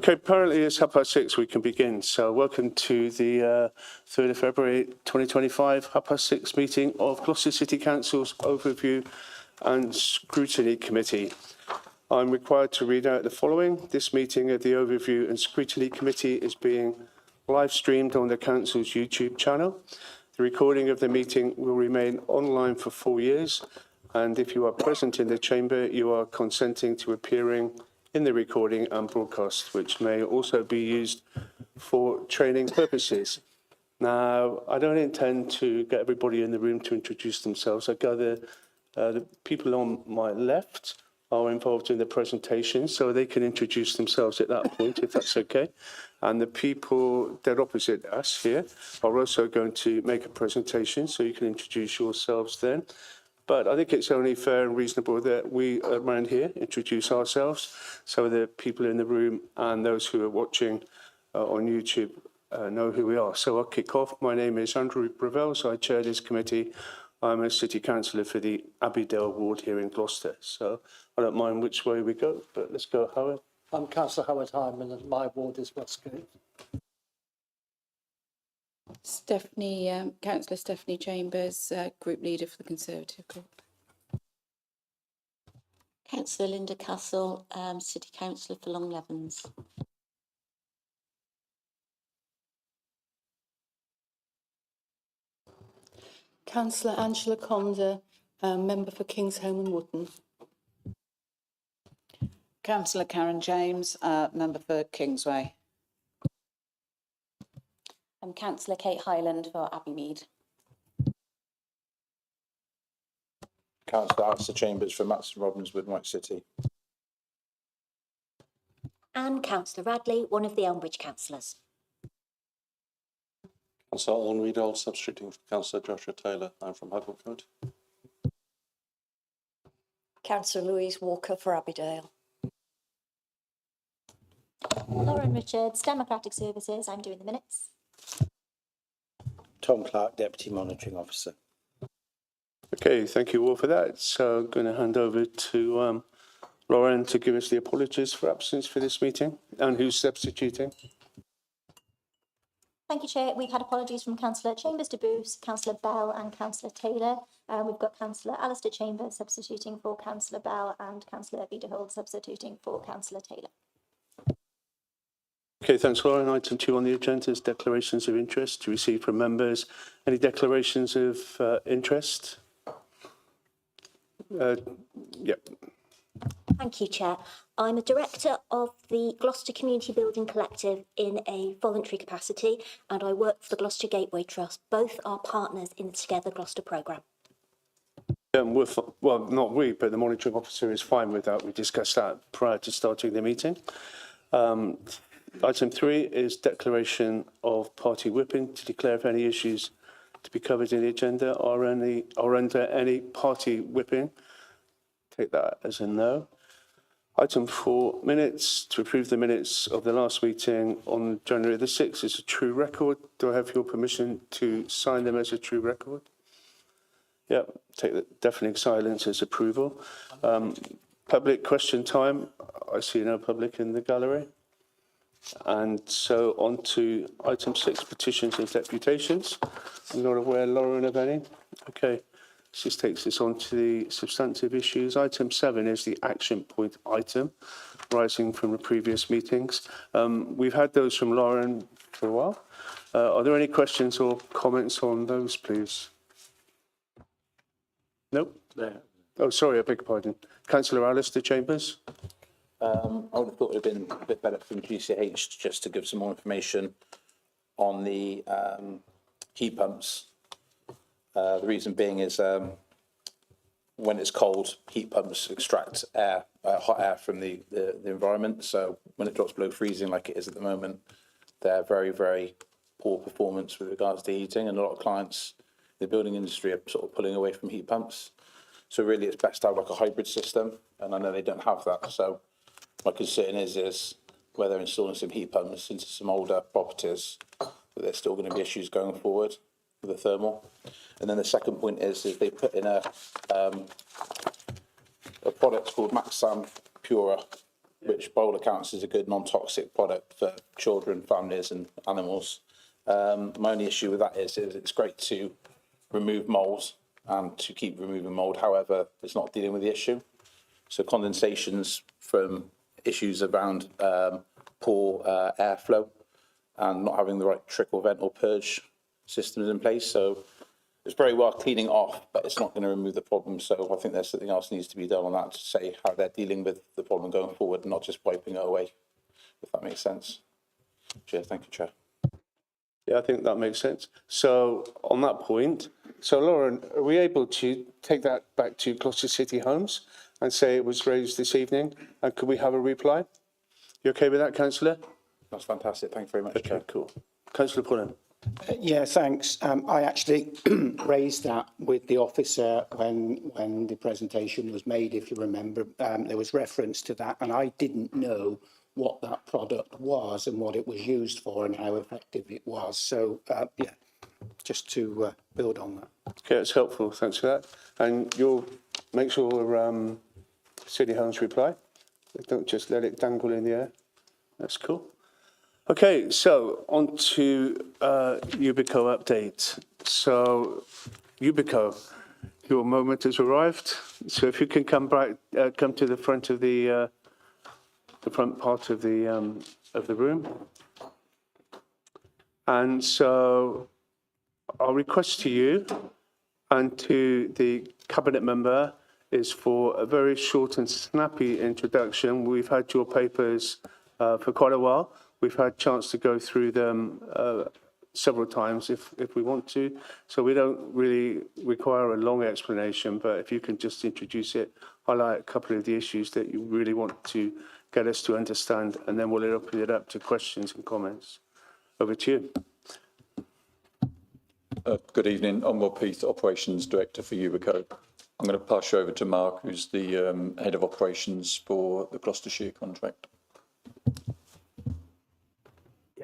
Okay, apparently it's 6:30, we can begin. So welcome to the 3rd of February 2025, 6:30 meeting of Gloucester City Council's Overview and Scrutiny Committee. I'm required to read out the following. This meeting of the Overview and Scrutiny Committee is being live streamed on the Council's YouTube channel. The recording of the meeting will remain online for 4 years, and if you are present in the chamber, you are consenting to appearing in the recording and broadcast, which may also be used for training purposes. Now, I don't intend to get everybody in the room to introduce themselves. I gather the people on my left are involved in the presentation, so they can introduce themselves at that point, if that's okay. And the people dead opposite us here are also going to make a presentation, so you can introduce yourselves then. But I think it's only fair and reasonable that we around here introduce ourselves so the people in the room and those who are watching on YouTube know who we are. So I'll kick off. My name is Andrew Brevels. I chair this committee. I'm a city councillor for the Abbeydale ward here in Gloucester. So I don't mind which way we go, but let's go, Howard. I'm Councillor Howard Hyman and my ward is Westgate. Stephanie, Councillor Stephanie Chambers, Group Leader for the Conservative Group. Councillor Linda Castle, City Councillor for Long Levens. Councillor Angela Conda, Member for Kingsholm and Wootton. Councillor Karen James, Member for Kingsway. I'm Councillor Kate Highland for Abbeymead. Councillor Alistair Chambers for Maxton Robinswood, White City. And Councillor Radley, one of the Elmbridge councillors. Councillor Owen Riedel, substituting for Councillor Joshua Taylor. I'm from Huddleford. Councillor Louise Walker for Abbeydale. Lauren Richards, Democratic Services. I'm doing the minutes. Tom Clark, Deputy Monitoring Officer. Okay, thank you all for that. So I'm going to hand over to Lauren to give us the apologies for absence for this meeting and who's substituting. Thank you, Chair. We've had apologies from Councillor Chambers de Boos, Councillor Bell and Councillor Taylor. We've got Councillor Alistair Chambers substituting for Councillor Bell and Councillor Biederhold substituting for Councillor Taylor. Okay, thanks, Lauren. Item 2 on the agenda is declarations of interest to receive from members. Any declarations of interest? Yep. Thank you, Chair. I'm a director of the Gloucester Community Building Collective in a voluntary capacity, and I work for the Gloucester Gateway Trust. Both are partners in the Together Gloucester programme. Well, not we, but the monitoring officer is fine with that. We discussed that prior to starting the meeting. Item 3 is declaration of party whipping to declare if any issues to be covered in the agenda are under any party whipping. Take that as a no. Item 4, minutes, to approve the minutes of the last meeting on January the 6th is a true record. Do I have your permission to sign them as a true record? Yeah, take the deafening silence as approval. Public question time. I see no public in the gallery. And so on to item 6, petitions and deputations. I'm not aware, Lauren, of any. Okay. This takes us on to the substantive issues. Item 7 is the action point item rising from the previous meetings. We've had those from Lauren for a while. Are there any questions or comments on those, please? Nope. Oh, sorry, I beg your pardon. Councillor Alistair Chambers. I would have thought it would have been a bit better from GCH just to give some more information on the heat pumps. The reason being is when it's cold, heat pumps extract air, hot air from the environment. So when it drops below freezing like it is at the moment, they're very, very poor performance with regards to heating. And a lot of clients in the building industry are sort of pulling away from heat pumps. So really it's best to have like a hybrid system. And I know they don't have that. So my concern is where they're installing some heat pumps into some older properties, that there's still going to be issues going forward with the thermal. And then the second point is they put in a product called Maxam Pura which by all accounts is a good non-toxic product for children, families and animals. My only issue with that is it's great to remove mould and to keep removing mould. However, it's not dealing with the issue. So condensations from issues around poor airflow and not having the right trickle vent or purge systems in place. So it's very well cleaning off, but it's not going to remove the problem. So I think there's something else needs to be done on that to say how they're dealing with the problem going forward, and not just wiping it away, if that makes sense. Chair, thank you, Chair. Yeah, I think that makes sense. So on that point, so Lauren, are we able to take that back to Gloucester City Homes and say it was raised this evening? And could we have a reply? You okay with that, Councillor? That's fantastic. Thank you very much, Chair. Okay, cool. Councillor Pullen. Yeah, thanks. I actually raised that with the officer when the presentation was made, if you remember. There was reference to that, and I didn't know what that product was and what it was used for and how effective it was. So, yeah, just to build on that. Okay, that's helpful. Thanks for that. And you'll make sure City Homes reply. Don't just let it dangle in the air. That's cool. Okay, so on to Ubico update. So Ubico, your moment has arrived. So if you can come back, come to the front of the front part of the room. And so our request to you and to the cabinet member is for a very short and snappy introduction. We've had your papers for quite a while. We've had a chance to go through them several times if we want to. So we don't really require a long explanation, but if you can just introduce it, highlight a couple of the issues that you really want to get us to understand, and then we'll open it up to questions and comments. Over to you. Good evening. I'm Rob Heath, Operations Director for Ubico. I'm going to pass you over to Mark, who's the Head of Operations for the Gloucestershire contract.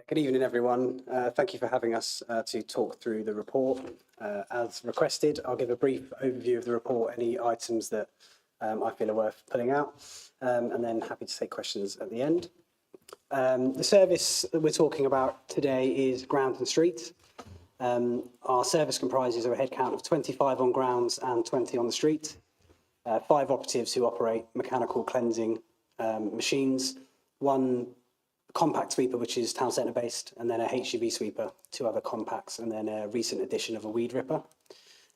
Good evening, everyone. Thank you for having us to talk through the report. As requested, I'll give a brief overview of the report, any items that I feel are worth pulling out, and then happy to take questions at the end. The service that we're talking about today is grounds and streets. Our service comprises of a headcount of 25 on grounds and 20 on the street, 5 operatives who operate mechanical cleansing machines, 1 compact sweeper, which is town centre based, and then a HGV sweeper, 2 other compacts, and then a recent addition of a weed ripper.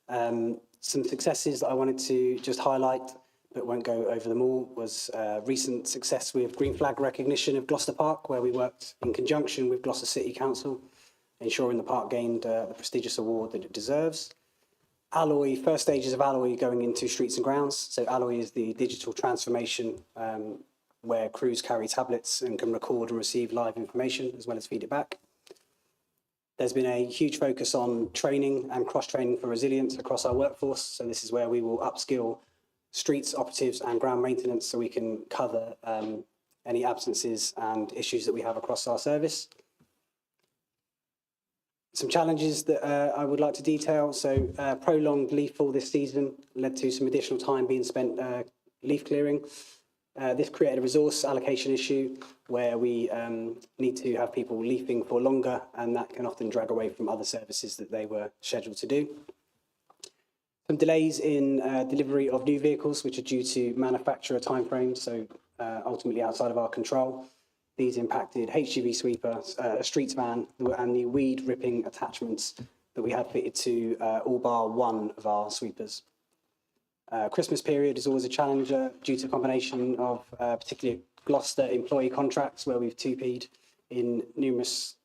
Some successes that I wanted to just highlight, but won't go over them all, was recent success with Green Flag recognition of Gloucester Park, where we worked in conjunction with Gloucester City Council, ensuring the park gained the prestigious award that it deserves. Alloy, first stages of Alloy going into streets and grounds. So Alloy is the digital transformation where crews carry tablets and can record and receive live information as well as feed it back. There's been a huge focus on training and cross-training for resilience across our workforce. So this is where we will upskill streets operatives and ground maintenance so we can cover any absences and issues that we have across our service. Some challenges that I would like to detail. So prolonged leaf fall this season led to some additional time being spent leaf clearing. This created a resource allocation issue where we need to have people leafing for longer, and that can often drag away from other services that they were scheduled to do. Some delays in delivery of new vehicles, which are due to manufacturer timeframes, so ultimately outside of our control. These impacted HGV sweeper, a streets van, and the weed ripping attachments that we had fitted to all bar 1 of our sweepers. Christmas period is always a challenge due to a combination of particularly Gloucester employee contracts where we've 2P'd in numerous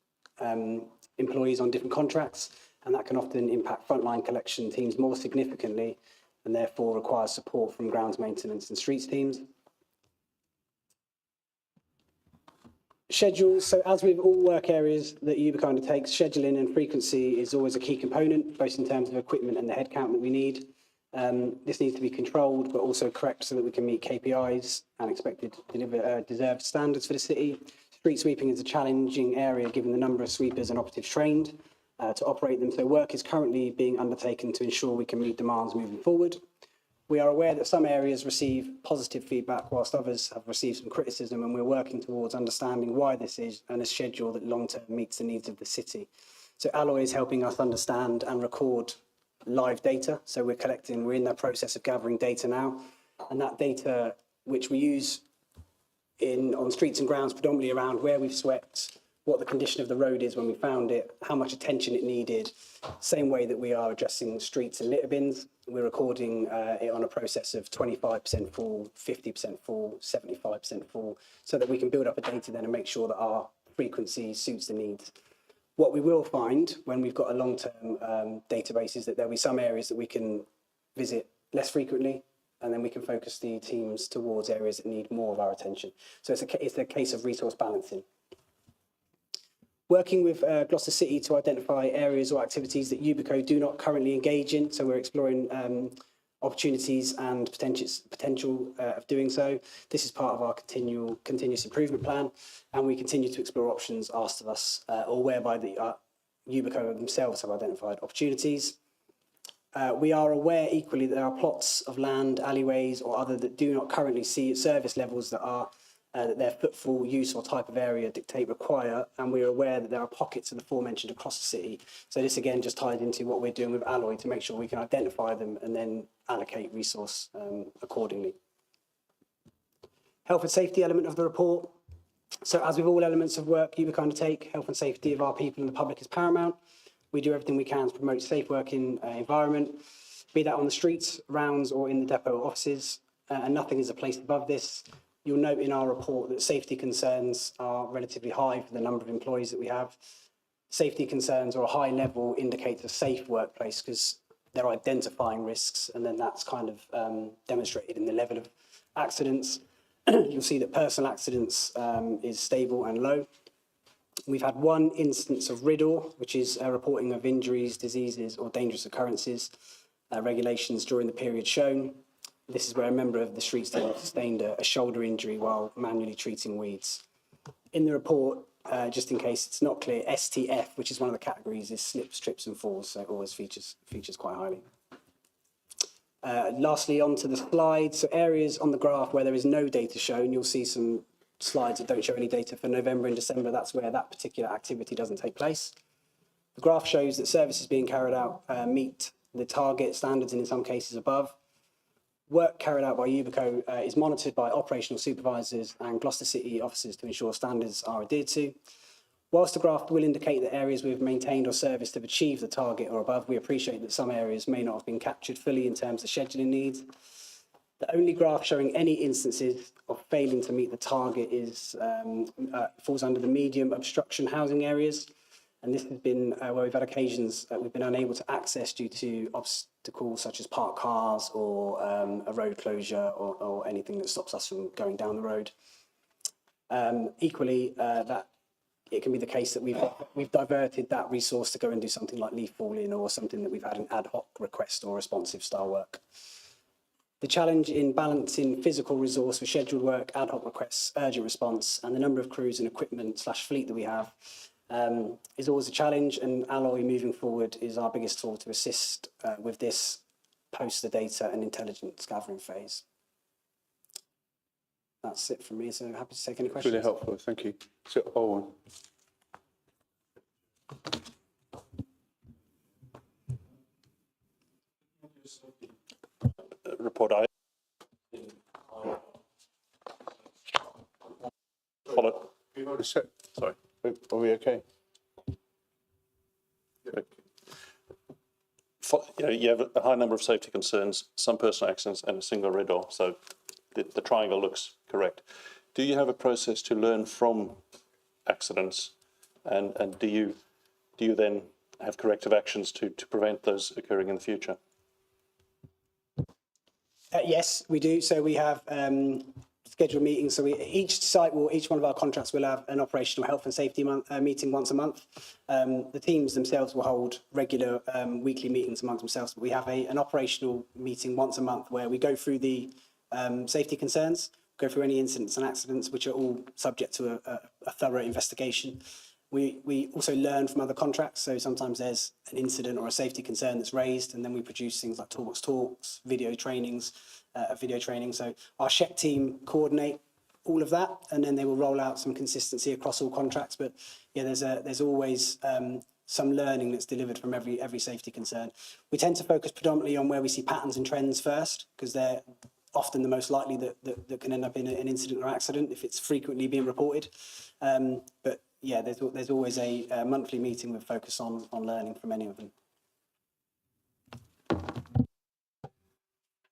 employees on different contracts, and that can often impact frontline collection teams more significantly and therefore requires support from grounds maintenance and streets teams. Schedules. So as with all work areas that Ubico undertakes, scheduling and frequency is always a key component, both in terms of equipment and the headcount that we need. This needs to be controlled, but also correct so that we can meet KPIs and expected deserved standards for the city. Street sweeping is a challenging area given the number of sweepers and operatives trained to operate them. So work is currently being undertaken to ensure we can meet demands moving forward. We are aware that some areas receive positive feedback whilst others have received some criticism, and we're working towards understanding why this is and a schedule that long-term meets the needs of the city. So Alloy is helping us understand and record live data. So we're in the process of gathering data now, and that data which we use on streets and grounds predominantly around where we've swept, what the condition of the road is when we found it, how much attention it needed. Same way that we are addressing streets and litter bins, we're recording it on a process of 25% full, 50% full, 75% full, so that we can build up a data then and make sure that our frequency suits the needs. What we will find when we've got a long-term database is that there'll be some areas that we can visit less frequently, and then we can focus the teams towards areas that need more of our attention. So it's a case of resource balancing. Working with Gloucester City to identify areas or activities that Yubico do not currently engage in. So we're exploring opportunities and potential of doing so. This is part of our continuous improvement plan, and we continue to explore options asked of us or whereby the Yubico themselves have identified opportunities. We are aware equally that there are plots of land, alleyways or other that do not currently see service levels that are that their footfall, use or type of area require, and we're aware that there are pockets of the aforementioned across the city. So this again just ties into what we're doing with Alloy to make sure we can identify them and then allocate resource accordingly. Health and safety element of the report. So as with all elements of work Yubico undertake, health and safety of our people and the public is paramount. We do everything we can to promote safe working environment, be that on the streets, rounds or in the depot offices, and nothing is a place above this. You'll note in our report that safety concerns are relatively high for the number of employees that we have. Safety concerns or a high level indicates a safe workplace because they're identifying risks, and then that's kind of demonstrated in the level of accidents. You'll see that personal accidents is stable and low. We've had one instance of RIDDOR, which is a reporting of injuries, diseases or dangerous occurrences, regulations during the period shown. This is where a member of the streets team sustained a shoulder injury while manually treating weeds. In the report, just in case it's not clear, STF, which is one of the categories, is slips, trips and falls, so it always features quite highly. Lastly, onto the slides. So areas on the graph where there is no data shown, you'll see some slides that don't show any data for November and December. That's where that particular activity doesn't take place. The graph shows that services being carried out meet the target standards and in some cases above. Work carried out by Yubico is monitored by operational supervisors and Gloucester City officers to ensure standards are adhered to. Whilst the graph will indicate that areas we've maintained or serviced have achieved the target or above, we appreciate that some areas may not have been captured fully in terms of scheduling needs. The only graph showing any instances of failing to meet the target falls under the medium obstruction housing areas. And this has been where we've had occasions that we've been unable to access due to obstacles such as parked cars or a road closure or anything that stops us from going down the road. Equally, that it can be the case that we've diverted that resource to go and do something like leaf falling or something that we've had an ad hoc request or responsive style work. The challenge in balancing physical resource for scheduled work, ad hoc requests, urgent response, and the number of crews and equipment / fleet that we have is always a challenge, and Alloy moving forward is our biggest tool to assist with this post the data and intelligence gathering phase. That's it from me, so happy to take any questions. Really helpful, thank you. So, Owen. Report I. Follow. Sorry, are we okay? You have a high number of safety concerns, some personal accidents and a single RIDDOR, so the triangle looks correct. Do you have a process to learn from accidents, and do you then have corrective actions to prevent those occurring in the future? Yes, we do. So we have scheduled meetings. So each one of our contracts will have an operational health and safety meeting once a month. The teams themselves will hold regular weekly meetings amongst themselves. But we have an operational meeting once a month where we go through the safety concerns, go through any incidents and accidents, which are all subject to a thorough investigation. We also learn from other contracts. So sometimes there's an incident or a safety concern that's raised, and then we produce things like talks, video training. So our SHEC team coordinate all of that, and then they will roll out some consistency across all contracts. But yeah, there's always some learning that's delivered from every safety concern. We tend to focus predominantly on where we see patterns and trends first, because they're often the most likely that can end up in an incident or accident if it's frequently being reported. But yeah, there's always a monthly meeting with focus on learning from any of them.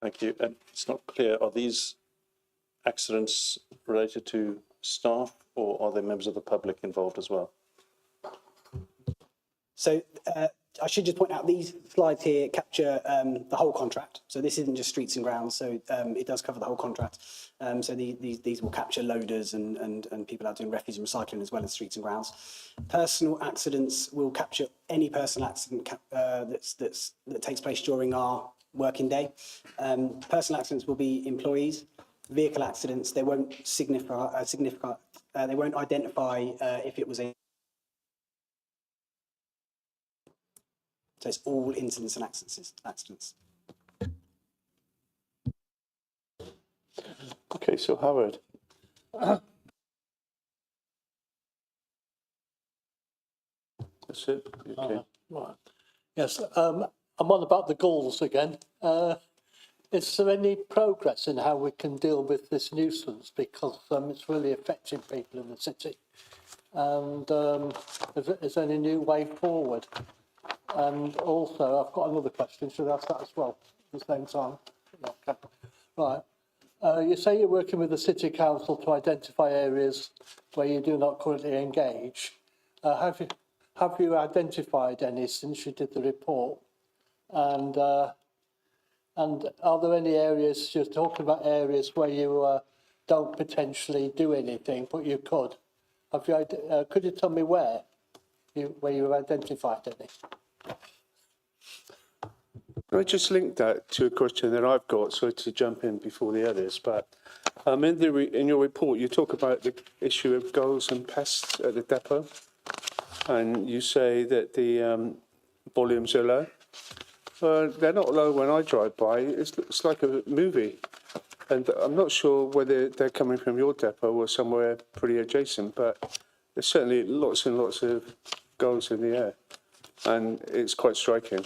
Thank you. And it's not clear, are these accidents related to staff or are there members of the public involved as well? So I should just point out these slides here capture the whole contract. So this isn't just streets and grounds. So it does cover the whole contract. So these will capture loaders and people out doing refuse and recycling as well as streets and grounds. Personal accidents will capture any personal accident that takes place during our working day. Personal accidents will be employees. Vehicle accidents, they won't they won't identify if it was a. So it's all incidents and accidents. Okay, so Howard. That's it. Okay. Right. Yes, I'm on about the goals again. Is there any progress in how we can deal with this nuisance? Because it's really affecting people in the city. And is there any new way forward? And also, I've got another question. Should I ask that as well at the same time? Okay. Right. You say you're working with the City Council to identify areas where you do not currently engage. Have you identified any since you did the report? And are there any areas, you're talking about areas where you don't potentially do anything, but you could? Could you tell me where you've identified any? Can I just link that to a question that I've got, so to jump in before the others, but in your report you talk about the issue of gulls and pests at the depot, and you say that the volumes are low. They're not low when I drive by. It's like a movie, and I'm not sure whether they're coming from your depot or somewhere pretty adjacent, but there's certainly lots and lots of gulls in the air, and it's quite striking.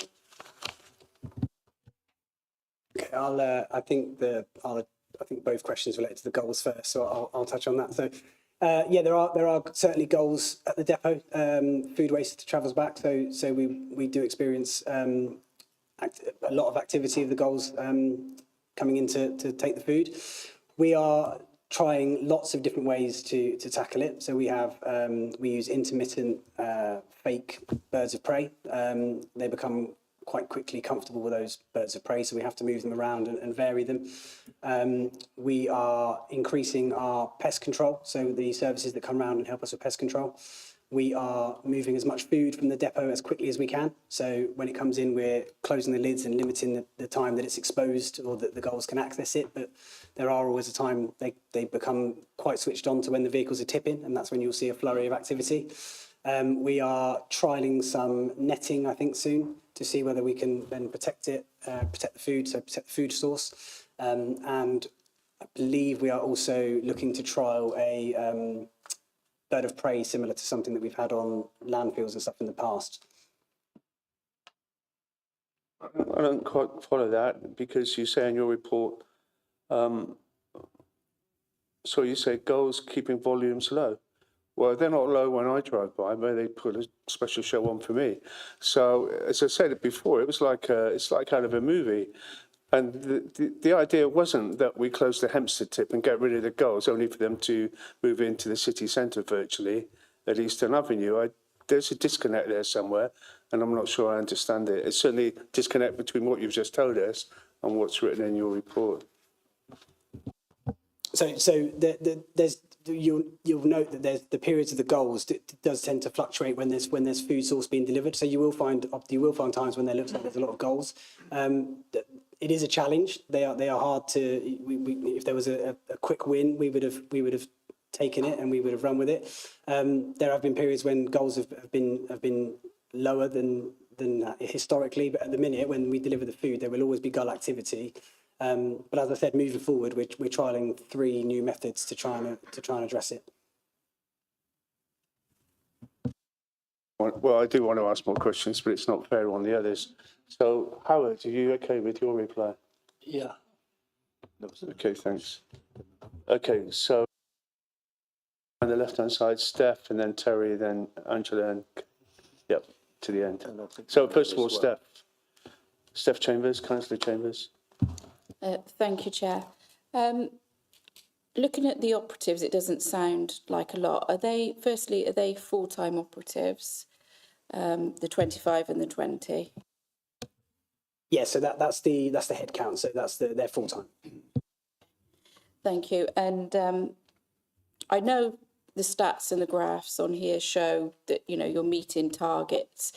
Okay, I think both questions relate to the goals first, so I'll touch on that. So, yeah, there are certainly goals at the depot. Food waste travels back, so we do experience a lot of activity of the goals coming in to take the food. We are trying lots of different ways to tackle it. So we use intermittent fake birds of prey. They become quite quickly comfortable with those birds of prey, so we have to move them around and vary them. We are increasing our pest control, so the services that come around and help us with pest control. We are moving as much food from the depot as quickly as we can. So when it comes in, we're closing the lids and limiting the time that it's exposed or that the gulls can access it. But there are always a time they become quite switched on to when the vehicles are tipping, and that's when you'll see a flurry of activity. We are trialling some netting, I think, soon to see whether we can then protect the food, so protect the food source. And I believe we are also looking to trial a bird of prey similar to something that we've had on landfills and stuff in the past. I don't quite follow that, because you say in your report, so you say gulls keeping volumes low. Well, they're not low when I drive by, but they put a special show on for me. So, as I said it before, it's like out of a movie. And the idea wasn't that we close the Hempstead tip and get rid of the gulls, only for them to move into the city centre virtually at Eastern Avenue. There's a disconnect there somewhere, and I'm not sure I understand it. It's certainly a disconnect between what you've just told us and what's written in your report. So you'll note that there's the periods of the gulls does tend to fluctuate when there's food source being delivered. So you will find times when there looks like there's a lot of gulls. It is a challenge. They are hard to. If there was a quick win, we would have taken it and we would have run with it. There have been periods when goals have been lower than historically, but at the minute when we deliver the food, there will always be gull activity. But as I said, moving forward, we're trialling 3 new methods to try and address it. Well, I do want to ask more questions, but it's not fair on the others. So, Howard, are you okay with your reply? Yeah. Okay, thanks. Okay, so on the left-hand side, Steph, and then Terry, then Angela, and yep, to the end. So first of all, Steph Chambers, Councillor Chambers. Thank you, Chair. Looking at the operatives, it doesn't sound like a lot. Are they full-time operatives? The 25 and the 20? Yeah, so that's the head count. So they're full time. Thank you. And I know the stats and the graphs on here show that, you know, you're meeting targets,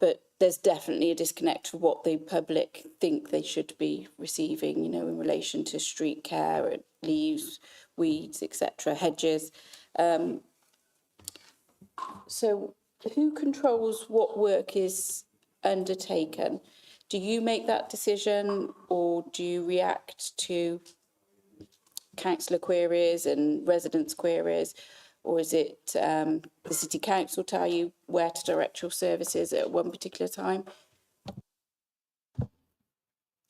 but there's definitely a disconnect for what the public think they should be receiving, you know, in relation to street care, leaves, weeds, etc., hedges. So who controls what work is undertaken? Do you make that decision, or do you react to councillor queries and residents' queries, or is it the City Council tell you where to direct your services at one particular time?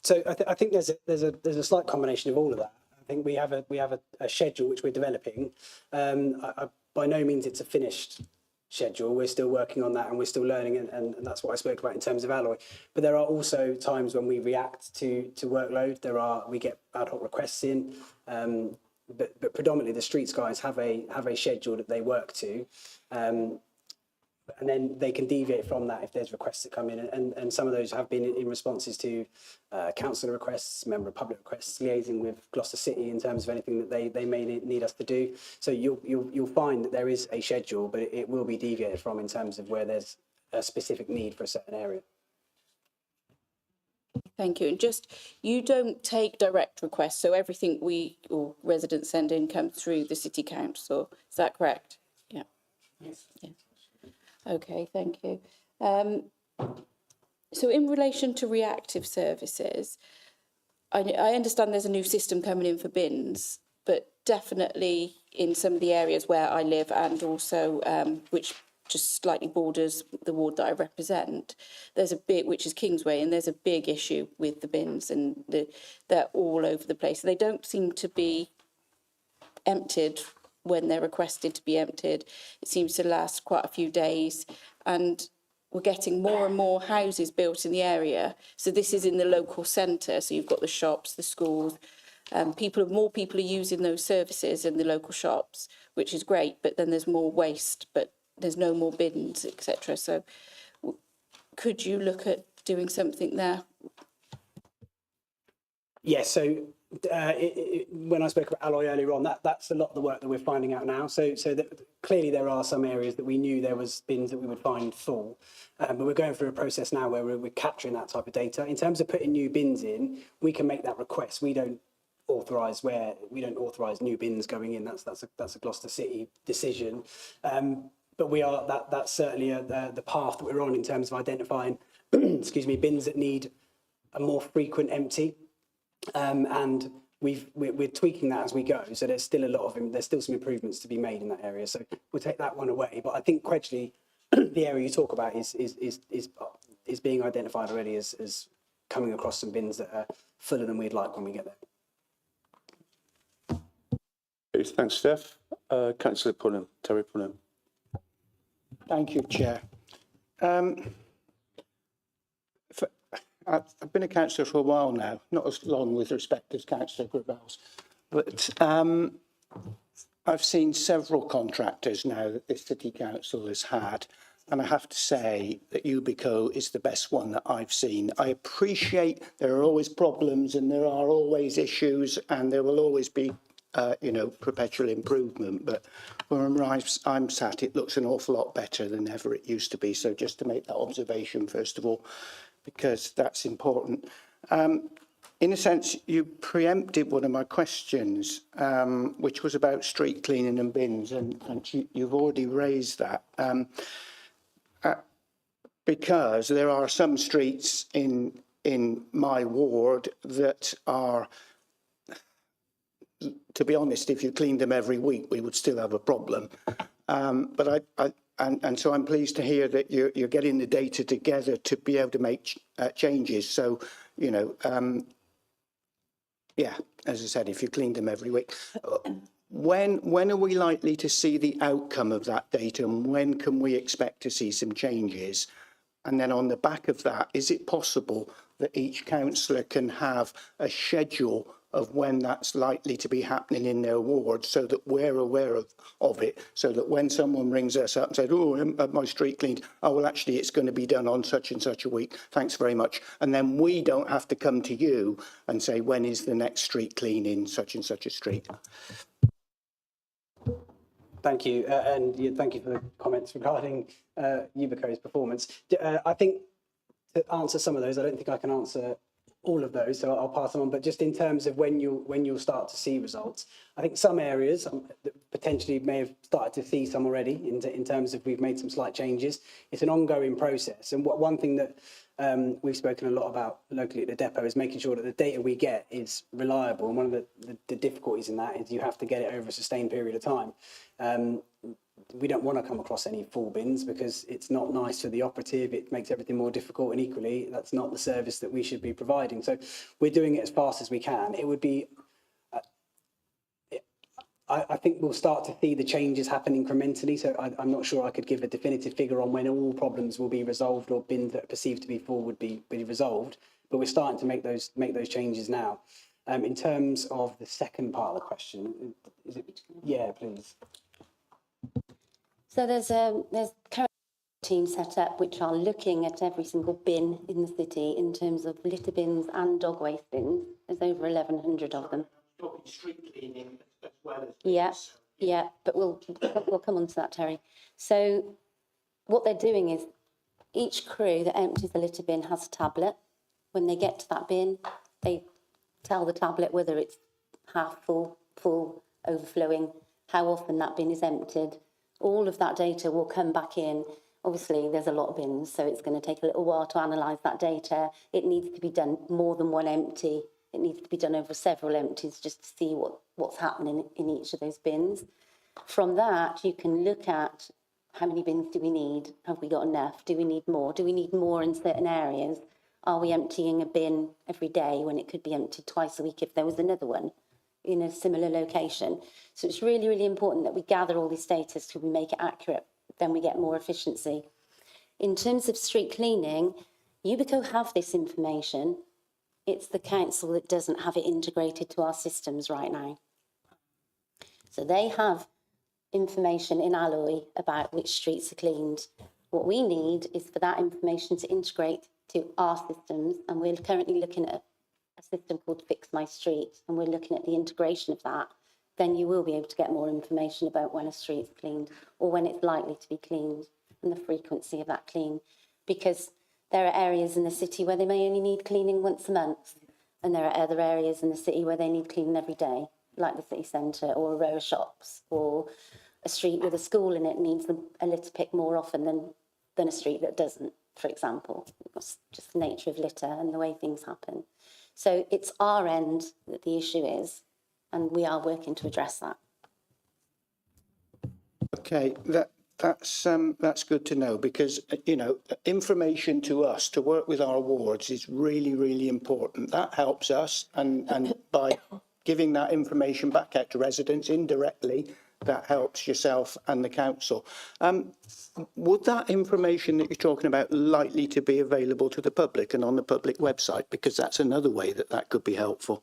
So I think there's a slight combination of all of that. I think we have a schedule which we're developing. By no means it's a finished schedule. We're still working on that and we're still learning, and that's what I spoke about in terms of alloy. But there are also times when we react to workload. We get ad hoc requests in, but predominantly the streets guys have a schedule that they work to, and then they can deviate from that if there's requests that come in, and some of those have been in responses to councillor requests, member of public requests, liaising with Gloucester City in terms of anything that they may need us to do. So you'll find that there is a schedule, but it will be deviated from in terms of where there's a specific need for a certain area. Thank you. And just, you don't take direct requests, so everything we or residents send in comes through the City Council. Is that correct? Yeah. Yes. Yeah. Okay, thank you. So in relation to reactive services, I understand there's a new system coming in for bins, but definitely in some of the areas where I live, and also which just slightly borders the ward that I represent, there's a big, which is Kingsway, and there's a big issue with the bins, and they're all over the place. They don't seem to be emptied when they're requested to be emptied. It seems to last quite a few days, and we're getting more and more houses built in the area. So this is in the local centre, so you've got the shops, the schools, more people are using those services in the local shops, which is great, but then there's more waste, but there's no more bins, etc. So could you look at doing something there? Yes, so when I spoke about alloy earlier on, that's a lot of the work that we're finding out now. So that clearly there are some areas that we knew there was bins that we would find full, but we're going through a process now where we're capturing that type of data. In terms of putting new bins in, we can make that request. We don't authorise new bins going in. That's a Gloucester City decision. But that's certainly the path that we're on in terms of identifying, bins that need a more frequent empty. And we're tweaking that as we go. So there's still some improvements to be made in that area. So we'll take that one away. But I think Quedgley, the area you talk about, is being identified already as coming across some bins that are fuller than we'd like when we get there. Okay, thanks, Steph. Councillor Pullen, Terry Pullen. Thank you, Chair. I've been a councillor for a while now, not as long with respect as Councillor Gribels, but I've seen several contractors now that the City Council has had, and I have to say that Ubico is the best one that I've seen. I appreciate there are always problems and there are always issues, and there will always be perpetual improvement, but where I'm sat, it looks an awful lot better than ever it used to be. So just to make that observation, first of all, because that's important. in a sense, you preempted one of my questions, which was about street cleaning and bins, and you've already raised that. Because there are some streets in my ward that are, to be honest, if you cleaned them every week, we would still have a problem. But so I'm pleased to hear that you're getting the data together to be able to make changes. So, you know, yeah, as I said, if you cleaned them every week. When are we likely to see the outcome of that data, and when can we expect to see some changes? And then on the back of that, is it possible that each councillor can have a schedule of when that's likely to be happening in their ward, so that we're aware of it, so that when someone rings us up and says, oh, my street cleaned, oh, well, actually, it's going to be done on such and such a week. Thanks very much. And then we don't have to come to you and say, when is the next street clean in such and such a street? Thank you, thank you for the comments regarding Yubico's performance. I think to answer some of those, I don't think I can answer all of those, so I'll pass them on. But just in terms of when you'll start to see results, I think some areas potentially may have started to see some already in terms of we've made some slight changes. It's an ongoing process, and one thing that we've spoken a lot about locally at the depot is making sure that the data we get is reliable. And one of the difficulties in that is you have to get it over a sustained period of time. We don't want to come across any full bins because it's not nice for the operative. It makes everything more difficult, and equally, that's not the service that we should be providing. So we're doing it as fast as we can. It would be, I think we'll start to see the changes happen incrementally. So I'm not sure I could give a definitive figure on when all problems will be resolved or bins that are perceived to be full would be resolved. But we're starting to make those changes now. In terms of the second part of the question, is it? Yeah, please. So there's current team set up which are looking at every single bin in the city in terms of litter bins and dog waste bins. There's over 1,100 of them. Street cleaning as well as Yeah, but we'll come on to that, Terry. So what they're doing is each crew that empties the litter bin has a tablet. When they get to that bin, they tell the tablet whether it's half full, overflowing, how often that bin is emptied. All of that data will come back in. Obviously, there's a lot of bins, so it's going to take a little while to analyse that data. It needs to be done more than one empty. It needs to be done over several empties just to see what's happening in each of those bins. From that, you can look at how many bins do we need? Have we got enough? Do we need more? Do we need more in certain areas? Are we emptying a bin every day when it could be emptied twice a week if there was another one in a similar location? So it's really, really important that we gather all this data so we make it accurate, then we get more efficiency. In terms of street cleaning, Yubico have this information. It's the council that doesn't have it integrated to our systems right now. So they have information in Alloy about which streets are cleaned. What we need is for that information to integrate to our systems, and we're currently looking at a system called Fix My Street, and we're looking at the integration of that. Then you will be able to get more information about when a street's cleaned or when it's likely to be cleaned and the frequency of that clean. Because there are areas in the city where they may only need cleaning once a month, and there are other areas in the city where they need cleaning every day, like the city centre or a row of shops, or a street with a school in it needs a litter pick more often than a street that doesn't, for example. It's just the nature of litter and the way things happen. So it's our end that the issue is, and we are working to address that. Okay, that's good to know, because you know, information to us to work with our wards is really, really important. That helps us, and by giving that information back out to residents indirectly, that helps yourself and the council. Would that information that you're talking about likely to be available to the public and on the public website? Because that's another way that could be helpful.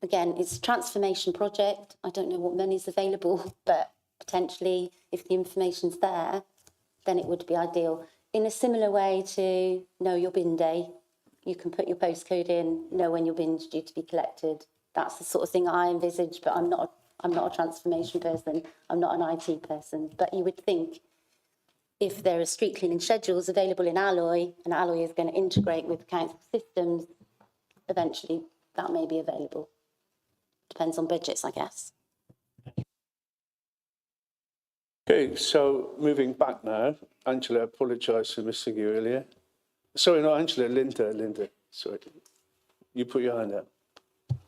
Again, it's a transformation project. I don't know what money's available, but potentially if the information's there, then it would be ideal. In a similar way to Know Your Bin Day, you can put your postcode in, know when your bin's due to be collected. That's the sort of thing I envisage, but I'm not a transformation person. I'm not an IT person. But you would think if there are street cleaning schedules available in Alloy, and Alloy is going to integrate with council systems, eventually that may be available. Depends on budgets, I guess. Okay, so moving back now, Angela, I apologise for missing you earlier. Sorry, not Angela, Linda, sorry. You put your hand up.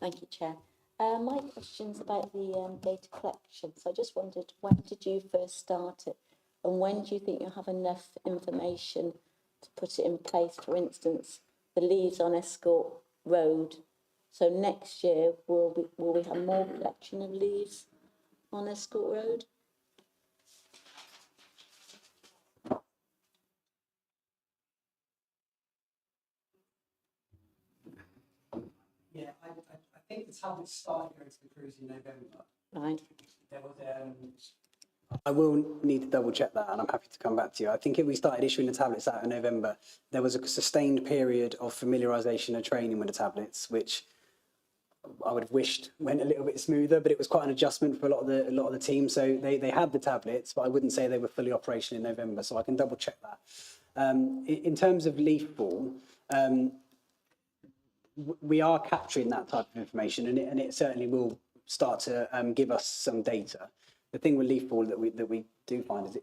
Thank you, Chair. My question's about the data collection. So I just wondered, when did you first start it? And when do you think you'll have enough information to put it in place? For instance, the leaves on Escort Road. So next year, will we have more collection of leaves on Escort Road? Yeah, I think the tablets started going to the cruise in November. Right. There was, I will need to double check that, and I'm happy to come back to you. I think if we started issuing the tablets out in November, there was a sustained period of familiarisation and training with the tablets, which I would have wished went a little bit smoother, but it was quite an adjustment for a lot of the team. So they had the tablets, but I wouldn't say they were fully operational in November. So I can double check that. In terms of leaf fall, we are capturing that type of information, and it certainly will start to give us some data. The thing with leaf fall that we do find is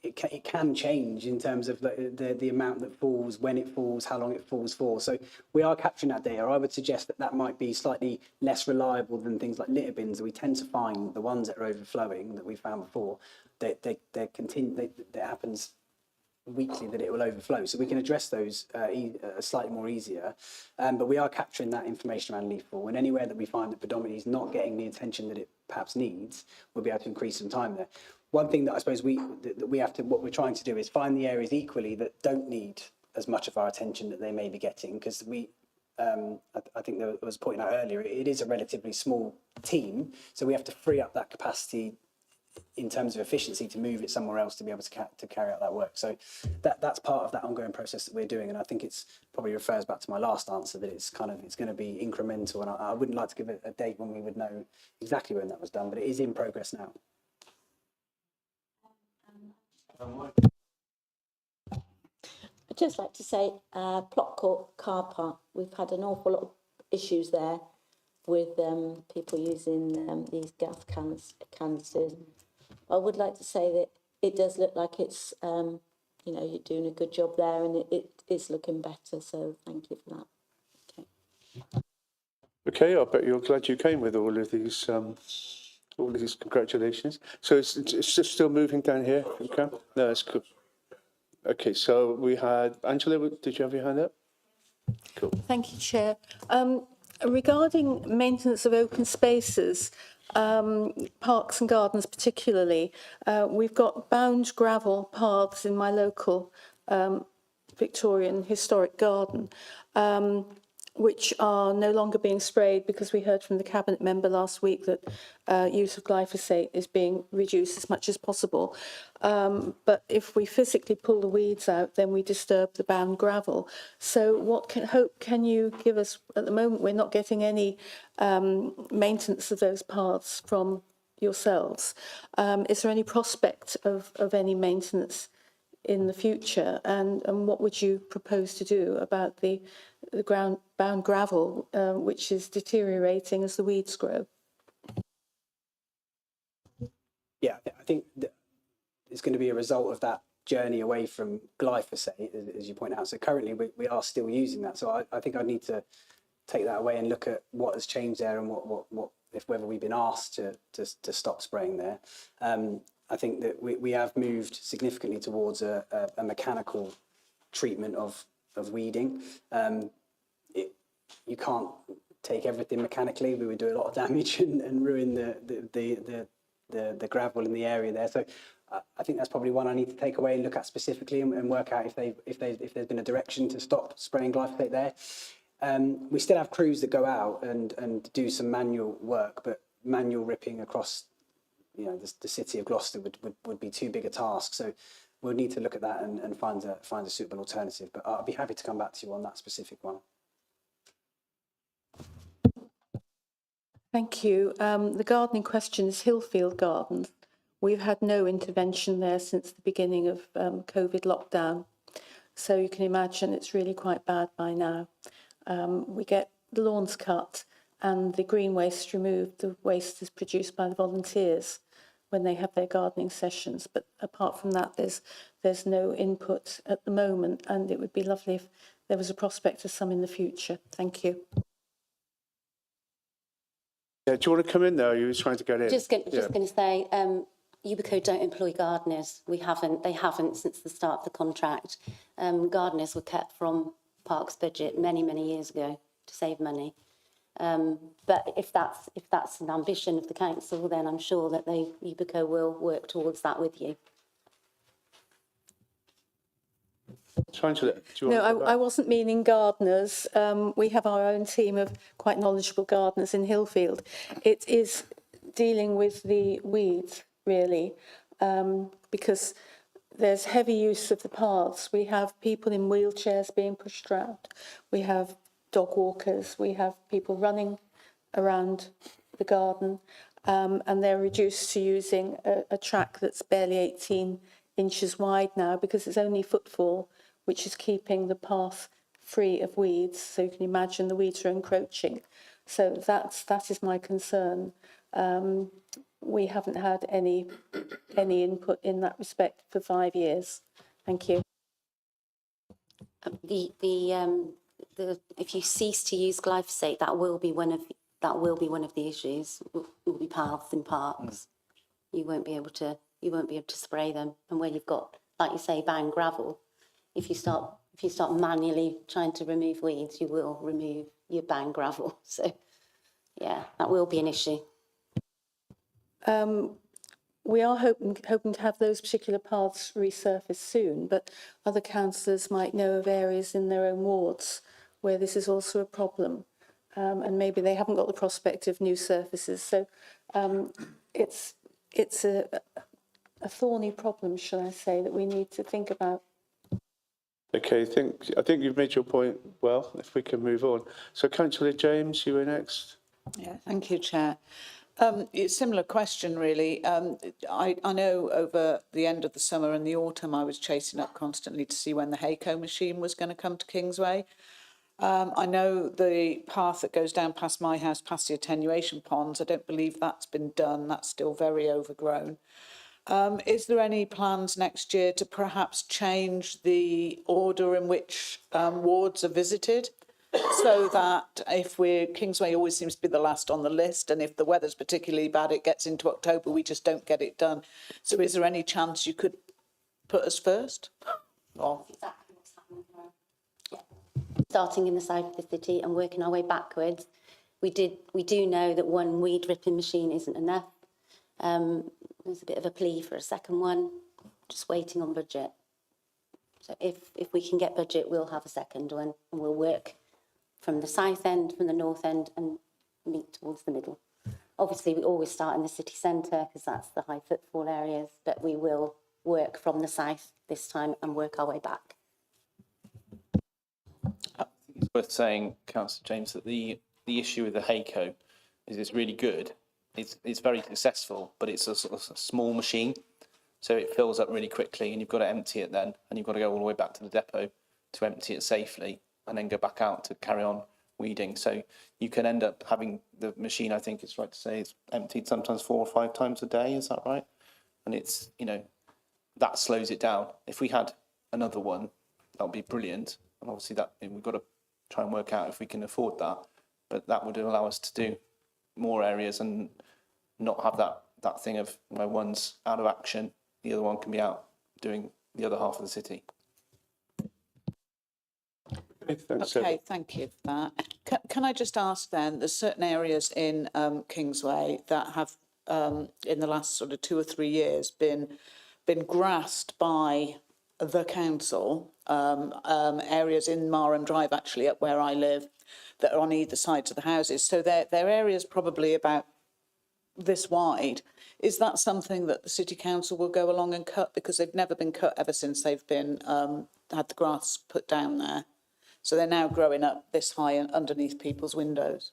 it can change in terms of the amount that falls, when it falls, how long it falls for. So we are capturing that data. I would suggest that might be slightly less reliable than things like litter bins. We tend to find the ones that are overflowing that we found before, that happens weekly, that it will overflow. So we can address those slightly more easier. But we are capturing that information around leaf fall, and anywhere that we find that predominantly is not getting the attention that it perhaps needs, we'll be able to increase some time there. One thing that I suppose what we're trying to do is find the areas equally that don't need as much of our attention that they may be getting, because I think there was pointed out earlier, it is a relatively small team, so we have to free up that capacity in terms of efficiency to move it somewhere else to be able to carry out that work. So that's part of that ongoing process that we're doing, and I think it's probably refers back to my last answer, that it's going to be incremental, and I wouldn't like to give a date when we would know exactly when that was done, but it is in progress now. I'd just like to say, Plot Court car park, we've had an awful lot of issues there with people using these gas canisters. I would like to say that it does look like it's, you're doing a good job there, and it is looking better. So thank you for that. Okay, I bet you're glad you came with all of these congratulations. So it's just still moving down here. Okay, no, that's cool. Okay, so we had Angela. Did you have your hand up? Cool. Thank you, Chair. Regarding maintenance of open spaces, parks and gardens particularly, we've got bound gravel paths in my local Victorian historic garden, which are no longer being sprayed because we heard from the Cabinet member last week that use of glyphosate is being reduced as much as possible. But if we physically pull the weeds out, then we disturb the bound gravel. So what hope can you give us? At the moment, we're not getting any maintenance of those paths from yourselves. Is there any prospect of any maintenance in the future, and what would you propose to do about the bound gravel, which is deteriorating as the weeds grow? Yeah, I think that it's going to be a result of that journey away from glyphosate, as you point out. So currently we are still using that. So I think I need to take that away and look at what has changed there, and whether we've been asked to stop spraying there. I think that we have moved significantly towards a mechanical treatment of weeding. You can't take everything mechanically. We would do a lot of damage and ruin the gravel in the area there. So I think that's probably one I need to take away and look at specifically, and work out if there's been a direction to stop spraying glyphosate there. We still have crews that go out and do some manual work, but manual ripping across the city of Gloucester would be too big a task. So we'll need to look at that and find a suitable alternative. But I'll be happy to come back to you on that specific one. Thank you. The garden in question is Hillfield Garden. We've had no intervention there since the beginning of COVID lockdown. So you can imagine it's really quite bad by now. we get the lawns cut and the green waste removed. The waste is produced by the volunteers when they have their gardening sessions. But apart from that, there's no input at the moment, and it would be lovely if there was a prospect of some in the future. Thank you. Yeah, do you want to come in there? You were trying to get in. Just going to say, Ubico don't employ gardeners. They haven't since the start of the contract. Gardeners were kept from Parks budget many, many years ago to save money. But if that's an ambition of the council, then I'm sure that Ubico will work towards that with you. No, I wasn't meaning gardeners. We have our own team of quite knowledgeable gardeners in Hillfield. It is dealing with the weeds, really, because there's heavy use of the paths. We have people in wheelchairs being pushed around. We have dog walkers. We have people running around the garden, and they're reduced to using a track that's barely 18 inches wide now because it's only footfall, which is keeping the path free of weeds. So you can imagine the weeds are encroaching. So that is my concern. We haven't had any input in that respect for 5 years. Thank you. If you cease to use glyphosate, that will be one of the issues. Will be paths in parks. You won't be able to spray them. And where you've got, like you say, bang gravel, if you start manually trying to remove weeds, you will remove your bang gravel. So yeah, that will be an issue. We are hoping to have those particular paths resurfaced soon, but other councillors might know of areas in their own wards where this is also a problem, and maybe they haven't got the prospect of new surfaces. So it's a thorny problem, shall I say, that we need to think about. Okay, I think you've made your point well, if we can move on. So Councillor James, you were next. Yeah, thank you, Chair. It's a similar question, really. I know over the end of the summer and the autumn, I was chasing up constantly to see when the Hayco machine was going to come to Kingsway. I know the path that goes down past my house, past the attenuation ponds, I don't believe that's been done. That's still very overgrown. Is there any plans next year to perhaps change the order in which wards are visited? So that Kingsway always seems to be the last on the list, and if the weather's particularly bad, it gets into October, we just don't get it done. So is there any chance you could put us first? Or... Exactly what's happening there. Yeah. Starting in the south of the city and working our way backwards, we do know that one weed ripping machine isn't enough. There's a bit of a plea for a second one, just waiting on budget. So if we can get budget, we'll have a second one, and we'll work from the south end, from the north end, and meet towards the middle. Obviously, we always start in the city centre because that's the high footfall areas, but we will work from the south this time and work our way back. I think it's worth saying, Councillor James, that the issue with the Hayco is it's really good. It's very successful, but it's a sort of a small machine, so it fills up really quickly, and you've got to empty it then, and you've got to go all the way back to the depot to empty it safely, and then go back out to carry on weeding. So you can end up having the machine, I think it's right to say, it's emptied sometimes 4 or 5 times a day, is that right? And it's, that slows it down. If we had another one, that would be brilliant. And obviously we've got to try and work out if we can afford that. But that would allow us to do more areas and not have that thing of where one's out of action, the other one can be out doing the other half of the city. Okay, thank you for that. Can I just ask then, there's certain areas in Kingsway that have, in the last sort of 2 or 3 years, been grassed by the council, areas in Marham Drive, actually, up where I live, that are on either sides of the houses. So they're areas probably about this wide. Is that something that the City Council will go along and cut? Because they've never been cut ever since they've been had the grass put down there. So they're now growing up this high and underneath people's windows.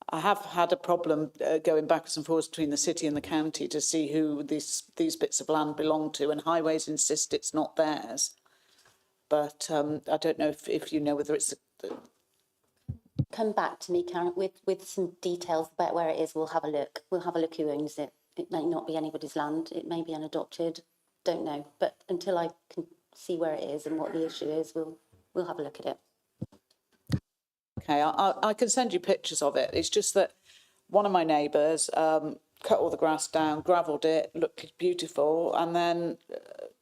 I have had a problem going backwards and forwards between the city and the county to see who these bits of land belong to, and Highways insist it's not theirs. But I don't know if you know whether it's come back to me, Karen, with some details about where it is. We'll have a look. We'll have a look who owns it. It may not be anybody's land. It may be unadopted. Don't know. But until I can see where it is and what the issue is, we'll have a look at it. Okay, I can send you pictures of it. It's just that one of my neighbours cut all the grass down, gravelled it, looked beautiful, and then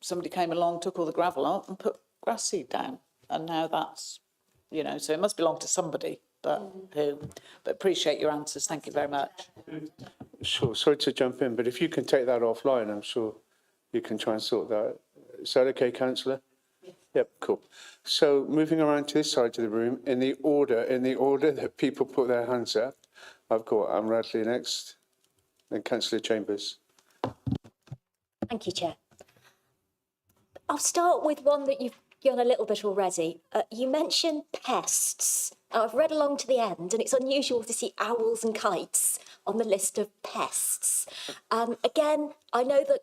somebody came along, took all the gravel up and put grass seed down. And now that's, you know, so it must belong to somebody, but who? But appreciate your answers. Thank you very much. Sure, sorry to jump in, but if you can take that offline, I'm sure you can try and sort that out. Is that okay, councillor? Yep, cool. So moving around to this side of the room, in the order that people put their hands up, I've got Anne Radley next, then Councillor Chambers. Thank you, Chair. I'll start with one that you've done a little bit already. You mentioned pests. I've read along to the end, and it's unusual to see owls and kites on the list of pests. Again, I know that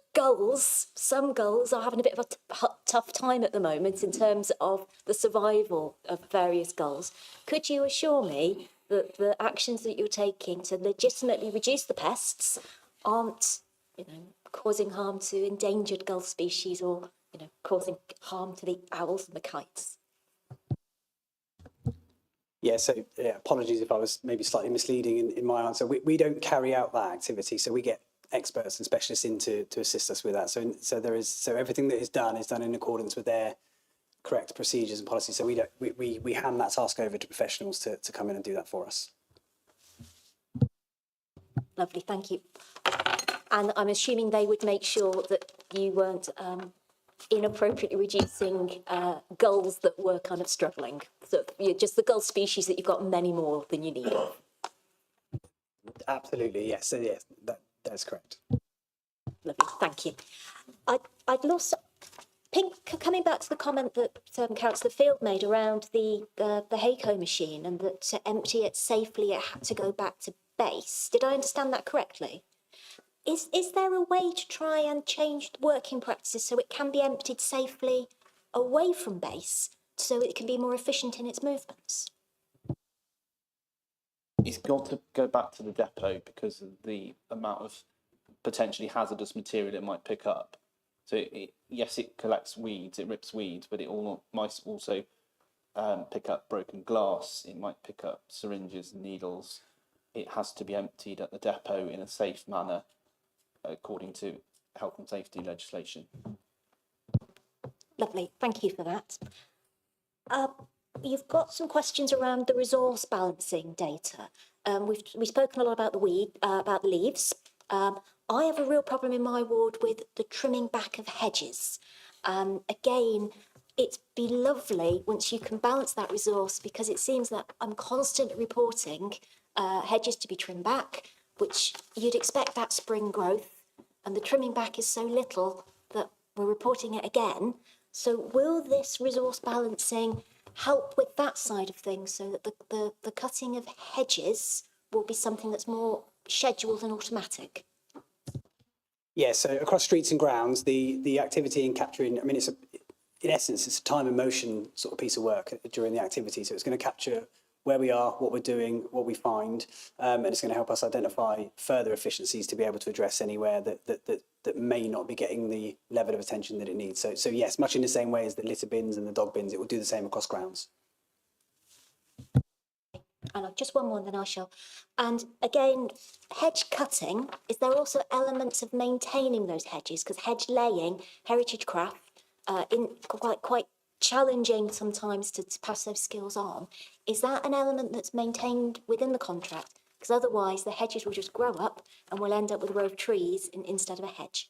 some gulls are having a bit of a tough time at the moment in terms of the survival of various gulls. Could you assure me that the actions that you're taking to legitimately reduce the pests aren't, causing harm to endangered gull species or, causing harm to the owls and the kites? Yeah, so apologies if I was maybe slightly misleading in my answer. We don't carry out that activity, so we get experts and specialists in to assist us with that. So everything that is done in accordance with their correct procedures and policies. So we hand that task over to professionals to come in and do that for us. Lovely, thank you. And I'm assuming they would make sure that you weren't inappropriately reducing gulls that were kind of struggling. So just the gull species that you've got many more than you need of. Absolutely, yes. So yes, that's correct. Lovely, thank you. I'd also, coming back to the comment that Councillor Field made around the Hayco machine and that to empty it safely it had to go back to base. Did I understand that correctly? Is there a way to try and change working practices so it can be emptied safely away from base so it can be more efficient in its movements? It's got to go back to the depot because of the amount of potentially hazardous material it might pick up. So yes, it collects weeds, it rips weeds, but it might also pick up broken glass. It might pick up syringes and needles. It has to be emptied at the depot in a safe manner, according to health and safety legislation. Lovely, thank you for that. You've got some questions around the resource balancing data. We've spoken a lot about the leaves. I have a real problem in my ward with the trimming back of hedges. Again, it'd be lovely once you can balance that resource, because it seems that I'm constantly reporting hedges to be trimmed back, which you'd expect that spring growth, and the trimming back is so little that we're reporting it again. So will this resource balancing help with that side of things so that the cutting of hedges will be something that's more scheduled and automatic? Yeah, so across streets and grounds, the activity in capturing, I mean, in essence, it's a time and motion sort of piece of work during the activity. So it's going to capture where we are, what we're doing, what we find, and it's going to help us identify further efficiencies to be able to address anywhere that may not be getting the level of attention that it needs. So yes, much in the same way as the litter bins and the dog bins, it will do the same across grounds. And just one more, and then I shall. And again, hedge cutting, is there also elements of maintaining those hedges? Because hedge laying, heritage craft, quite challenging sometimes to pass those skills on. Is that an element that's maintained within the contract? Because otherwise the hedges will just grow up and we'll end up with a row of trees instead of a hedge.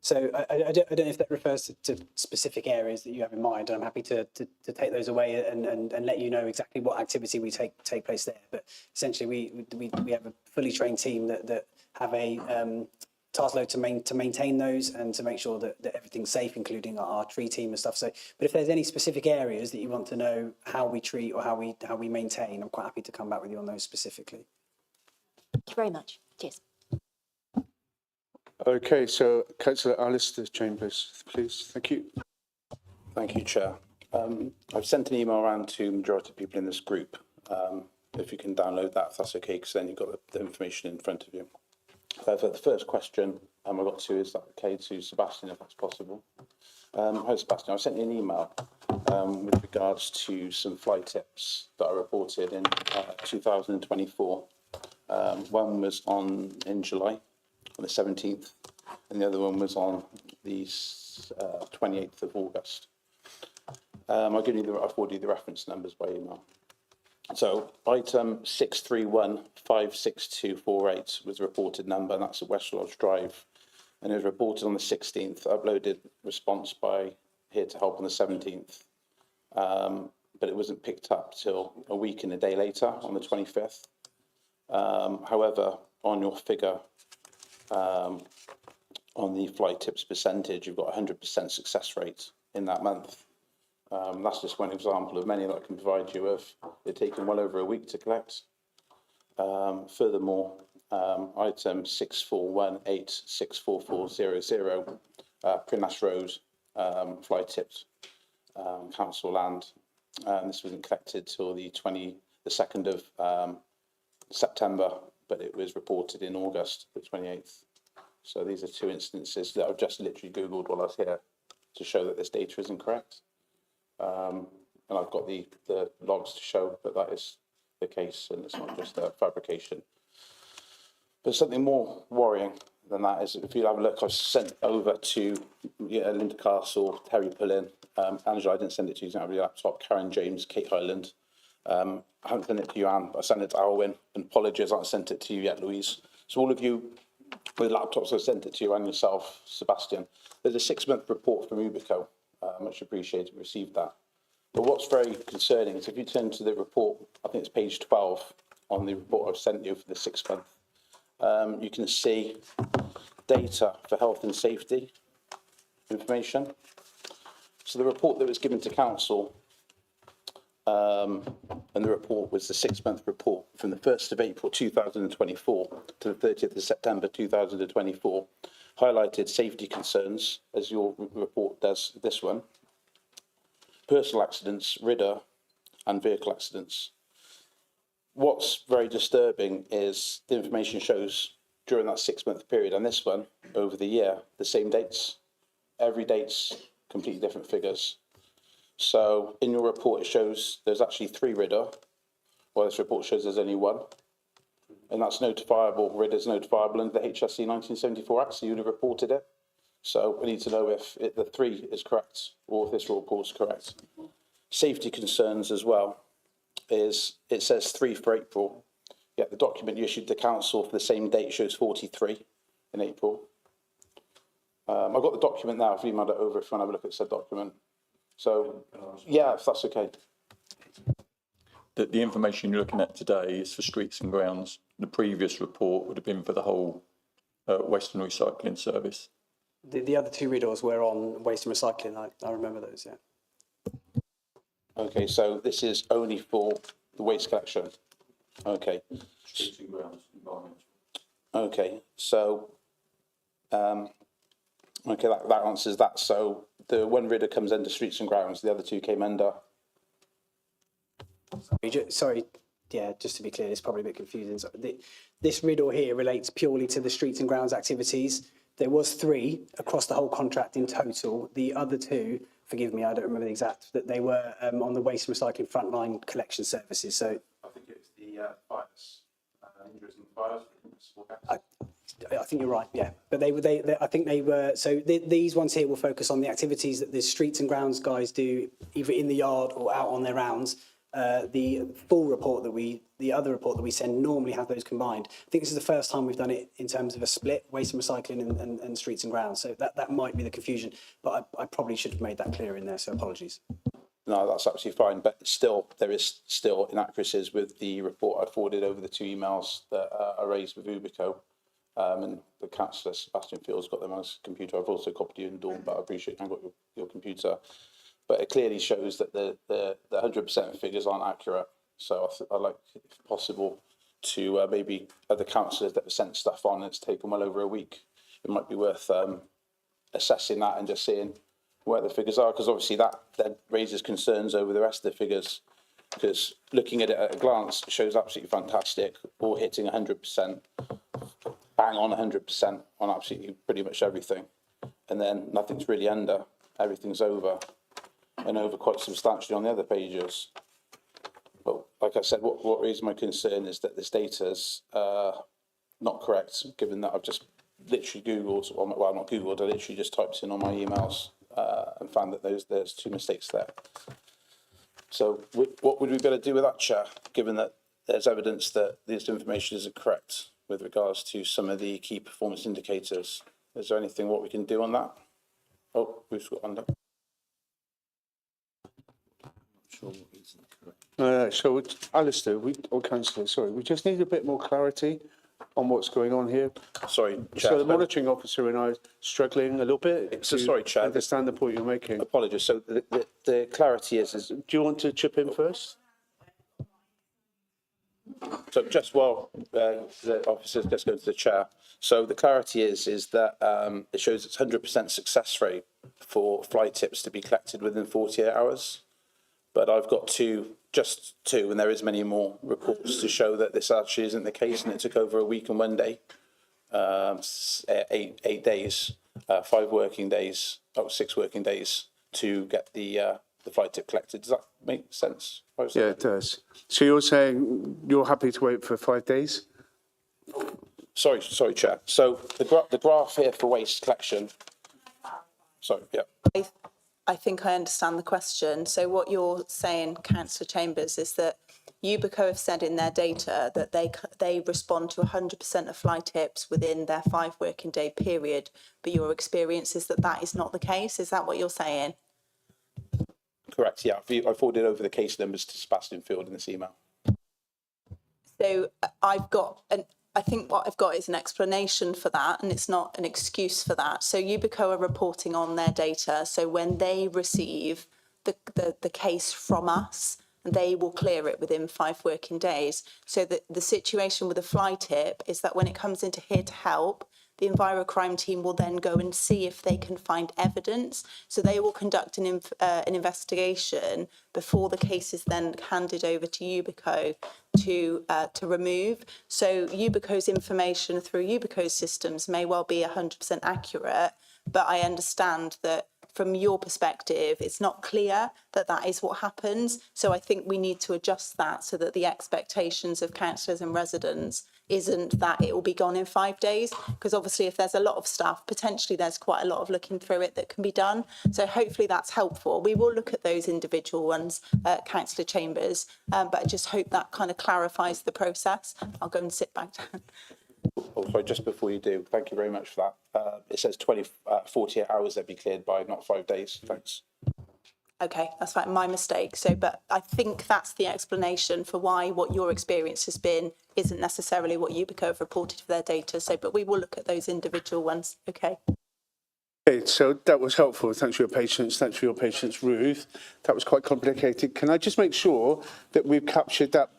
So I don't know if that refers to specific areas that you have in mind, and I'm happy to take those away and let you know exactly what activity we take place there. But essentially, we have a fully trained team that have a task load to maintain those and to make sure that everything's safe, including our tree team and stuff. So, but if there's any specific areas that you want to know how we treat or how we maintain, I'm quite happy to come back with you on those specifically. Thank you very much. Cheers. Okay, so Councillor Alistair Chambers, please. Thank you. Thank you, Chair. I've sent an email around to majority of people in this group. If you can download that, if that's okay, because then you've got the information in front of you. So the first question I got to, is that okay to Sebastian, if that's possible? Hi Sebastian, I sent you an email with regards to some fly tips that I reported in 2024. One was in July, on the 17th, and the other one was on the 28th of August. I'll forward you the reference numbers by email. So item 631-56248 was a reported number, and that's at West Lodge Drive. And it was reported on the 16th, uploaded response by Here to Help on the 17th. But it wasn't picked up till a week and a day later on the 25th. However, on your figure, on the flight tips percentage, you've got 100% success rate in that month. That's just one example of many that I can provide you with. They're taking well over a week to collect. Furthermore, item 6418644400, Prinas Road, fly tips, council land. This wasn't collected till the 2nd of September, but it was reported in August, the 28th. So these are two instances that I've just literally Googled while I was here to show that this data is incorrect. And I've got the logs to show that that is the case, and it's not just a fabrication. But something more worrying than that is, if you have a look, I've sent over to Linda Castle, Terry Pullin, Angela, I didn't send it to you, you don't have your laptop, Karen James, Kate Highland. I haven't sent it to you, Anne, but I sent it to Alwyn, and apologies, I haven't sent it to you yet, Louise. So all of you with laptops, I sent it to you and yourself, Sebastian. There's a 6-month report from Ubico. Much appreciated, received that. But what's very concerning is if you turn to the report, I think it's page 12 on the report I've sent you for the 6 month, you can see data for health and safety information. So the report that was given to council, and the report was the 6-month report from the 1st of April 2024 to the 30th of September 2024, highlighted safety concerns, as your report does this one, personal accidents, RIDA, and vehicle accidents. What's very disturbing is the information shows during that 6-month period, and this one, over the year, the same dates. Every date's completely different figures. So in your report, it shows there's actually 3 RIDA, while this report shows there's only 1. And that's notifiable, RIDA is notifiable under the HSC 1974 Act, so you'd have reported it. So we need to know if the 3 is correct, or if this report is correct. Safety concerns as well is, it says 3 for April, yet the document you issued to council for the same date shows 43 in April. I've got the document now, I've emailed it over if you want to have a look at said document. So, yeah, if that's okay. The information you're looking at today is for streets and grounds. The previous report would have been for the whole waste and recycling service. The other 2 readers were on waste and recycling. I remember those, yeah. Okay, so this is only for the waste collection. Okay. Streets and grounds, environment. Okay, so, okay, that answers that. So the 1 RIDA comes under streets and grounds, the other 2 came under. Sorry, yeah, just to be clear, it's probably a bit confusing. So this riddle here relates purely to the streets and grounds activities. There was 3 across the whole contract in total. The other 2, forgive me, I don't remember the exact, that they were on the waste and recycling frontline collection services. So I think it's the fires, injuries and fires. I think you're right, yeah. But I think they were, so these ones here will focus on the activities that the streets and grounds guys do, either in the yard or out on their rounds. The full report the other report that we send normally have those combined. I think this is the first time we've done it in terms of a split, waste and recycling and streets and grounds. So that might be the confusion, but I probably should have made that clear in there, so apologies. No, that's absolutely fine, but still, there is still inaccuracies with the report I forwarded over the 2 emails that I raised with Ubico. And the councillor, Sebastian Field's got them on his computer. I've also copied you and Dawn, but I appreciate I've got your computer. But it clearly shows that the 100% figures aren't accurate. So I'd like, if possible, to maybe other councillors that have sent stuff on, it's taken well over a week. It might be worth assessing that and just seeing where the figures are, because obviously that then raises concerns over the rest of the figures. Because looking at it at a glance, it shows absolutely fantastic, all hitting 100%, bang on 100% on absolutely pretty much everything. And then nothing's really under, everything's over, and over quite substantially on the other pages. But like I said, what raises my concern is that this data's not correct, given that I've just literally Googled, well, not Googled, I literally just typed in on my emails and found that there's 2 mistakes there. So what would we better do with that, Chair, given that there's evidence that this information isn't correct with regards to some of the key performance indicators? Is there anything what we can do on that? Oh, we've got under. Sure what isn't correct. So, Alistair, Councillor, sorry, we just need a bit more clarity on what's going on here. Sorry, Chair. So the monitoring officer and I are struggling a little bit So sorry, Chair. Understand the point you're making. Apologies. So the clarity is Do you want to chip in first? so just while the officers just go to the Chair. So the clarity is that it shows it's 100% success rate for fly tips to be collected within 48 hours. But I've got just two, and there is many more reports to show that this actually isn't the case, and it took over a week and 1 day, 8 days, 5 working days, 6 working days to get the flight tip collected. Does that make sense? Yeah, it does. So you're saying you're happy to wait for 5 days? Sorry, Chair. So the graph here for waste collection. Sorry, yeah. I think I understand the question. So what you're saying, Councillor Chambers, is that Ubico have said in their data that they respond to 100% of fly tips within their 5 working day period, but your experience is that that is not the case. Is that what you're saying? Correct, yeah. I forwarded over the case numbers to Sebastian Field in this email. So I think what I've got is an explanation for that, and it's not an excuse for that. So Ubico are reporting on their data. So when they receive the case from us, they will clear it within 5 working days. So the situation with a fly tip is that when it comes into Here to Help, the Envirocrime team will then go and see if they can find evidence. So they will conduct an investigation before the case is then handed over to Ubico to remove. So Ubico's information through Ubico's systems may well be 100% accurate, but I understand that from your perspective, it's not clear that that is what happens. So I think we need to adjust that so that the expectations of councillors and residents isn't that it will be gone in 5 days, because obviously if there's a lot of stuff, potentially there's quite a lot of looking through it that can be done. So hopefully that's helpful. We will look at those individual ones, Councillor Chambers, but I just hope that kind of clarifies the process. I'll go and sit back down. Oh, sorry, just before you do, thank you very much for that. It says 48 hours they'd be cleared by, not 5 days. Thanks. Okay, that's fine, my mistake. So, but I think that's the explanation for why what your experience has been isn't necessarily what Ubico have reported for their data. So, but we will look at those individual ones. Okay. Okay, so that was helpful. Thanks for your patience. Thanks for your patience, Ruth. That was quite complicated. Can I just make sure that we've captured that?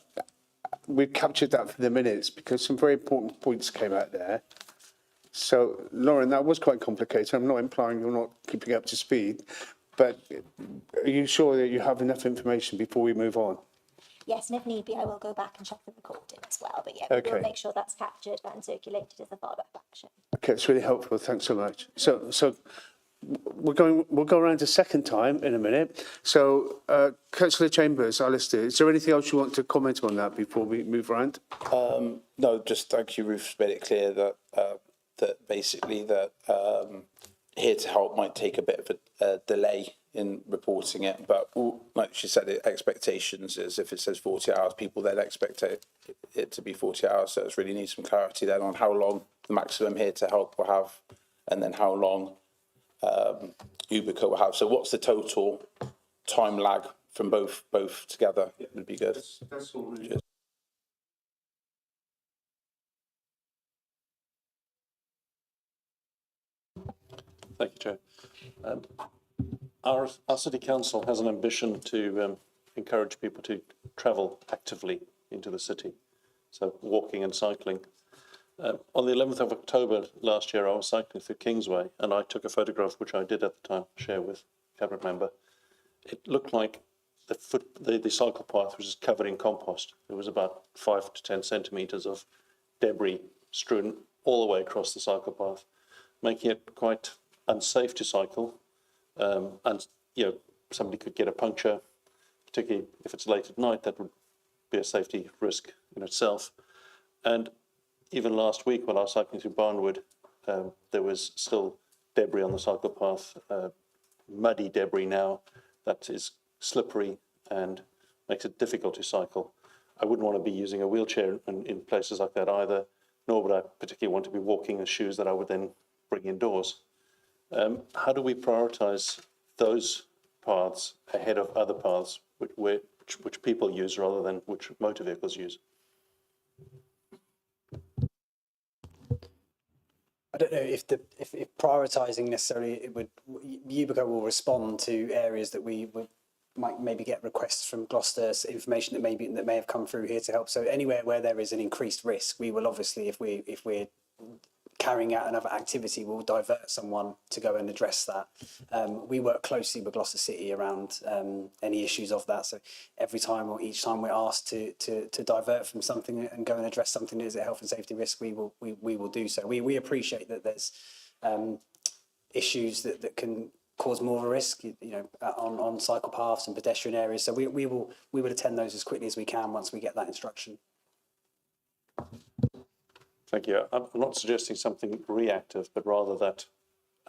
We've captured that for the minutes, because some very important points came out there. So, Lauren, that was quite complicated. I'm not implying you're not keeping up to speed, but are you sure that you have enough information before we move on? Yes, and if need be, I will go back and check the recording as well. But yeah, Okay. we'll make sure that's captured and circulated as a follow-up action. Okay, it's really helpful. Thanks so much. So we'll go around a second time in a minute. So, Councillor Chambers, Alistair, is there anything else you want to comment on that before we move around? No, just thank you, Ruth, made it clear that that basically that Here to Help might take a bit of a delay in reporting it, but like she said, the expectations is if it says 40 hours, people then expect it to be 40 hours. So it's really needs some clarity then on how long the maximum Here to Help will have, and then how long Ubico will have. So what's the total time lag from both together? Would be good. That's all really. Cheers. Thank you, Chair. Our City Council has an ambition to encourage people to travel actively into the city, so walking and cycling. On the 11th of October last year, I was cycling through Kingsway, and I took a photograph, which I did at the time share with cabinet member, it looked like the cycle path was covered in compost. There was about 5 to 10 centimetres of debris strewn all the way across the cycle path, making it quite unsafe to cycle. And, you know, somebody could get a puncture, particularly if it's late at night. That would be a safety risk in itself. And even last week when I was cycling through Barnwood, there was still debris on the cycle path, muddy debris now that is slippery and makes it difficult to cycle. I wouldn't want to be using a wheelchair in places like that either, nor would I particularly want to be walking in shoes that I would then bring indoors. How do we prioritise those paths ahead of other paths which people use rather than which motor vehicles use? I don't know if prioritising necessarily, Yubico will respond to areas that we might maybe get requests from Gloucester, information that may have come through here to help. So anywhere where there is an increased risk, we will obviously, if we're carrying out another activity, we'll divert someone to go and address that. We work closely with Gloucester City around any issues of that. So every time or each time we're asked to divert from something and go and address something that is a health and safety risk, we will do so. We appreciate that there's issues that can cause more of a risk, you know, on cycle paths and pedestrian areas. So we will attend those as quickly as we can once we get that instruction. Thank you. I'm not suggesting something reactive, but rather that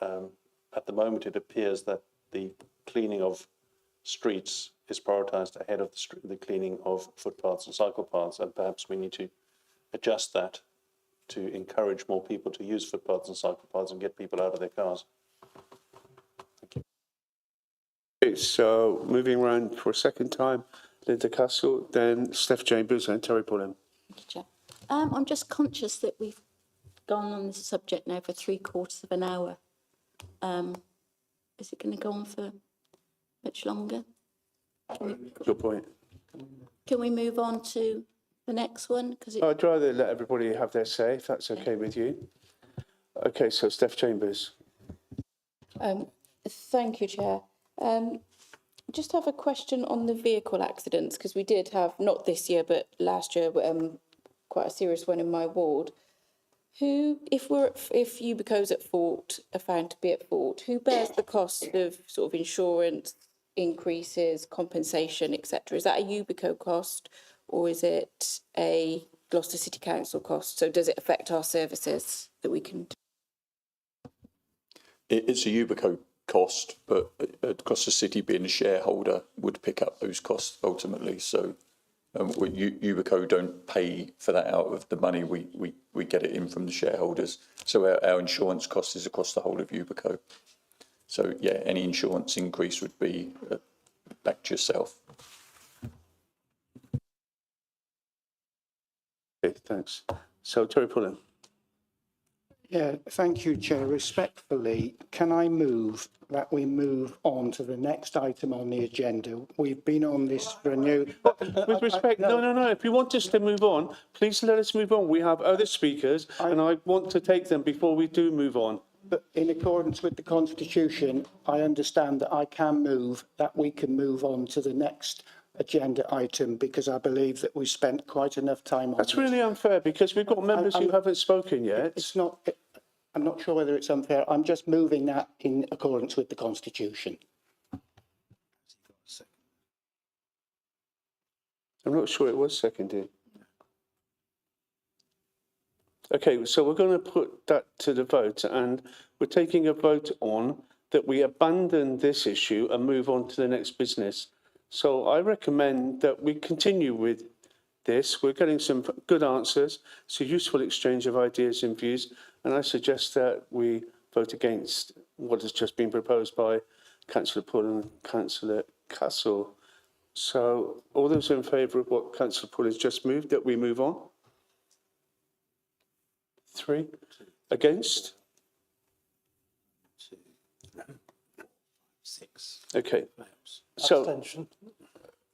at the moment it appears that the cleaning of streets is prioritised ahead of the cleaning of footpaths and cycle paths, and perhaps we need to adjust that to encourage more people to use footpaths and cycle paths and get people out of their cars. Thank you. Okay, so moving around for a second time, Linda Castle, then Steph Chambers and Terry Pullen. Thank you, Chair. I'm just conscious that we've gone on this subject now for 3/4 of an hour. Is it going to go on for much longer? Good point. Can we move on to the next one? I'd rather let everybody have their say, if that's okay with you. Okay, so Steph Chambers. Thank you, Chair. Just have a question on the vehicle accidents, because we did have, not this year, but last year, quite a serious one in my ward. If Yubico's at fault, are found to be at fault, who bears the cost of sort of insurance increases, compensation, etc.? Is that a Yubico cost, or is it a Gloucester City Council cost? So does it affect our services that we can do? It's a Yubico cost, but Gloucester City, being a shareholder, would pick up those costs ultimately. So Yubico don't pay for that out of the money. We get it in from the shareholders. So our insurance cost is across the whole of Yubico. So yeah, any insurance increase would be back to yourself. Okay, thanks. So Terry Pullen. Yeah, thank you, Chair. Respectfully, can I move that we move on to the next item on the agenda? We've been on this for a new... With respect, no. If you want us to move on, please let us move on. We have other speakers, and I want to take them before we do move on. But in accordance with the Constitution, I understand that I can move, that we can move on to the next agenda item, because I believe that we spent quite enough time on That's this. really unfair, because we've got members who haven't spoken yet. It's not... I'm not sure whether it's unfair. I'm just moving that in accordance with the Constitution. I'm not sure it was seconded. Okay, so we're going to put that to the vote, and we're taking a vote on that we abandon this issue and move on to the next business. So I recommend that we continue with this. We're getting some good answers. It's a useful exchange of ideas and views, and I suggest that we vote against what has just been proposed by Councillor Pullen and Councillor Castle. So all those in favour of what Councillor Pullen has just moved, that we move on? 3. Against? 6. Okay. So,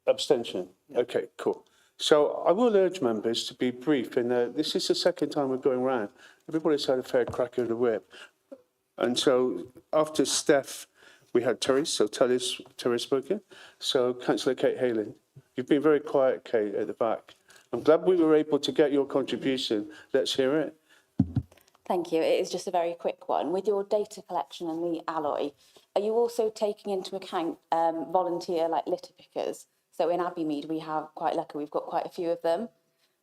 abstention. Okay, cool. So I will urge members to be brief. And this is the second time we're going round. Everybody's had a fair crack of the whip. And so after Steph, we had Terry, so Terry's spoken. So Councillor Kate Hayling, you've been very quiet, Kate, at the back. I'm glad we were able to get your contribution. Let's hear it. Thank you. It is just a very quick one. With your data collection and the alloy, are you also taking into account volunteer like litter pickers? So in Abbeymead, we have quite lucky, we've got quite a few of them.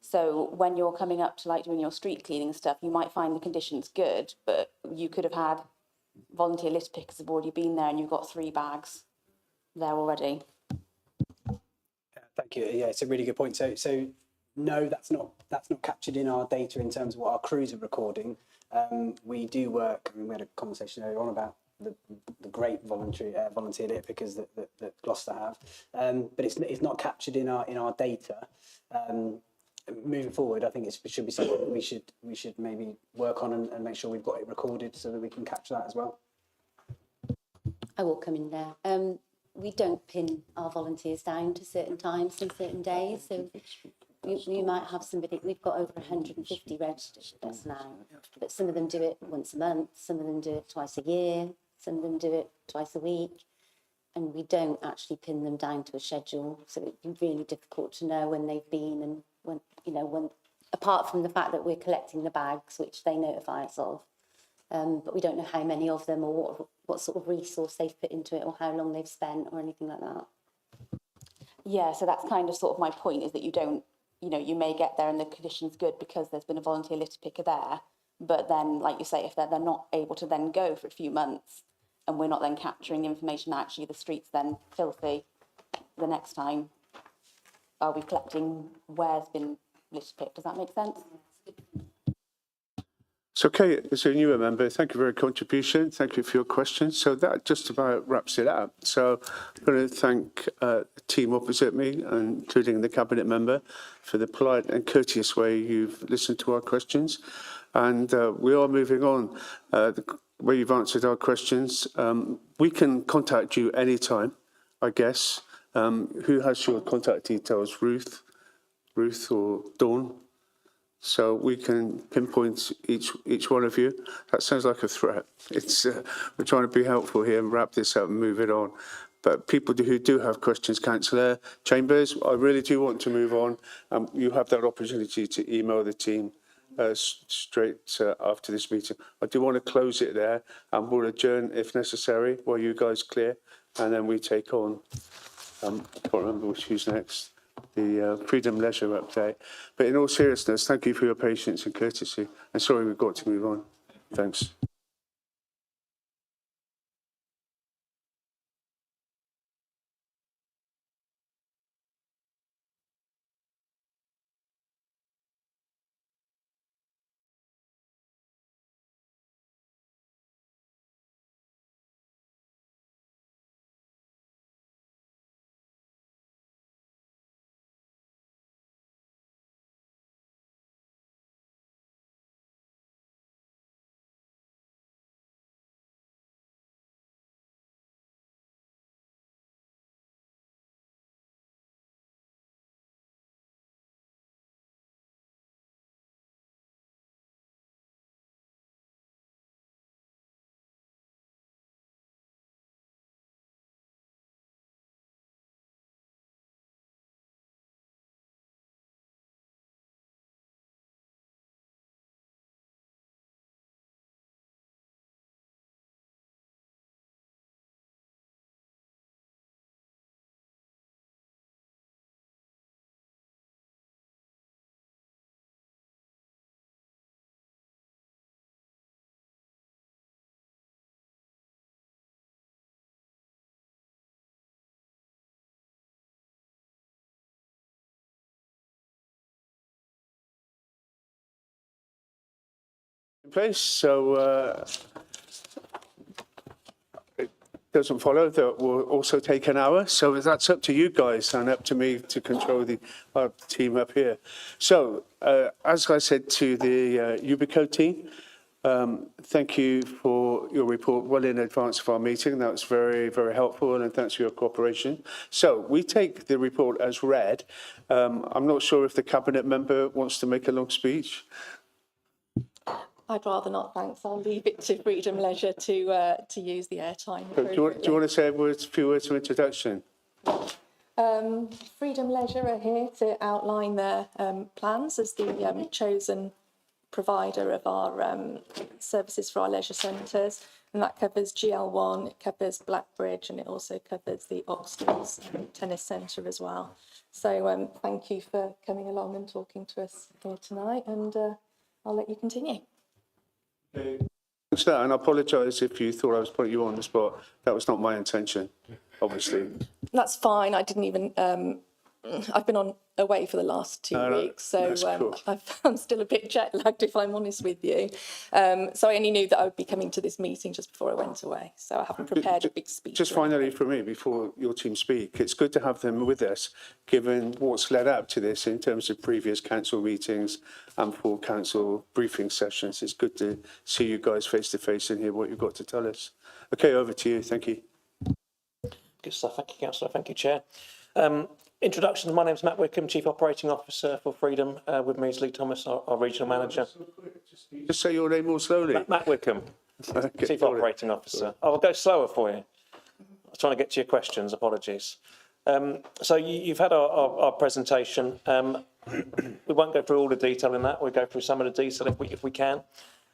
So when you're coming up to like doing your street cleaning and stuff, you might find the conditions good, but you could have had volunteer litter pickers have already been there and you've got 3 bags there already. Thank you. Yeah, it's a really good point. So no, that's not captured in our data in terms of what our crews are recording. We do work. I mean, we had a conversation earlier on about the great volunteer litter pickers that Gloucester have, but it's not captured in our data. Moving forward, I think it should be something that we should maybe work on and make sure we've got it recorded so that we can capture that as well. I will come in there. We don't pin our volunteers down to certain times and certain days. So we might have somebody, we've got over 150 registered with us now, but some of them do it once a month, some of them do it twice a year, some of them do it twice a week. And we don't actually pin them down to a schedule. So it'd be really difficult to know when they've been and when, apart from the fact that we're collecting the bags, which they notify us of. But we don't know how many of them or what sort of resource they've put into it or how long they've spent or anything like that. Yeah, so that's kind of sort of my point, is that you don't, you may get there and the condition's good because there's been a volunteer litter picker there. But then, like you say, if they're not able to then go for a few months and we're not then capturing the information, actually the street's then filthy the next time, are we collecting where's been litter picked? Does that make sense? So, Kate, as a newer member, thank you for your contribution. Thank you for your questions. So that just about wraps it up. So I'm going to thank the team opposite me, including the Cabinet member, for the polite and courteous way you've listened to our questions. And we are moving on. The way you've answered our questions, we can contact you anytime, I guess. Who has your contact details? Ruth or Dawn? So we can pinpoint each one of you. That sounds like a threat. It's we're trying to be helpful here and wrap this up and move it on. But people who do have questions, Councillor Chambers, I really do want to move on. You have that opportunity to email the team straight after this meeting. I do want to close it there, and we'll adjourn if necessary while you guys clear, and then we take on. I can't remember who's next. The Freedom Leisure update. But in all seriousness, thank you for your patience and courtesy. And sorry we've got to move on. Thanks. In place, so it doesn't follow that will also take an hour. So that's up to you guys and up to me to control the team up here. So as I said to the Ubico team, thank you for your report well in advance of our meeting. That was very, very helpful, and thanks for your cooperation. So we take the report as read. I'm not sure if the Cabinet member wants to make a long speech. I'd rather not, thanks. I'll leave it to Freedom Leisure to use the airtime Do you want to say a few words of introduction? Freedom Leisure are here to outline their plans as the chosen provider of our services for our leisure centres, and that covers GL1, it covers Blackbridge, and it also covers the Oxton's Tennis Centre as well. So thank you for coming along and talking to us here tonight, and I'll let you continue. Thanks for that, and I apologise if you thought I was putting you on the spot. That was not my intention, obviously. That's fine. I didn't even. I've been away for the last 2 weeks, so cool. I'm still a bit jet lagged, if I'm honest with you. So I only knew that I would be coming to this meeting just before I went away. So I haven't prepared a big speech. Just finally for me, before your team speak, it's good to have them with us, given what's led up to this in terms of previous council meetings and full council briefing sessions. It's good to see you guys face to face and hear what you've got to tell us. Okay, over to you. Thank you. Good stuff. Thank you, Councillor. Thank you, Chair. Introduction, my name's Matt Wickham, Chief Operating Officer for Freedom. With me is Lee Thomas, our Regional Manager. Just say your name more slowly. Matt Wickham, Okay, Chief Operating Officer. I'll go slower for you. I was trying to get to your questions, apologies. So you've had our presentation. We won't go through all the detail in that. We'll go through some of the detail if we can,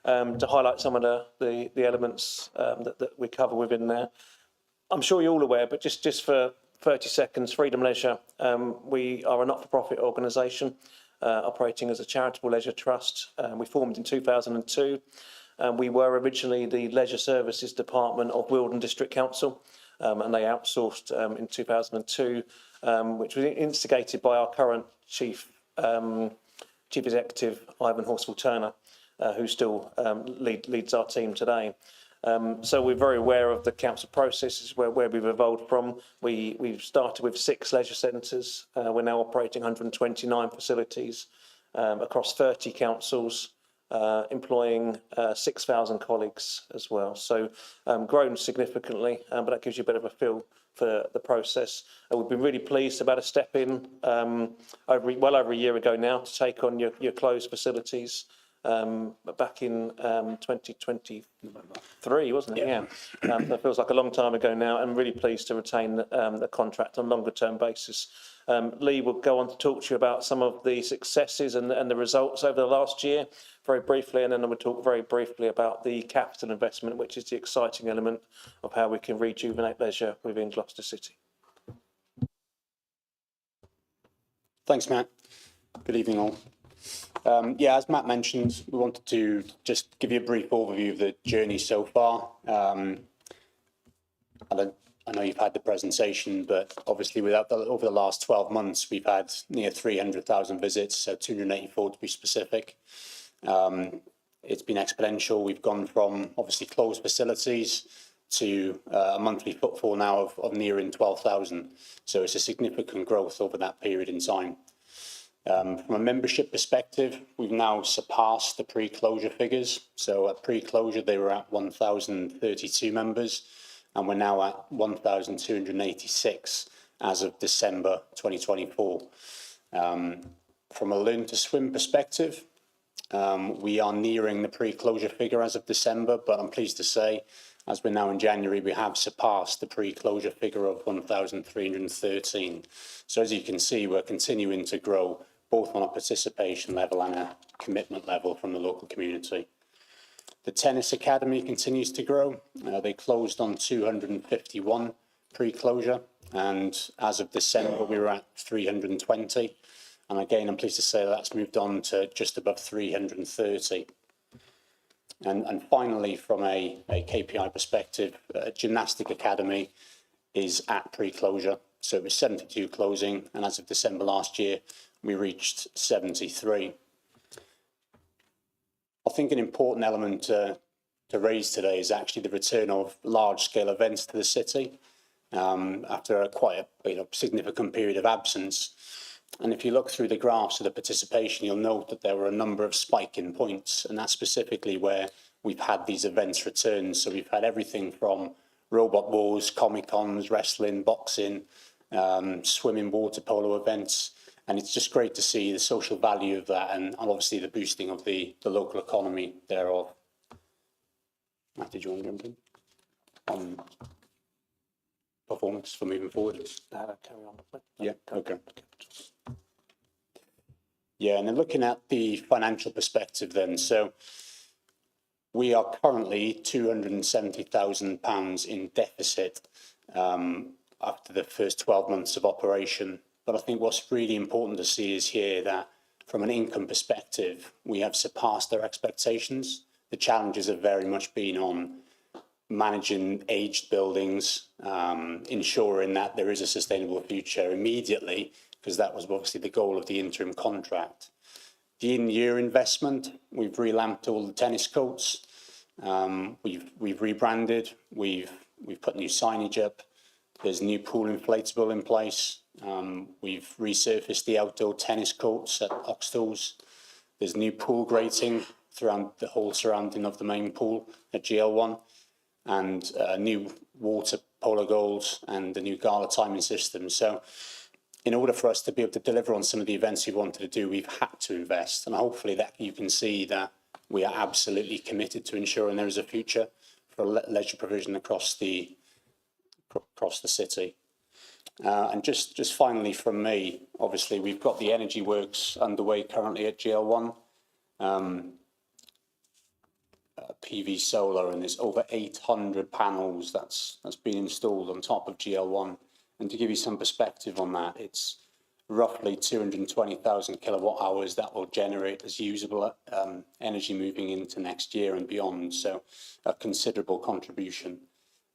to highlight some of the elements that we cover within there. I'm sure you're all aware, but just for 30 seconds, Freedom Leisure, we are a not-for-profit organisation operating as a charitable leisure trust. We formed in 2002. We were originally the Leisure Services Department of Wilton District Council, and they outsourced in 2002, which was instigated by our current Chief Executive, Ivan Horsfall-Turner, who still leads our team today. So we're very aware of the council processes where we've evolved from. We've started with 6 leisure centres. We're now operating 129 facilities across 30 councils, employing 6,000 colleagues as well. So grown significantly, but that gives you a bit of a feel for the process. We've been really pleased about a step in well over a year ago now to take on your closed facilities. Back in 2023, wasn't it? Yeah. That feels like a long time ago now, and really pleased to retain the contract on a longer term basis. Lee will go on to talk to you about some of the successes and the results over the last year very briefly, and then we'll talk very briefly about the capital investment, which is the exciting element of how we can rejuvenate leisure within Gloucester City. Thanks, Matt. Good evening, all. Yeah, as Matt mentioned, we wanted to just give you a brief overview of the journey so far. I know you've had the presentation, but obviously over the last 12 months, we've had near 300,000 visits, so 284 to be specific. It's been exponential. We've gone from obviously closed facilities to a monthly footfall now of nearing 12,000. So it's a significant growth over that period in time. From a membership perspective, we've now surpassed the pre-closure figures. So at pre-closure, they were at 1,032 members, and we're now at 1,286 as of December 2024. From a learn to swim perspective, we are nearing the pre-closure figure as of December, but I'm pleased to say, as we're now in January, we have surpassed the pre-closure figure of 1,313. So as you can see, we're continuing to grow both on a participation level and a commitment level from the local community. The Tennis Academy continues to grow. They closed on 251 pre-closure, and as of December, we were at 320. And again, I'm pleased to say that's moved on to just above 330. And finally, from a KPI perspective, Gymnastic Academy is at pre-closure. So it was 72 closing, and as of December last year, we reached 73. I think an important element to raise today is actually the return of large-scale events to the city after quite a significant period of absence. And if you look through the graphs of the participation, you'll note that there were a number of spiking points, and that's specifically where we've had these events return. So we've had everything from robot wars, Comic-Cons, wrestling, boxing, swimming, water polo events, And it's just great to see the social value of that and obviously the boosting of the local economy thereof. Matt, did you want to jump in on performance for moving forward? Carry on. Yeah, okay. Yeah, and then looking at the financial perspective then, so we are currently £270,000 in deficit after the first 12 months of operation. But I think what's really important to see is here that from an income perspective, we have surpassed our expectations. The challenges have very much been on managing aged buildings, ensuring that there is a sustainable future immediately, because that was obviously the goal of the interim contract. The in-year investment, we've relamped all the tennis courts, we've rebranded, we've put new signage up, there's new pool inflatable in place, we've resurfaced the outdoor tennis courts at Oxtals, there's new pool grating throughout the whole surrounding of the main pool at GL1, and new water polo goals and the new gala timing system. So in order for us to be able to deliver on some of the events we wanted to do, we've had to invest. And hopefully that you can see that we are absolutely committed to ensuring there is a future for leisure provision across the city. And just finally from me, obviously we've got the energy works underway currently at GL1. PV solar, and there's over 800 panels that's been installed on top of GL1. And to give you some perspective on that, it's roughly 220,000 kilowatt hours that will generate as usable energy moving into next year and beyond. So a considerable contribution.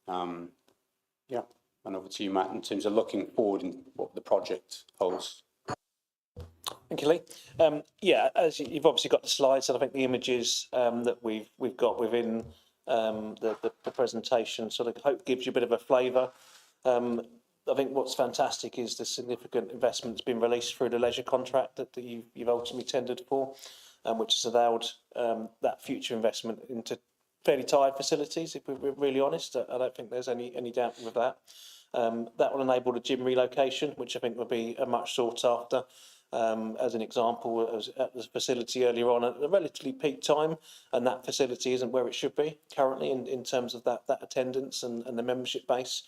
Yeah, and over to you, Matt, in terms of looking forward and what the project holds. Thank you, Lee. Yeah, as you've obviously got the slides, and I think the images that we've got within the presentation sort of hope gives you a bit of a flavour. I think what's fantastic is the significant investment that's been released through the leisure contract that you've ultimately tendered for, which has allowed that future investment into fairly tired facilities, if we're really honest. I don't think there's any doubt with that. That will enable the gym relocation, which I think will be a much sought after. As an example, I was at the facility earlier on at a relatively peak time, and that facility isn't where it should be currently in terms of that attendance and the membership base.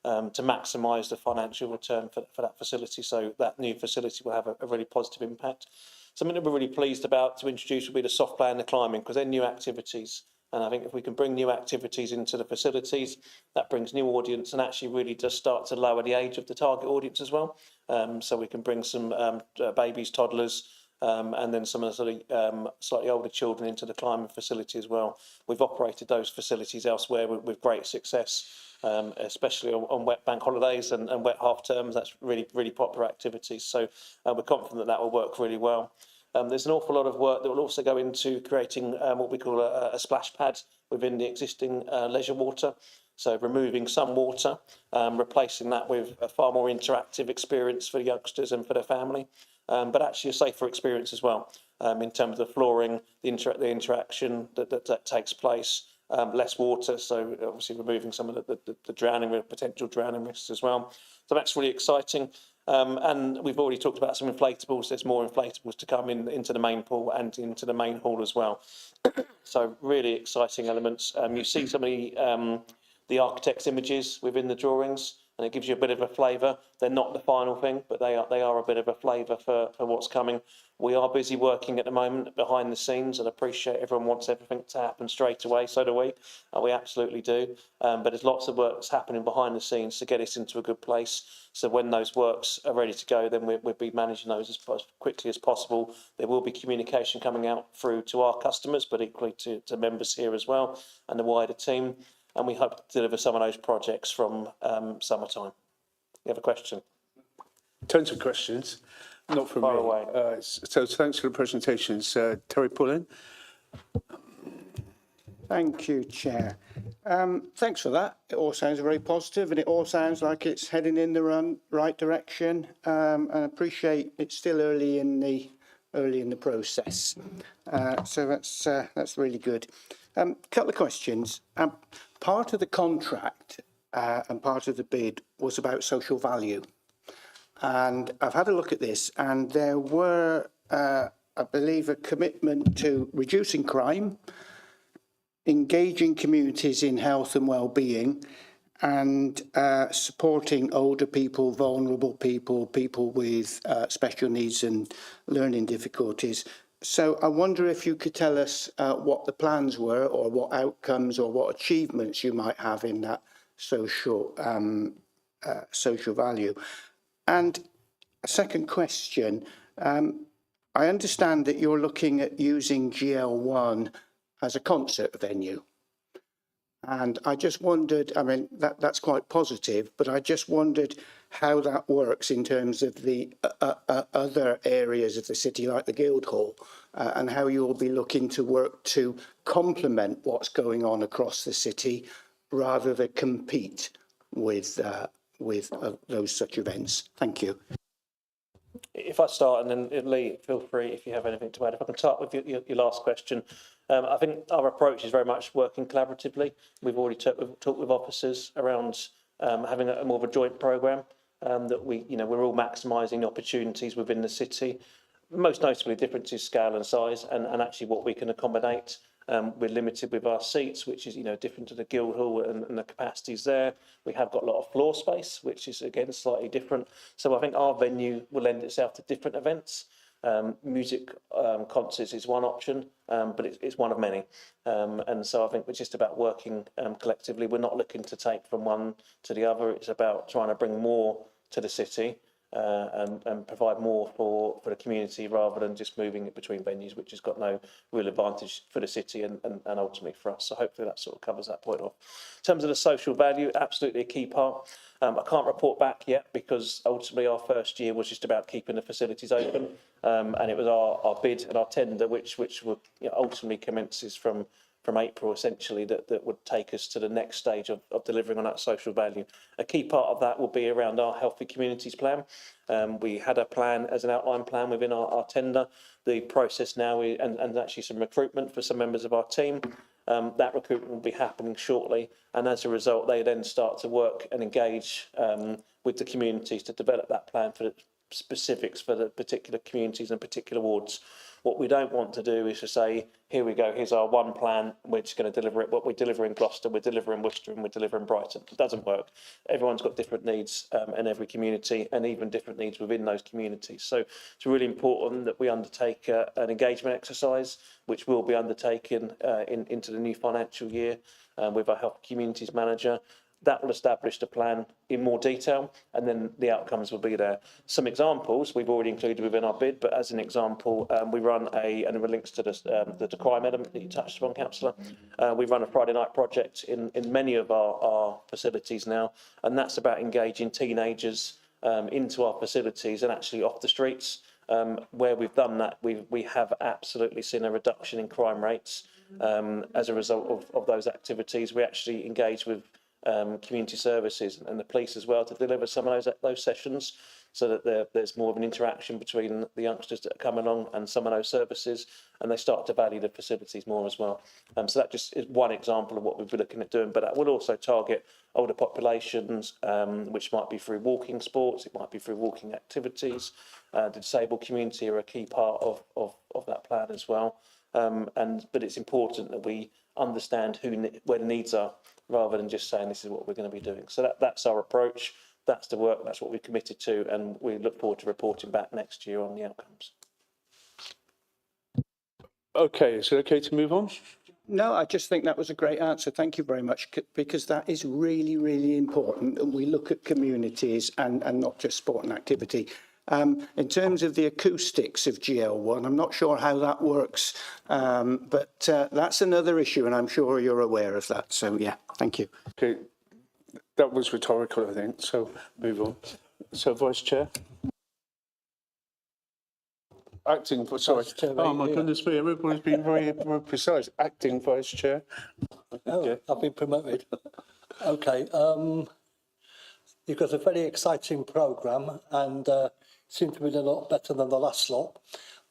To maximise the financial return for that facility. So that new facility will have a really positive impact. Something that we're really pleased about to introduce will be the soft play and the climbing, because they're new activities. And I think if we can bring new activities into the facilities, that brings new audience and actually really does start to lower the age of the target audience as well. So we can bring some babies, toddlers, and then some of the sort of slightly older children into the climbing facility as well. We've operated those facilities elsewhere with great success. Especially on wet bank holidays and wet half terms. That's really popular activities. So we're confident that will work really well. There's an awful lot of work that will also go into creating what we call a splash pad within the existing leisure water. So removing some water, replacing that with a far more interactive experience for the youngsters and for their family, but actually a safer experience as well in terms of flooring, the interaction that takes place. Less water, so obviously removing some of the potential drowning risks as well. So that's really exciting. And we've already talked about some inflatables. There's more inflatables to come into the main pool and into the main hall as well. So really exciting elements. You see some of the architect's images within the drawings, and it gives you a bit of a flavour. They're not the final thing, but they are a bit of a flavour for what's coming. We are busy working at the moment behind the scenes, and appreciate everyone wants everything to happen straight away. So do we. We absolutely do. But there's lots of work that's happening behind the scenes to get us into a good place. So when those works are ready to go, then we'll be managing those as quickly as possible. There will be communication coming out through to our customers, but equally to members here as well and the wider team. And we hope to deliver some of those projects from summertime. You have a question? Tons of questions, not from Far me. away. So thanks for the presentations. Terry Pullen. Thank you, Chair. Thanks for that. It all sounds very positive, and it all sounds like it's heading in the right direction. And I appreciate it's still early in the process. So that's really good. Couple of questions. Part of the contract and part of the bid was about social value. and I've had a look at this, and there were, I believe, a commitment to reducing crime, engaging communities in health and well-being, and supporting older people, vulnerable people, people with special needs and learning difficulties. So I wonder if you could tell us what the plans were, or what outcomes or what achievements you might have in that social value. And a second question, I understand that you're looking at using GL1 as a concert venue. And I just wondered, I mean, that's quite positive, but I just wondered how that works in terms of the other areas of the city, like the Guildhall, and how you will be looking to work to complement what's going on across the city rather than compete with those such events. Thank you. If I start, and then Lee, feel free if you have anything to add. If I can start with your last question. I think our approach is very much working collaboratively. We've already talked with officers around having a more of a joint programme that we're all maximising opportunities within the city. Most notably, differences scale and size, and actually what we can accommodate. We're limited with our seats, which is different to the Guildhall and the capacities there. We have got a lot of floor space, which is again slightly different. So I think our venue will lend itself to different events. Music concerts is one option, but it's one of many. And so I think we're just about working collectively. We're not looking to take from one to the other. It's about trying to bring more to the city and provide more for the community rather than just moving it between venues, which has got no real advantage for the city and ultimately for us. So hopefully that sort of covers that point off. In terms of the social value, absolutely a key part. I can't report back yet because ultimately our first year was just about keeping the facilities open, and it was our bid and our tender which would ultimately commences from April essentially that would take us to the next stage of delivering on that social value. A key part of that will be around our Healthy Communities plan. We had a plan as an outline plan within our tender. The process now and actually some recruitment for some members of our team. That recruitment will be happening shortly, and as a result they then start to work and engage with the communities to develop that plan for the specifics for the particular communities and particular wards. What we don't want to do is to say, here we go, here's our one plan, we're just going to deliver it. What we deliver in Gloucester, we deliver in Worcester, and we deliver in Brighton. It doesn't work. Everyone's got different needs in every community, and even different needs within those communities. So it's really important that we undertake an engagement exercise, which will be undertaken into the new financial year with our Health Communities Manager. That will establish the plan in more detail, and then the outcomes will be there. Some examples we've already included within our bid, but as an example, we run and it links to the crime element that you touched upon, Councillor. We run a Friday night project in many of our facilities now, and that's about engaging teenagers into our facilities and actually off the streets. Where we've done that, we have absolutely seen a reduction in crime rates as a result of those activities. We actually engage with community services and the police as well to deliver some of those sessions, so that there's more of an interaction between the youngsters that come along and some of those services, and they start to value the facilities more as well. So that just is one example of what we'll be looking at doing, but that will also target older populations, which might be through walking sports, it might be through walking activities. The disabled community are a key part of that plan as well. But it's important that we understand where the needs are, rather than just saying this is what we're going to be doing. So that's our approach, that's the work, that's what we've committed to, and we look forward to reporting back next year on the outcomes. Okay, is it okay to move on? No, I just think that was a great answer. Thank you very much, because that is really, really important. And we look at communities and not just sport and activity. In terms of the acoustics of GL1, I'm not sure how that works, but that's another issue, and I'm sure you're aware of that. So, yeah, thank you. Okay, that was rhetorical, I think, so move on. So, Vice Chair? Acting for, sorry. Oh, my goodness me, everybody's been very precise. Acting Vice Chair. Oh, I've been promoted. Okay, you've got a very exciting programme, and seemed to be a lot better than the last lot.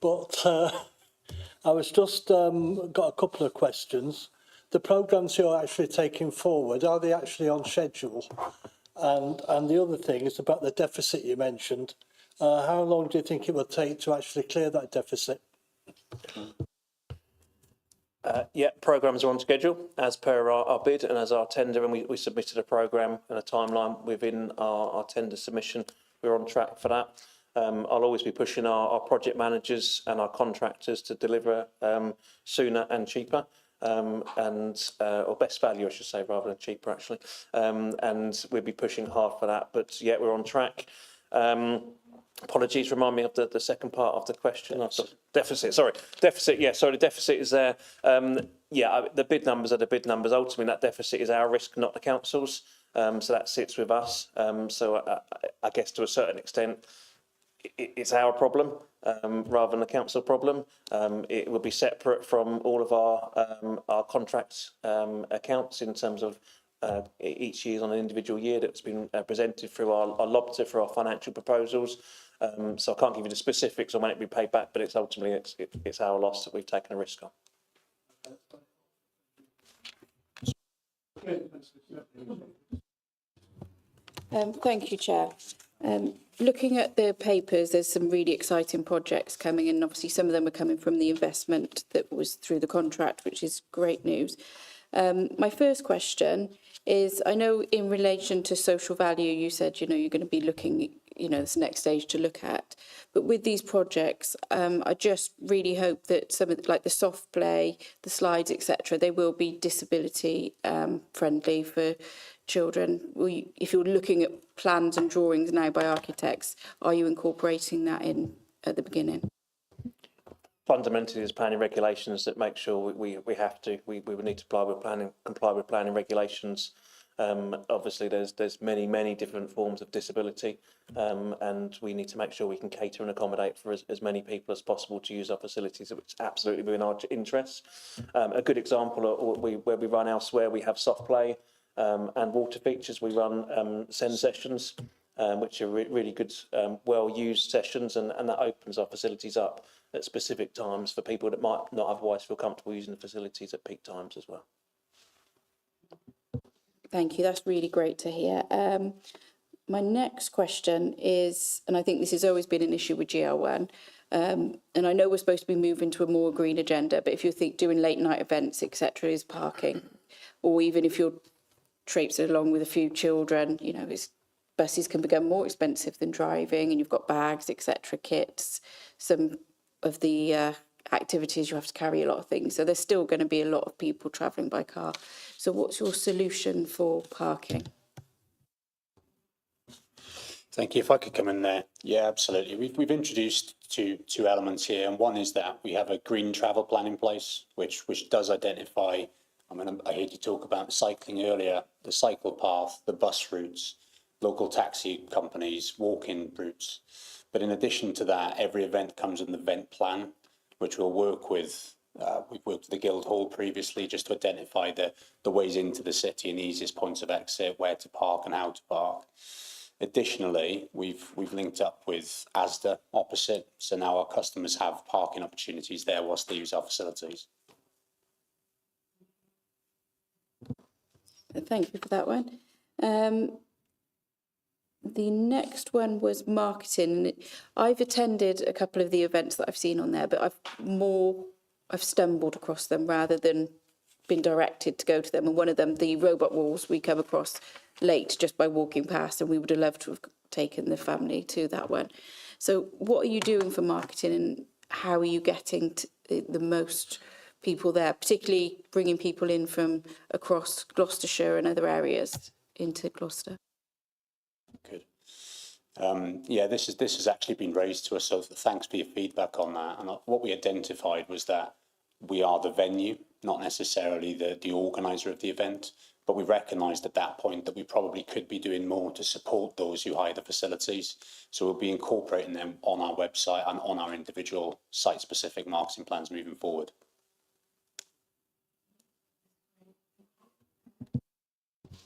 But I was just got a couple of questions. The programmes you're actually taking forward, are they actually on schedule? And the other thing is about the deficit you mentioned. How long do you think it will take to actually clear that deficit? Yeah, programmes are on schedule as per our bid and as our tender, and we submitted a programme and a timeline within our tender submission. We're on track for that. I'll always be pushing our project managers and our contractors to deliver sooner and cheaper, or best value, I should say, rather than cheaper, actually. And we'll be pushing hard for that. But yeah, we're on track. Apologies, remind me of the second part of the question. Deficit, sorry. Deficit, yeah, sorry, the deficit is there. The bid numbers are the bid numbers. Ultimately, that deficit is our risk, not the council's. So that sits with us. I guess to a certain extent, it's our problem rather than the council problem. It will be separate from all of our contract accounts in terms of each year on an individual year that's been presented through our LOBTA for our financial proposals. So I can't give you the specifics on when it will be paid back, but it's ultimately it's our loss that we've taken a risk on. Thank you, Chair. Looking at the papers, there's some really exciting projects coming in. Obviously, some of them are coming from the investment that was through the contract, which is great news. My first question is, I know in relation to social value, you said, you're going to be looking, this next stage to look at. But with these projects, I just really hope that some of like the soft play, the slides, etc., they will be disability friendly for children. If you're looking at plans and drawings now by architects, are you incorporating that in at the beginning? Fundamentally, there's planning regulations that make sure we have to. We would need to comply with planning regulations. Obviously, there's many different forms of disability, and we need to make sure we can cater and accommodate for as many people as possible to use our facilities. It's absolutely within our interests. A good example of where we run elsewhere, we have soft play and water features. We run SEND sessions, which are really good, well-used sessions, and that opens our facilities up at specific times for people that might not otherwise feel comfortable using the facilities at peak times as well. Thank you. That's really great to hear. My next question is, and I think this has always been an issue with GL1, and I know we're supposed to be moving to a more green agenda, but if you think doing late night events, etc., is parking, or even if you're traipsing along with a few children, buses can become more expensive than driving, and you've got bags, etc., kits, some of the activities you have to carry a lot of things. So there's still going to be a lot of people travelling by car. So what's your solution for parking? Thank you. If I could come in there. Yeah, absolutely. We've introduced two elements here, and one is that we have a green travel plan in place, which does identify, I heard you talk about cycling earlier, the cycle path, the bus routes, local taxi companies, walk-in routes. But in addition to that, every event comes with an event plan, which we'll work with. We've worked with the Guildhall previously just to identify the ways into the city and the easiest points of exit, where to park and how to park. Additionally, we've linked up with Asda opposite, so now our customers have parking opportunities there whilst they use our facilities. Thank you for that one. The next one was marketing. I've attended a couple of the events that I've seen on there, but I've stumbled across them rather than been directed to go to them. And one of them, the robot walls, we come across late just by walking past, and we would have loved to have taken the family to that one. So what are you doing for marketing, and how are you getting the most people there, particularly bringing people in from across Gloucestershire and other areas into Gloucester? Good. This has actually been raised to us, so thanks for your feedback on that. And what we identified was that we are the venue, not necessarily the organiser of the event, but we recognised at that point that we probably could be doing more to support those who hire the facilities. So we'll be incorporating them on our website and on our individual site-specific marketing plans moving forward.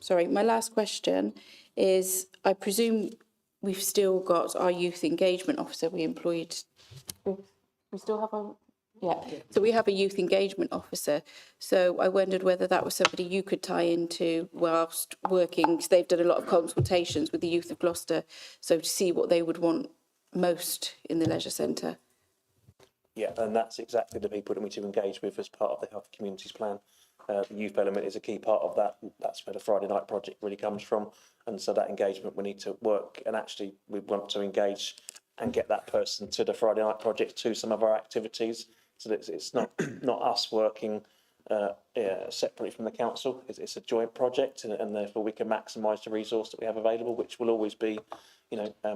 Sorry, my last question is, I presume we've still got our youth engagement officer we employed. We still have our Yeah, so we have a youth engagement officer. So I wondered whether that was somebody you could tie into whilst working, because they've done a lot of consultations with the youth of Gloucester, so to see what they would want most in the leisure centre. Yeah, and that's exactly the people that we need to engage with as part of the Health Communities Plan. The youth element is a key part of that. That's where the Friday night project really comes from. And so that engagement, we need to work, and actually we want to engage and get that person to the Friday night project, to some of our activities. So that it's not us working separately from the council. It's a joint project, and therefore we can maximise the resource that we have available, which will always be,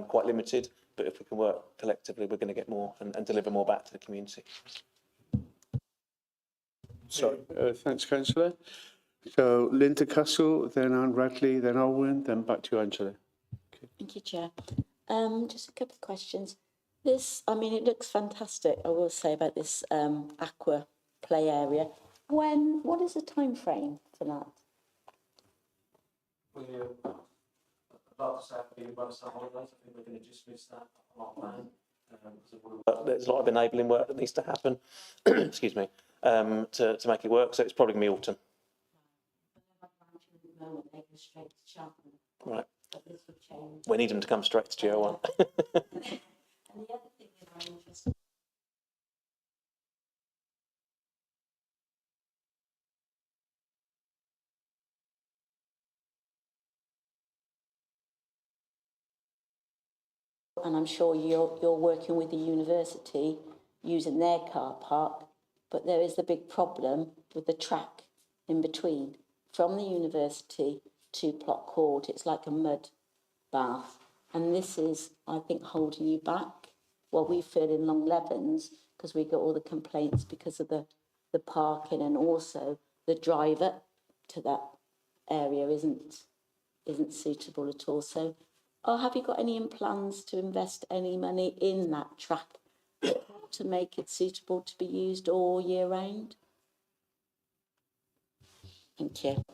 quite limited. But if we can work collectively, we're going to get more and deliver more back to the community. Sorry, thanks, Councillor. So Linda Castle, then Anne Radley, then Owen, then back to you, Angela. Okay. Thank you, Chair. Just a couple of questions. This, I mean, it looks fantastic, I will say, about this aqua play area. What is the time frame for that? We're about to say by the summer holidays. I think we're going to dismiss that on our plan. There's a lot of enabling work that needs to happen, excuse me, to make it work. So it's probably going to be autumn. Right. We need them to come straight to GO1. And the other thing that I'm interested and I'm sure you're working with the university using their car park, but there is the big problem with the track in between. From the university to Plot Court, it's like a mud bath, and this is, I think, holding you back. Well, we feel in Long Levens, because we get all the complaints because of the parking, and also the drive up to that area isn't suitable at all. So, have you got any plans to invest any money in that track to make it suitable to be used all year round? Thank you.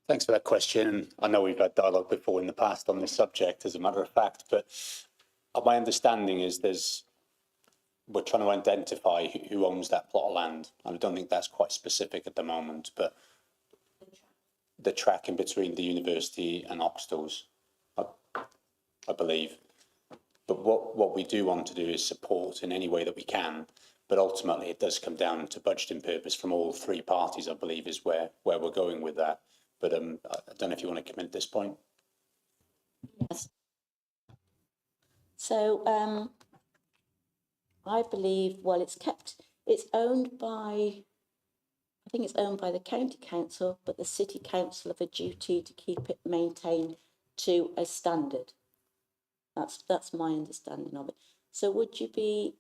Thanks for that question. I know we've had dialogue before in the past on this subject, as a matter of fact, but my understanding is we're trying to identify who owns that plot of land. And I don't think that's quite specific at the moment, but the track in between the university and Oxtels, I believe. But what we do want to do is support in any way that we can. But ultimately, it does come down to budgeting purpose from all three parties, I believe, is where we're going with that. But I don't know if you want to commit at this point. Yes. So I believe, well, it's owned by, I think it's owned by the county council, but the city council have a duty to keep it maintained to a standard. That's my understanding of it. So would you be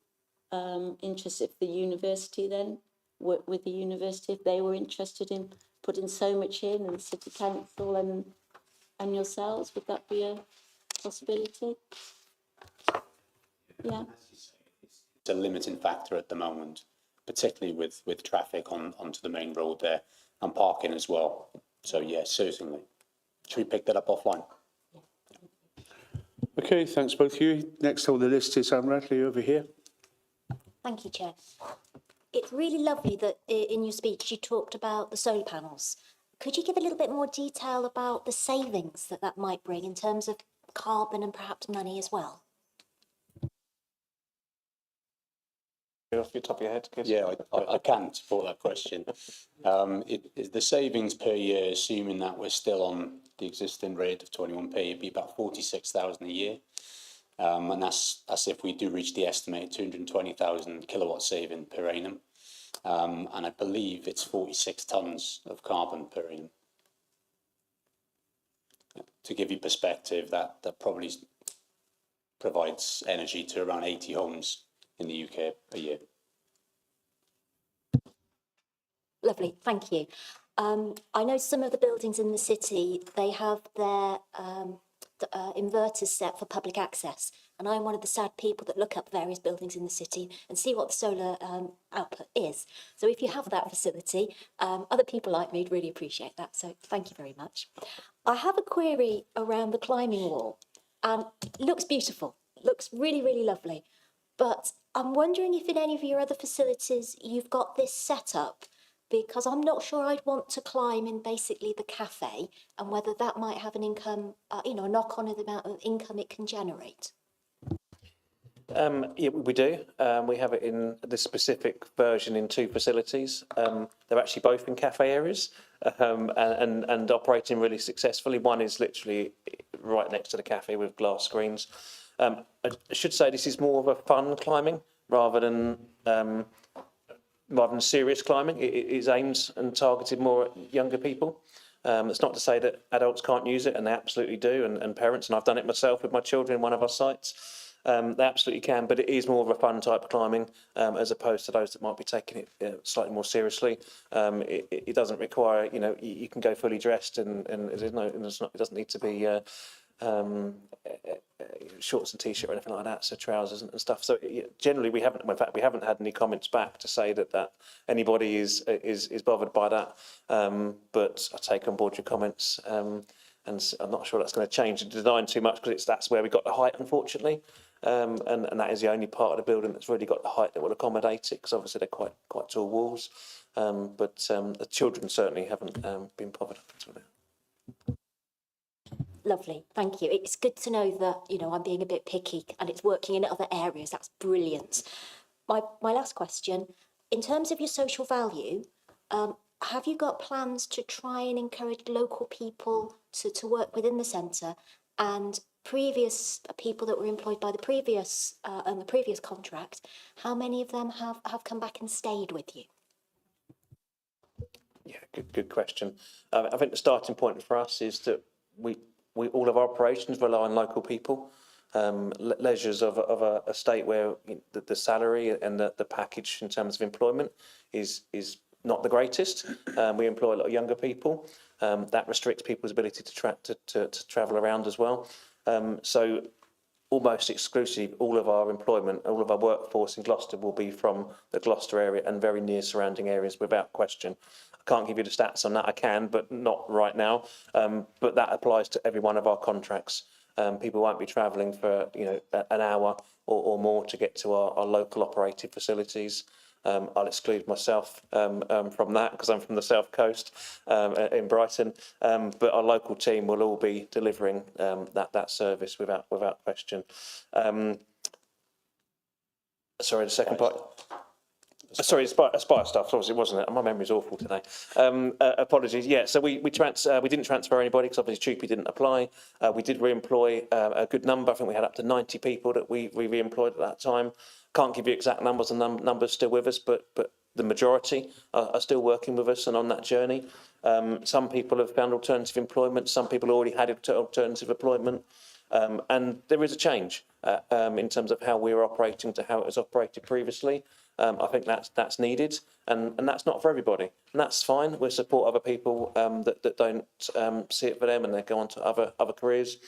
interested if the university then, work with the university, if they were interested in putting so much in, and the city council and yourselves, would that be a possibility? Yeah. It's a limiting factor at the moment, particularly with traffic onto the main road there and parking as well. So yes, certainly. Should we pick that up offline? Okay, thanks both of you. Next on the list is Anne Radley over here. Thank you, Chair. It's really lovely that in your speech you talked about the solar panels. Could you give a little bit more detail about the savings that might bring in terms of carbon and perhaps money as well? Off your top of your head, Chris? Yeah, I can support that question. The savings per year, assuming that we're still on the existing rate of 21p, it'd be about 46,000 a year. And that's if we do reach the estimated 220,000 kilowatt saving per annum. And I believe it's 46 tonnes of carbon per annum. To give you perspective, that probably provides energy to around 80 homes in the UK a year. Lovely, thank you. I know some of the buildings in the city, they have their inverters set for public access. And I'm one of the sad people that look up various buildings in the city and see what the solar output is. So if you have that facility, other people like me would really appreciate that. So thank you very much. I have a query around the climbing wall. It looks beautiful, looks really, really lovely. But I'm wondering if in any of your other facilities you've got this set up, because I'm not sure I'd want to climb in basically the cafe, and whether that might have an income, a knock-on of the amount of income it can generate. Yeah, we do. We have it in the specific version in 2 facilities. They're actually both in cafe areas and operating really successfully. One is literally right next to the cafe with glass screens. I should say this is more of a fun climbing rather than serious climbing. It is aimed and targeted more at younger people. It's not to say that adults can't use it, and they absolutely do, and parents, and I've done it myself with my children in one of our sites. They absolutely can, but it is more of a fun type of climbing as opposed to those that might be taking it slightly more seriously. It doesn't require, you can go fully dressed, and it doesn't need to be shorts and t-shirt or anything like that, so trousers and stuff. So generally, we haven't had any comments back to say that anybody is bothered by that. But I take on board your comments, and I'm not sure that's going to change the design too much because that's where we got the height, unfortunately. And that is the only part of the building that's really got the height that will accommodate it, because obviously they're quite tall walls. But the children certainly haven't been bothered up until now. Lovely, thank you. It's good to know that, I'm being a bit picky and it's working in other areas. That's brilliant. My last question, in terms of your social value, have you got plans to try and encourage local people to work within the centre, and previous people that were employed by the previous contract, how many of them have come back and stayed with you? Yeah, good question. I think the starting point for us is that we all of our operations rely on local people. Leisures of a state where the salary and the package in terms of employment is not the greatest. We employ a lot of younger people. That restricts people's ability to travel around as well. So almost exclusively, all of our employment, all of our workforce in Gloucester will be from the Gloucester area and very near surrounding areas, without question. I can't give you the stats on that. I can, but not right now. But that applies to every one of our contracts. People won't be travelling for an hour or more to get to our local operated facilities. I'll exclude myself from that because I'm from the South Coast in Brighton. But our local team will all be delivering that service without question. Sorry, the second part. Sorry, Aspire stuff, obviously, wasn't it? My memory's awful today. Apologies. Yeah, so we didn't transfer anybody because obviously TUPE didn't apply. We did re-employ a good number. I think we had up to 90 people that we re-employed at that time. Can't give you exact numbers, and numbers still with us, but the majority are still working with us and on that journey. Some people have found alternative employment. Some people already had alternative employment. And there is a change in terms of how we're operating to how it was operated previously. I think that's needed, and that's not for everybody, and that's fine. We support other people that don't see it for them, and they go on to other careers.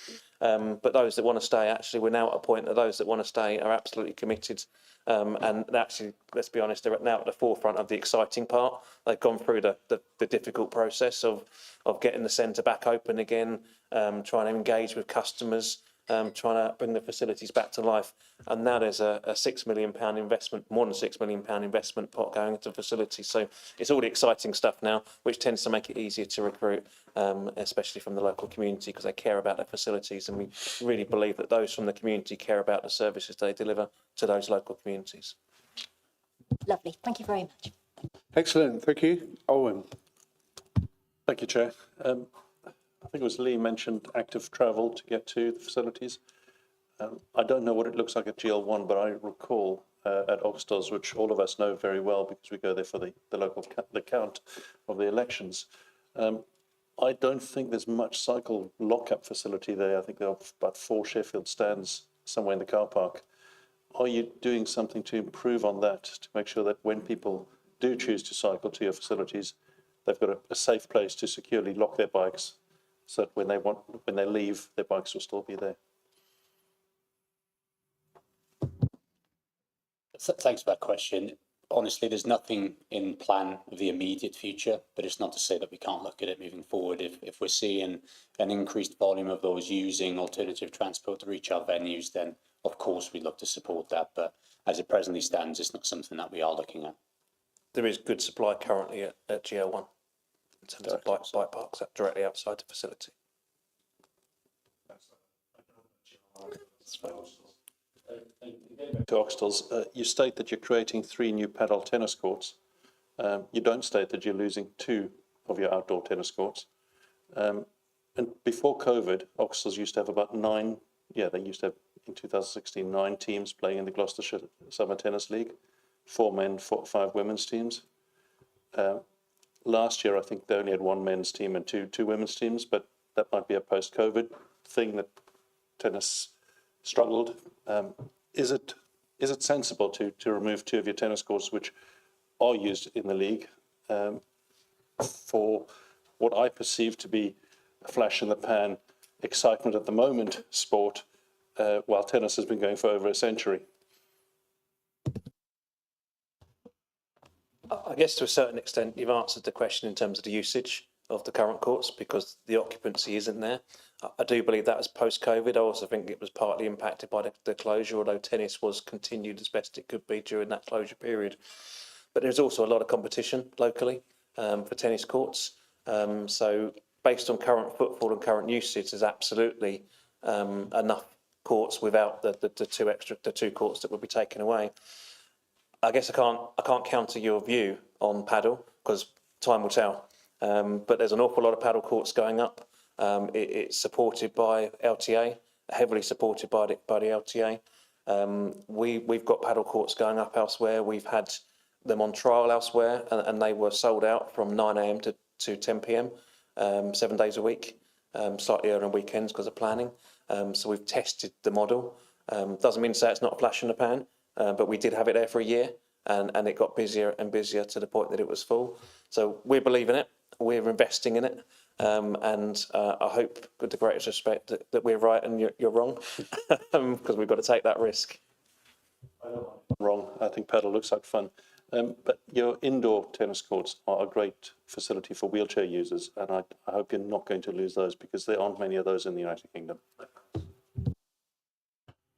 But those that want to stay, actually, we're now at a point that those that want to stay are absolutely committed. And actually, let's be honest, they're now at the forefront of the exciting part. They've gone through the difficult process of getting the centre back open again, trying to engage with customers, trying to bring the facilities back to life. And now there's a £6 million investment, more than £6 million investment pot going into facilities. So it's all the exciting stuff now, which tends to make it easier to recruit, especially from the local community, because they care about their facilities. And we really believe that those from the community care about the services they deliver to those local communities. Lovely. Thank you very much. Excellent. Thank you. Owen. Thank you, Chair. I think it was Lee mentioned active travel to get to the facilities. I don't know what it looks like at GL1, but I recall at Oxtars, which all of us know very well because we go there for the local the count of the elections. I don't think there's much cycle lock-up facility there. I think there are about 4 Sheffield stands somewhere in the car park. Are you doing something to improve on that to make sure that when people do choose to cycle to your facilities, they've got a safe place to securely lock their bikes, so that when they leave, their bikes will still be there? Thanks for that question. Honestly, there's nothing in plan of the immediate future, but it's not to say that we can't look at it moving forward. If we're seeing an increased volume of those using alternative transport to reach our venues, then of course we'd love to support that, but as it presently stands, it's not something that we are looking at. There is good supply currently at GL1 in terms of bike parks directly outside the facility. To Oxtels, you state that you're creating 3 new padel tennis courts. You don't state that you're losing 2 of your outdoor tennis courts. And before COVID, Oxtels used to have about 9, they used to have in 2016 9 teams playing in the Gloucestershire Summer Tennis League, 4 men, 5 women's teams. Last year, I think they only had 1 men's team and two women's teams, but that might be a post-COVID thing that tennis struggled. Is it sensible to remove 2 of your tennis courts, which are used in the league, for what I perceive to be a flash in the pan, excitement at the moment sport, while tennis has been going for over a century? I guess to a certain extent, you've answered the question in terms of the usage of the current courts because the occupancy isn't there. I do believe that was post-COVID. I also think it was partly impacted by the closure, although tennis was continued as best it could be during that closure period. But there's also a lot of competition locally for tennis courts. So based on current footfall and current usage, there's absolutely enough courts without the 2 courts that would be taken away. I guess I can't counter your view on paddle because time will tell. But there's an awful lot of paddle courts going up. It's supported by LTA, heavily supported by the LTA. We've got paddle courts going up elsewhere. We've had them on trial elsewhere, and they were sold out from 9 a.m. to 10 p.m. 7 days a week, slightly earlier on weekends because of planning. So we've tested the model. Doesn't mean to say it's not a flash in the pan, but we did have it there for a year, and it got busier and busier to the point that it was full. So we believe in it. We're investing in it. And I hope, with the greatest respect, that we're right and you're wrong, because we've got to take that risk. I'm wrong. I think paddle looks like fun. But your indoor tennis courts are a great facility for wheelchair users, and I hope you're not going to lose those because there aren't many of those in the United Kingdom.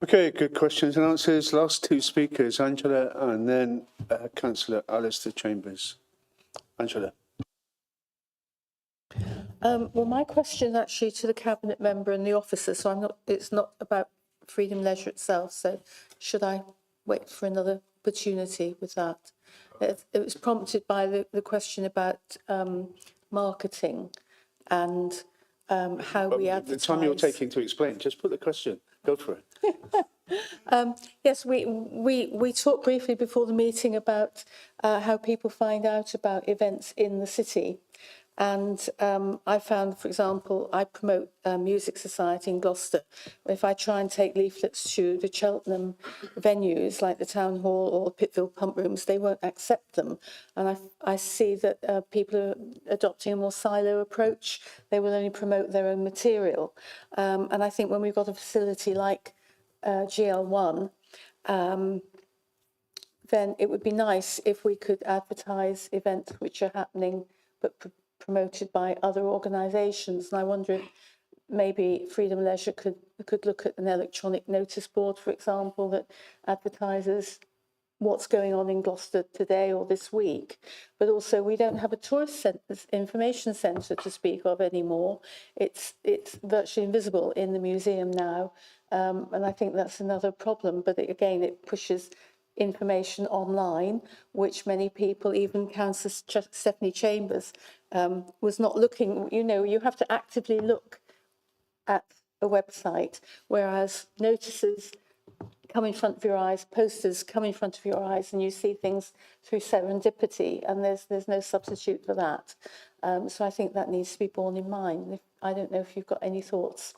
Okay, good questions and answers. Last 2 speakers, Angela and then Councillor Alistair Chambers. Angela. Well, my question actually to the cabinet member and the officer, so it's not about Freedom Leisure itself, so should I wait for another opportunity with that? It was prompted by the question about marketing and how we advertise. The time you're taking to explain, just put the question, go for it. Yes, we talked briefly before the meeting about how people find out about events in the city. And I found, for example, I promote Music Society in Gloucester. If I try and take leaflets to the Cheltenham venues like the Town Hall or Pittville Pump Rooms, they won't accept them. And I see that people are adopting a more silo approach. They will only promote their own material. And I think when we've got a facility like GL1, then it would be nice if we could advertise events which are happening but promoted by other organisations. And I wonder if maybe Freedom Leisure could look at an electronic notice board, for example, that advertises what's going on in Gloucester today or this week. But also we don't have a tourist information centre to speak of anymore. It's virtually invisible in the museum now. And I think that's another problem. But again, it pushes information online, which many people, even Councillor Stephanie Chambers, was not looking. You know, you have to actively look at a website, whereas notices come in front of your eyes, posters come in front of your eyes, and you see things through serendipity, and there's no substitute for that. So I think that needs to be borne in mind. I don't know if you've got any thoughts.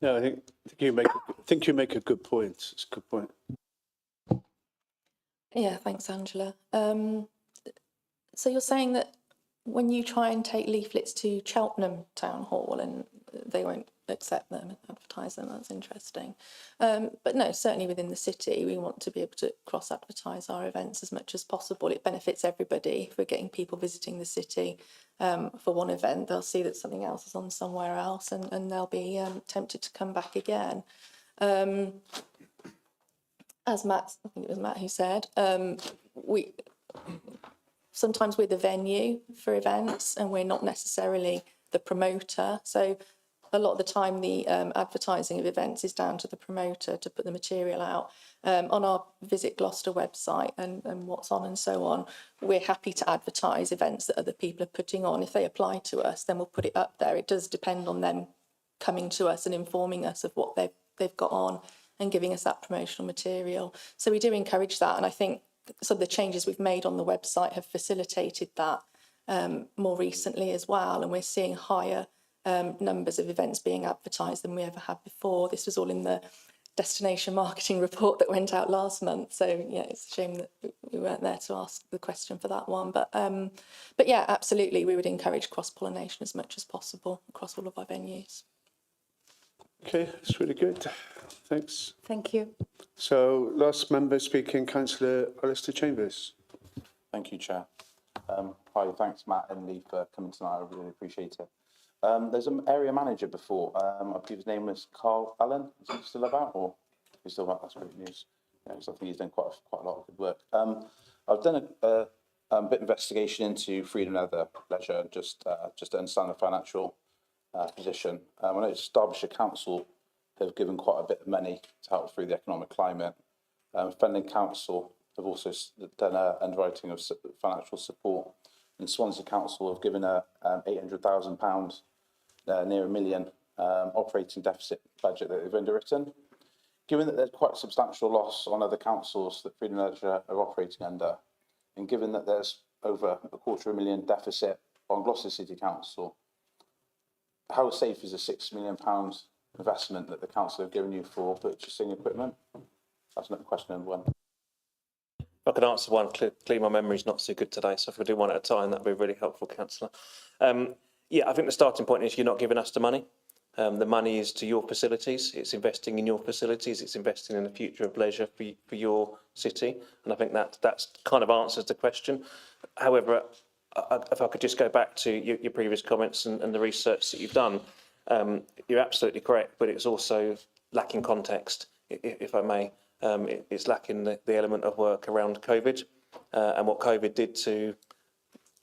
No, I think you make a good point. It's a good point. Yeah, thanks, Angela. So you're saying that when you try and take leaflets to Cheltenham Town Hall and they won't accept them and advertise them, that's interesting. But no, certainly within the city, we want to be able to cross-advertise our events as much as possible. It benefits everybody. If we're getting people visiting the city for one event, they'll see that something else is on somewhere else and they'll be tempted to come back again. as Matt, I think it was Matt who said, sometimes we're the venue for events and we're not necessarily the promoter. So a lot of the time the advertising of events is down to the promoter to put the material out. On our Visit Gloucester website and what's on and so on, we're happy to advertise events that other people are putting on. If they apply to us, then we'll put it up there. It does depend on them coming to us and informing us of what they've got on and giving us that promotional material. So we do encourage that, and I think some of the changes we've made on the website have facilitated that more recently as well, and we're seeing higher numbers of events being advertised than we ever had before. This was all in the destination marketing report that went out last month, so yeah, it's a shame that we weren't there to ask the question for that one, but yeah, absolutely, we would encourage cross-pollination as much as possible across all of our venues. Okay, that's really good. Thanks. Thank you. So, last member speaking, Councillor Alistair Chambers. Thank you, Chair. Hi, thanks, Matt and Lee, for coming tonight. I really appreciate it. There's an area manager before. I believe his name was Carl Allen. Is he still about, or is he still about? That's great news. Yeah, because I think he's done quite a lot of good work. I've done a bit of investigation into Freedom Leisure, just to understand the financial position. I noticed Derbyshire Council have given quite a bit of money to help through the economic climate. Fenton Council have also done underwriting of financial support, and Swansea Council have given a £800,000, near £1 million operating deficit budget that they've underwritten. Given that there's quite a substantial loss on other councils that Freedom Leisure are operating under, and given that there's over £250,000 deficit on Gloucester City Council, how safe is a £6 million investment that the council have given you for purchasing equipment? That's not question number one. If I could answer one, clearly my memory's not so good today, so if we do one at a time, that'd be really helpful, Councillor. Yeah, I think the starting point is you're not giving us the money. The money is to your facilities. It's investing in your facilities. It's investing in the future of leisure for your city. And I think that kind of answers the question. However, if I could just go back to your previous comments and the research that you've done, you're absolutely correct, but it's also lacking context, if I may. It's lacking the element of work around COVID and what COVID did to,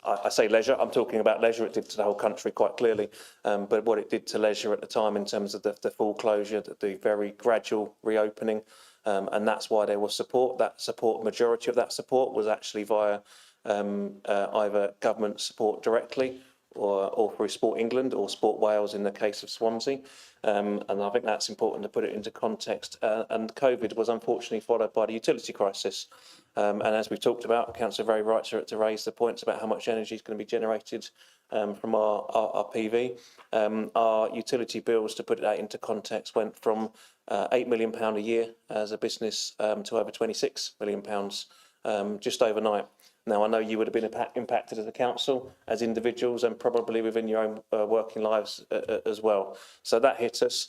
I say leisure, I'm talking about leisure, it did to the whole country quite clearly, but what it did to leisure at the time in terms of the full closure, the very gradual reopening, and that's why there was support. That support, majority of that support was actually via either government support directly or through Sport England or Sport Wales in the case of Swansea. And I think that's important to put it into context. And COVID was unfortunately followed by the utility crisis. And as we've talked about, Councillor very right to raise the points about how much energy is going to be generated from our PV. Our utility bills, to put that into context, went from £8 million a year as a business to over £26 million just overnight. Now, I know you would have been impacted as a council, as individuals, and probably within your own working lives as well. So that hit us.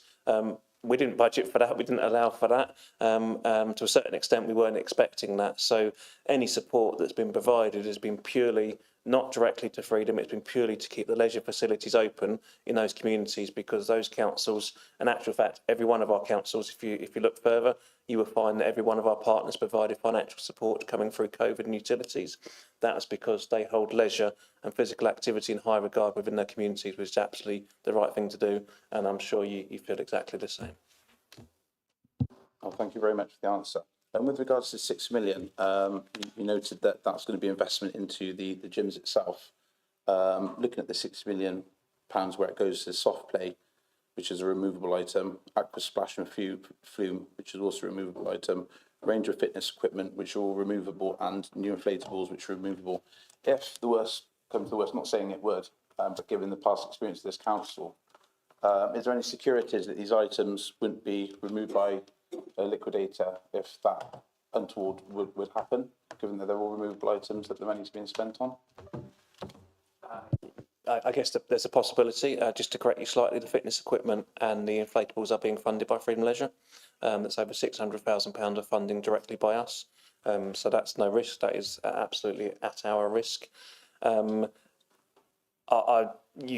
We didn't budget for that. We didn't allow for that. To a certain extent, we weren't expecting that. So any support that's been provided has been purely not directly to Freedom. It's been purely to keep the leisure facilities open in those communities, because those councils, in actual fact, every one of our councils, if you look further, you will find that every one of our partners provided financial support coming through COVID and utilities. That is because they hold leisure and physical activity in high regard within their communities, which is absolutely the right thing to do. And I'm sure you feel exactly the same. Oh, thank you very much for the answer. And with regards to 6 million, you noted that that's going to be investment into the gyms itself. Looking at the £6 million where it goes to soft play, which is a removable item, aqua splash and flume, which is also a removable item, range of fitness equipment, which are all removable, and new inflatables, which are removable. If the worst comes to the worst, not saying it would, but given the past experience of this council, is there any securities that these items wouldn't be removed by a liquidator if that untoward would happen, given that they're all removable items that the money's being spent on? I guess there's a possibility, just to correct you slightly, the fitness equipment and the inflatables are being funded by Freedom Leisure. That's over £600,000 of funding directly by us. So that's no risk. That is absolutely at our risk. You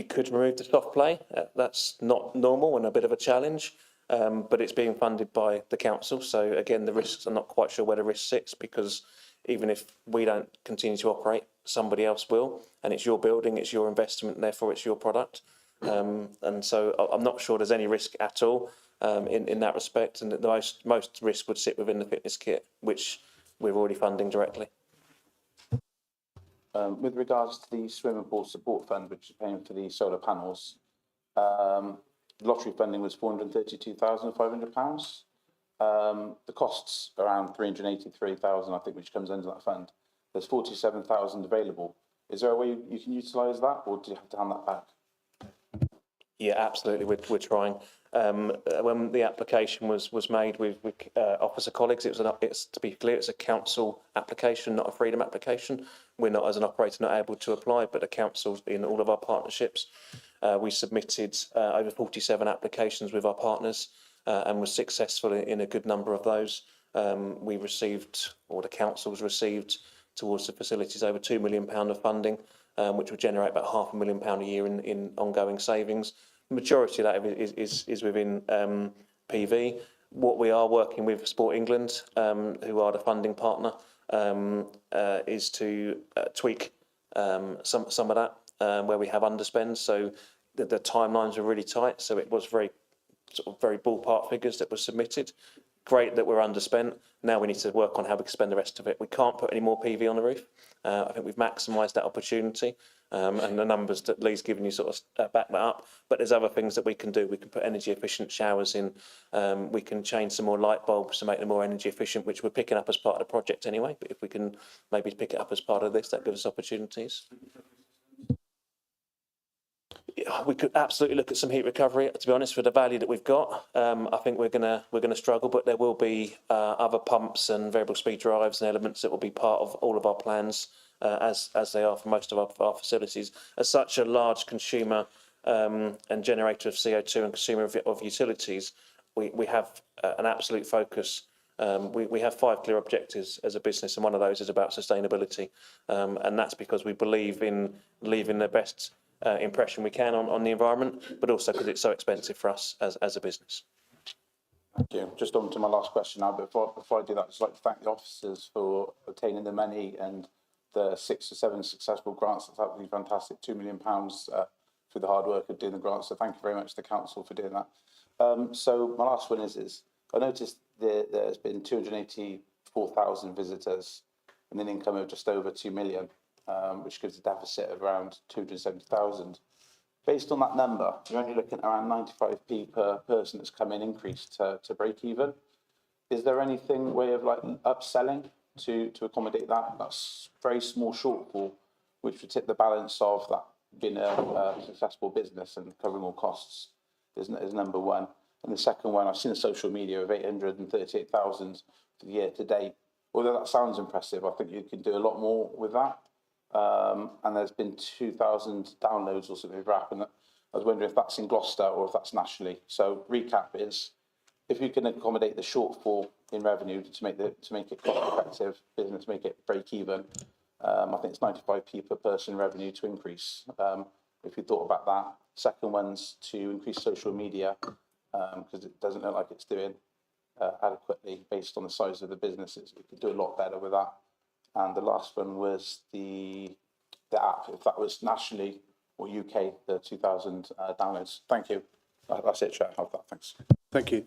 could remove the soft play. That's not normal and a bit of a challenge. but it's being funded by the council. So again, the risks, I'm not quite sure where the risk sits, because even if we don't continue to operate, somebody else will, and it's your building, it's your investment, and therefore it's your product. And so I'm not sure there's any risk at all in that respect, and the most risk would sit within the fitness kit, which we're already funding directly. With regards to the swimming pool support fund, which is paying for the solar panels, lottery funding was £432,500. The costs around 383,000, I think, which comes under that fund. There's 47,000 available. Is there a way you can utilise that, or do you have to hand that back? Yeah, absolutely. We're trying. When the application was made with officer colleagues, it's to be clear, it's a council application, not a freedom application. We're not, as an operator, not able to apply, but the council, in all of our partnerships, we submitted over 47 applications with our partners and was successful in a good number of those. We received, or the council's received, towards the facilities over £2 million of funding, which will generate about £500,000 a year in ongoing savings. The majority of that is within PV. What we are working with Sport England, who are the funding partner, is to tweak some of that where we have underspends. So the timelines were really tight. So it was very ballpark figures that were submitted. Great that we're underspent. Now we need to work on how we can spend the rest of it. We can't put any more PV on the roof. I think we've maximised that opportunity, and the numbers that Lee's given you sort of back that up. But there's other things that we can do. We can put energy efficient showers in. We can change some more light bulbs to make them more energy efficient, which we're picking up as part of the project anyway. But if we can maybe pick it up as part of this, that gives us opportunities. We could absolutely look at some heat recovery. To be honest, for the value that we've got, I think we're gonna struggle. But there will be other pumps and variable speed drives and elements that will be part of all of our plans, as they are for most of our facilities. As such a large consumer and generator of CO2 and consumer of utilities, we have an absolute focus. We have 5 clear objectives as a business, and one of those is about sustainability, and that's because we believe in leaving the best impression we can on the environment, but also because it's so expensive for us as a business. Thank you. Just on to my last question now, but before I do that, I'd just like to thank the officers for obtaining the money and the 6 or 7 successful grants. That's absolutely fantastic. £2 million through the hard work of doing the grants. So thank you very much to the council for doing that. So my last one is I noticed there's been 284,000 visitors and an income of just over 2 million. Which gives a deficit of around 270,000. Based on that number, you're only looking at around 95p per person that's come in increased to break even. Is there anything way of like upselling to accommodate that? That's a very small shortfall, which would tip the balance of that being a successful business and covering all costs is number one. And the second one, I've seen the social media of 838,000 for the year to date. Although that sounds impressive, I think you can do a lot more with that. And there's been 2,000 downloads or something of rap, and I was wondering if that's in Gloucester or if that's nationally. So recap is, if you can accommodate the shortfall in revenue to make it cost effective business, make it break even, I think it's 95p per person revenue to increase. If you thought about that. Second one's to increase social media, because it doesn't look like it's doing adequately based on the size of the businesses. We could do a lot better with that. And the last one was the app, if that was nationally or UK, the 2,000 downloads. Thank you. That's it, Chair. I'll have that. Thanks. Thank you.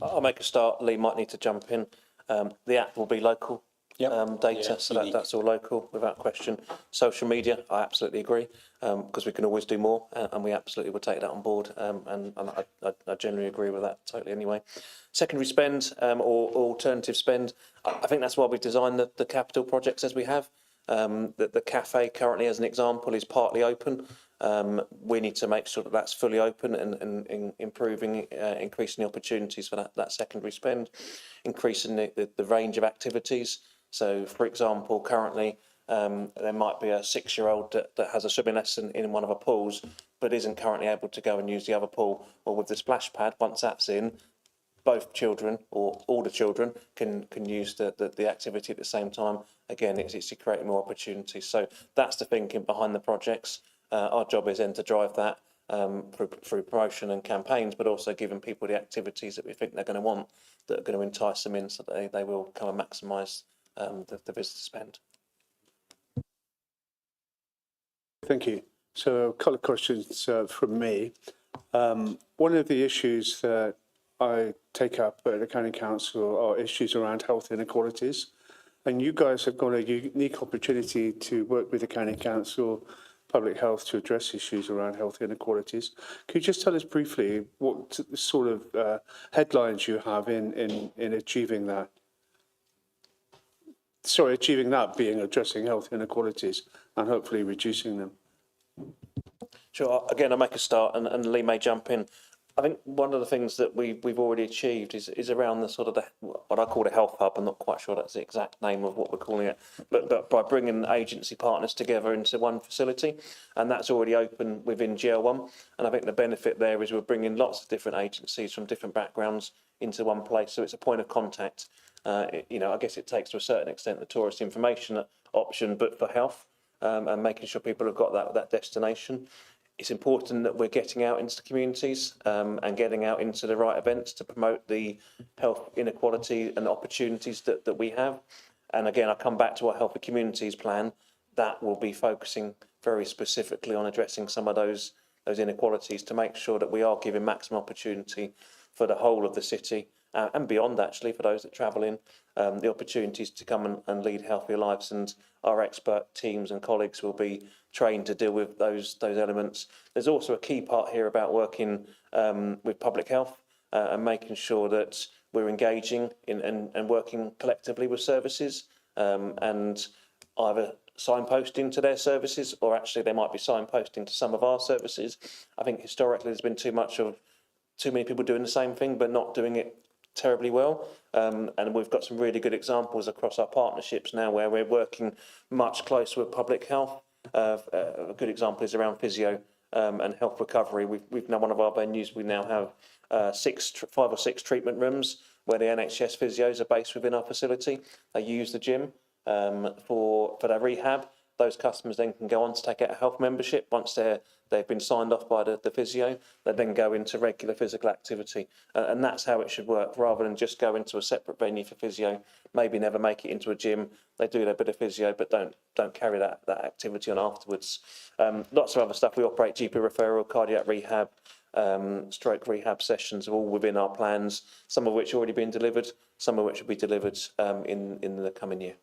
I'll make a start. Lee might need to jump in. The app will be local data, so that's all local without question. Social media, I absolutely agree, because we can always do more, and we absolutely will take that on board. And I generally agree with that totally anyway. Secondary spend or alternative spend, I think that's why we've designed the capital projects as we have. The cafe currently, as an example, is partly open. We need to make sure that that's fully open and improving, increasing the opportunities for that secondary spend, increasing the range of activities. So, for example, currently there might be a 6-year-old that has a swimming lesson in one of our pools, but isn't currently able to go and use the other pool. Well, with the splash pad, once that's in, both children or all the children can use the activity at the same time. Again, it's creating more opportunities. So that's the thinking behind the projects. Our job is then to drive that through promotion and campaigns, but also giving people the activities that we think they're going to want, that are going to entice them in, so that they will come and maximise the visitor spend. Thank you. So a couple of questions from me. One of the issues that I take up at the County Council are issues around health inequalities. And you guys have got a unique opportunity to work with the County Council, Public Health, to address issues around health inequalities. Could you just tell us briefly what sort of headlines you have in achieving that? Sorry, achieving that being addressing health inequalities and hopefully reducing them. Sure. Again, I'll make a start, and Lee may jump in. I think one of the things that we've already achieved is around the sort of what I call the health hub. I'm not quite sure that's the exact name of what we're calling it, but by bringing agency partners together into one facility, and that's already open within GL1. And I think the benefit there is we're bringing lots of different agencies from different backgrounds into one place, so it's a point of contact. I guess it takes to a certain extent the tourist information option, but for health and making sure people have got that destination. It's important that we're getting out into the communities and getting out into the right events to promote the health inequality and opportunities that we have. And again, I come back to our Healthy Communities plan. That will be focusing very specifically on addressing some of those inequalities to make sure that we are giving maximum opportunity for the whole of the city and beyond, actually, for those that travel in, the opportunities to come and lead healthier lives. And our expert teams and colleagues will be trained to deal with those elements. There's also a key part here about working with public health and making sure that we're engaging in and working collectively with services and either signposting to their services, or actually they might be signposting to some of our services. I think historically there's been too many people doing the same thing but not doing it terribly well, and we've got some really good examples across our partnerships now where we're working much closer with public health. A good example is around physio and health recovery. We've now, one of our venues, we now have 5 or 6 treatment rooms where the NHS physios are based within our facility. They use the gym for their rehab. Those customers then can go on to take out a health membership. Once they've been signed off by the physio, they then go into regular physical activity. And that's how it should work, rather than just go into a separate venue for physio, maybe never make it into a gym. They do their bit of physio, but don't carry that activity on afterwards. Lots of other stuff. We operate GP referral, cardiac rehab, stroke rehab sessions are all within our plans, some of which have already been delivered, some of which will be delivered in the coming year.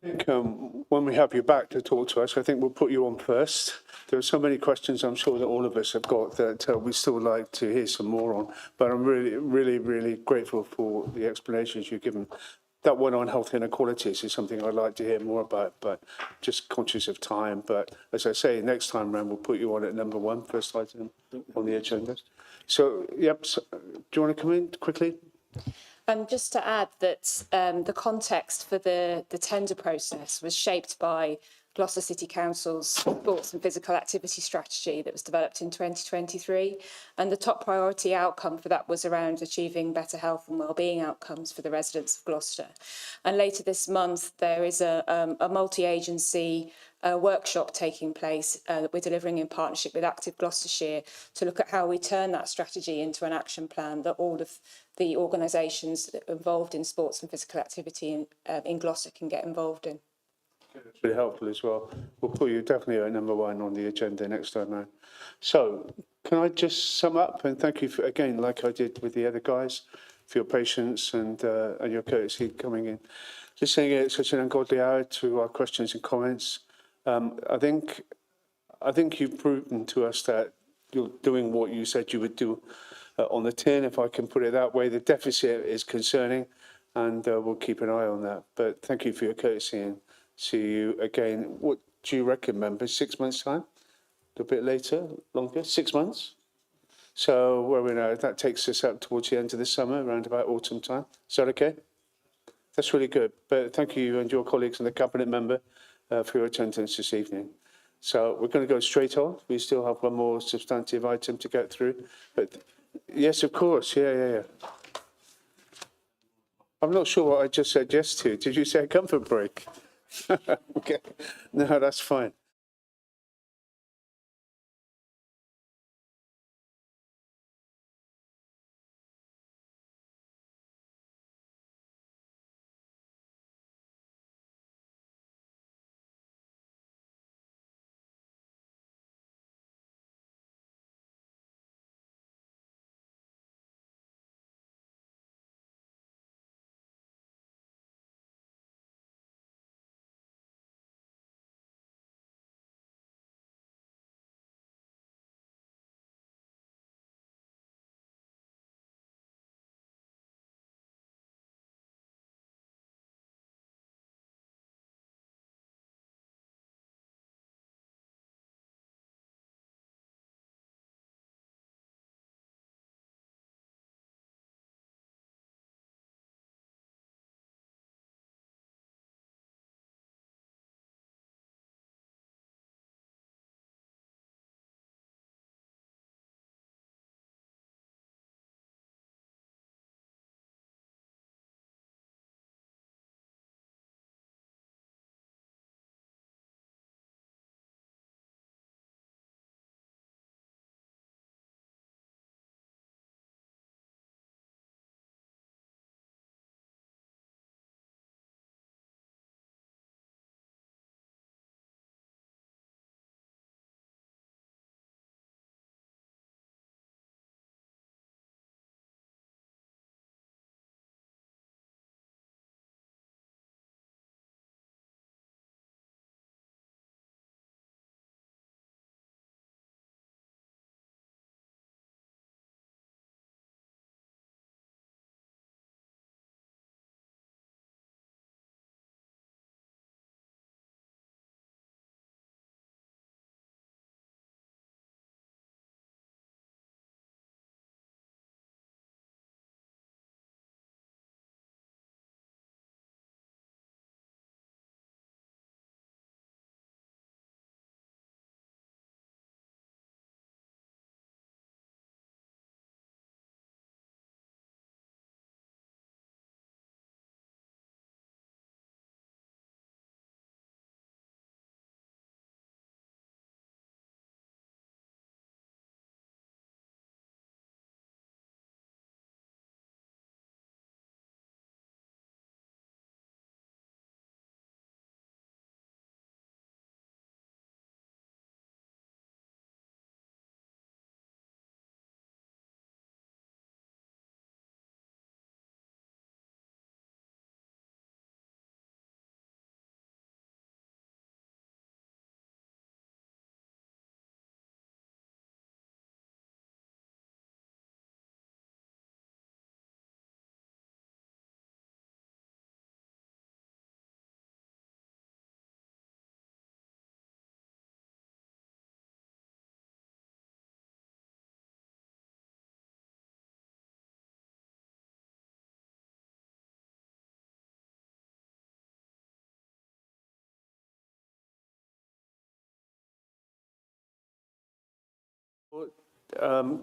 I think when we have you back to talk to us, I think we'll put you on first. There are so many questions I'm sure that all of us have got that we still like to hear some more on. But I'm really, really, really grateful for the explanations you've given. That one on health inequalities is something I'd like to hear more about, but just conscious of time. But as I say, next time round, we'll put you on at number 1, first item on the agenda. So, yep, so, do you want to come in quickly? Just to add that the context for the tender process was shaped by Gloucester City Council's sports and physical activity strategy that was developed in 2023. And the top priority outcome for that was around achieving better health and wellbeing outcomes for the residents of Gloucester. And later this month, there is a multi-agency workshop taking place that we're delivering in partnership with Active Gloucestershire to look at how we turn that strategy into an action plan that all of the organisations involved in sports and physical activity in Gloucester can get involved in. It's really helpful as well. We'll put you definitely at number 1 on the agenda next time round. So, can I just sum up and thank you for, again, like I did with the other guys, for your patience and your courtesy coming in. Listening at such an ungodly hour to our questions and comments. I think you've proven to us that you're doing what you said you would do on the tin, if I can put it that way. The deficit is concerning, and we'll keep an eye on that. But thank you for your courtesy, and see you again. What do you reckon, members? 6 months' time? A bit later? Longer? 6 months? So, where we know, that takes us up towards the end of the summer, around about autumn time. Is that okay? That's really good. But thank you and your colleagues and the cabinet member for your attendance this evening. So we're going to go straight on. We still have one more substantive item to get through. But yes, of course. Yeah. I'm not sure what I just said yes to. Did you say a comfort break? Okay. No, that's fine.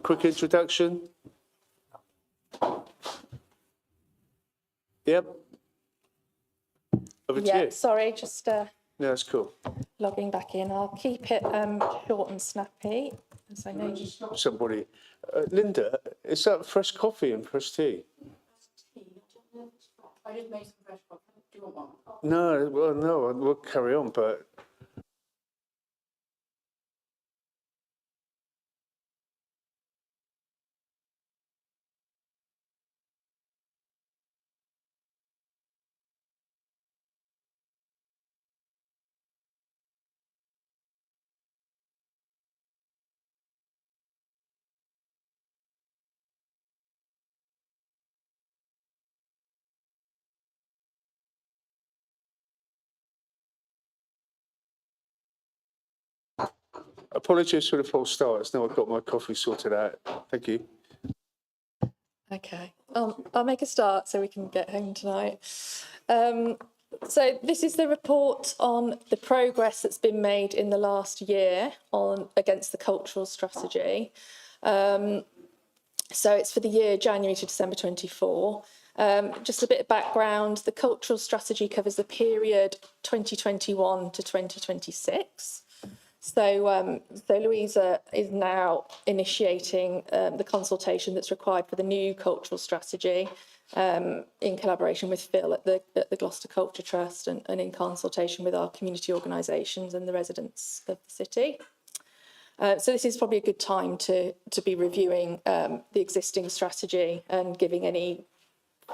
Quick introduction. Yep. Over to Yeah, you. sorry, just Yeah, that's cool. logging back in. I'll keep it short and snappy, as I know you. Somebody. Linda, is that fresh coffee and fresh tea? I just made some fresh coffee. Do you want one? No, well, no, we'll carry on, but apologies for the false starts. Now I've got my coffee sorted out. Thank you. Okay, I'll make a start so we can get home tonight. So this is the report on the progress that's been made in the last year against the cultural strategy. So it's for the year January to December 24. Just a bit of background, the cultural strategy covers the period 2021 to 2026. So Louisa is now initiating the consultation that's required for the new cultural strategy in collaboration with Phil at the Gloucester Culture Trust and in consultation with our community organisations and the residents of the city. So this is probably a good time to be reviewing the existing strategy and giving any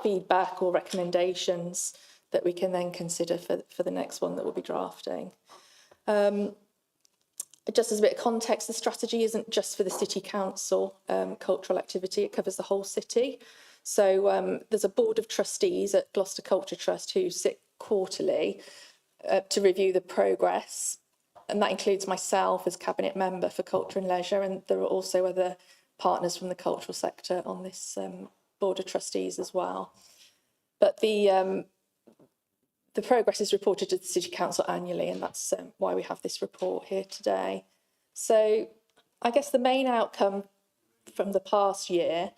feedback or recommendations that we can then consider for the next one that we'll be drafting. Just as a bit of context, the strategy isn't just for the City Council cultural activity, it covers the whole city. So there's a board of trustees at Gloucester Culture Trust who sit quarterly to review the progress. And that includes myself as Cabinet Member for Culture and Leisure, and there are also other partners from the cultural sector on this board of trustees as well. But the progress is reported to the City Council annually, and that's why we have this report here today. So I guess the main outcome from the past year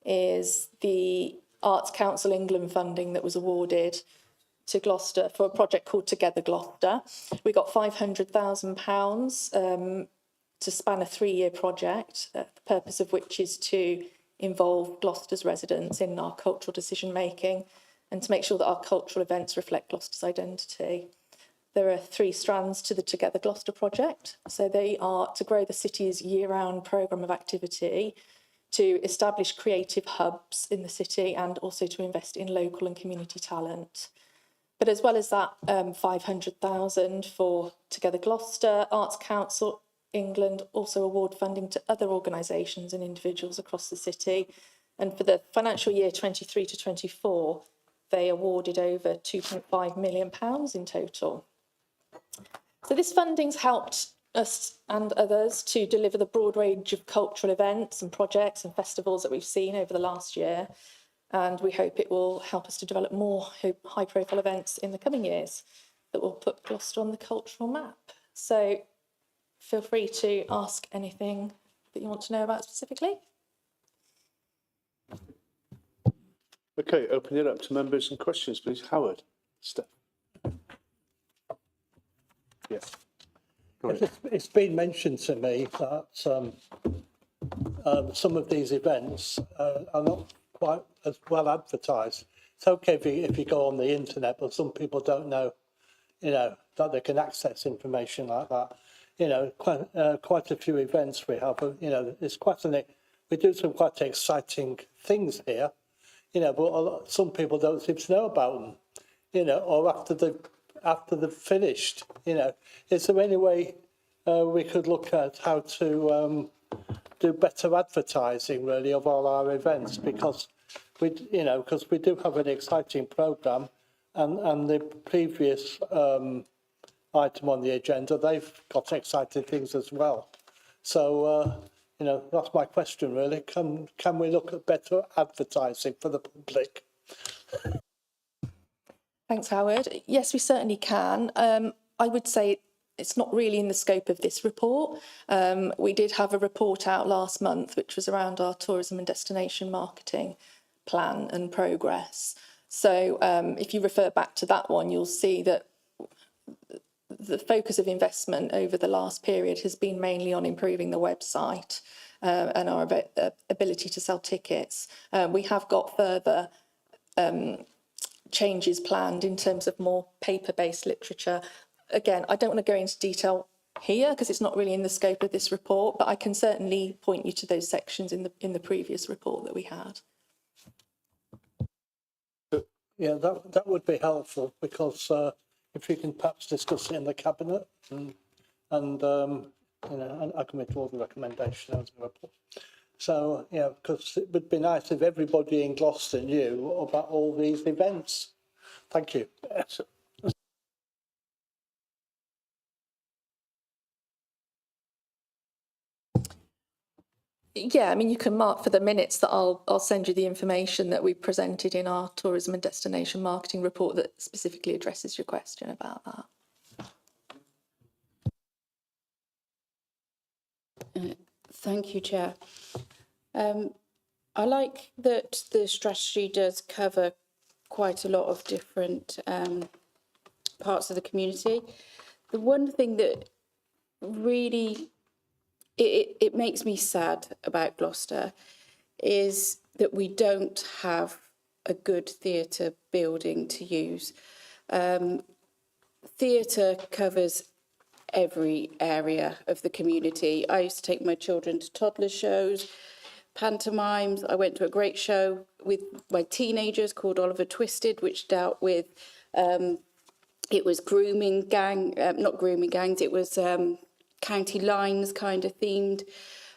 is the Arts Council England funding that was awarded to Gloucester for a project called Together Gloucester. We got £500,000 to span a 3-year project, the purpose of which is to involve Gloucester's residents in our cultural decision making and to make sure that our cultural events reflect Gloucester's identity. There are 3 strands to the Together Gloucester project. So they are to grow the city's year-round programme of activity, to establish creative hubs in the city and also to invest in local and community talent. But as well as that, 500,000 for Together Gloucester, Arts Council England also award funding to other organisations and individuals across the city. And for the financial year 23 to 24, they awarded over £2.5 million in total. So this funding's helped us and others to deliver the broad range of cultural events and projects and festivals that we've seen over the last year. And we hope it will help us to develop more high-profile events in the coming years that will put Gloucester on the cultural map. So feel free to ask anything that you want to know about specifically. Okay, open it up to members and questions, please. Howard, Steph. Yes. It's been mentioned to me that some of these events are not quite as well advertised. It's okay if you go on the internet, but some people don't know, that they can access information like that. Quite a few events we have. It's we do some quite exciting things here, but some people don't seem to know about them. Or after they've finished. Is there any way we could look at how to do better advertising really of all our events, because we do have an exciting programme, and the previous item on the agenda, they've got exciting things as well. So that's my question really. Can we look at better advertising for the public? Thanks, Howard. Yes, we certainly can. I would say it's not really in the scope of this report. We did have a report out last month, which was around our tourism and destination marketing plan and progress. So if you refer back to that one, you'll see that the focus of investment over the last period has been mainly on improving the website and our ability to sell tickets. We have got further changes planned in terms of more paper-based literature. Again, I don't want to go into detail here because it's not really in the scope of this report, but I can certainly point you to those sections in the previous report that we had. Yeah, that would be helpful, because if we can perhaps discuss it in the cabinet, and you know, and I can make all the recommendations as a report. So yeah, because it would be nice if everybody in Gloucester knew about all these events. Thank you. Yeah, I mean, you can mark for the minutes that I'll send you the information that we presented in our tourism and destination marketing report that specifically addresses your question about that. Thank you, Chair. I like that the strategy does cover quite a lot of different parts of the community. The one thing that really it makes me sad about Gloucester is that we don't have a good theatre building to use. Theatre covers every area of the community. I used to take my children to toddler shows, pantomimes. I went to a great show with my teenagers called Oliver Twisted, which dealt with, it was not grooming gangs, it was county lines kind of themed.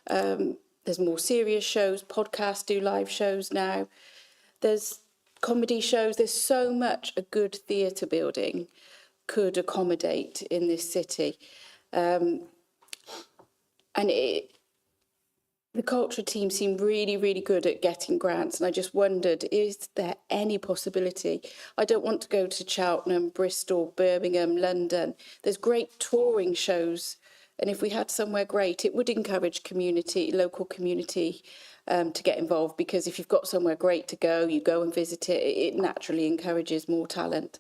There's more serious shows, podcasts do live shows now. There's comedy shows. There's so much a good theatre building could accommodate in this city. And the culture team seemed really, really good at getting grants. And I just wondered, is there any possibility? I don't want to go to Cheltenham, Bristol, Birmingham, London. There's great touring shows. And if we had somewhere great, it would encourage local community to get involved, because if you've got somewhere great to go, you go and visit it, it naturally encourages more talent.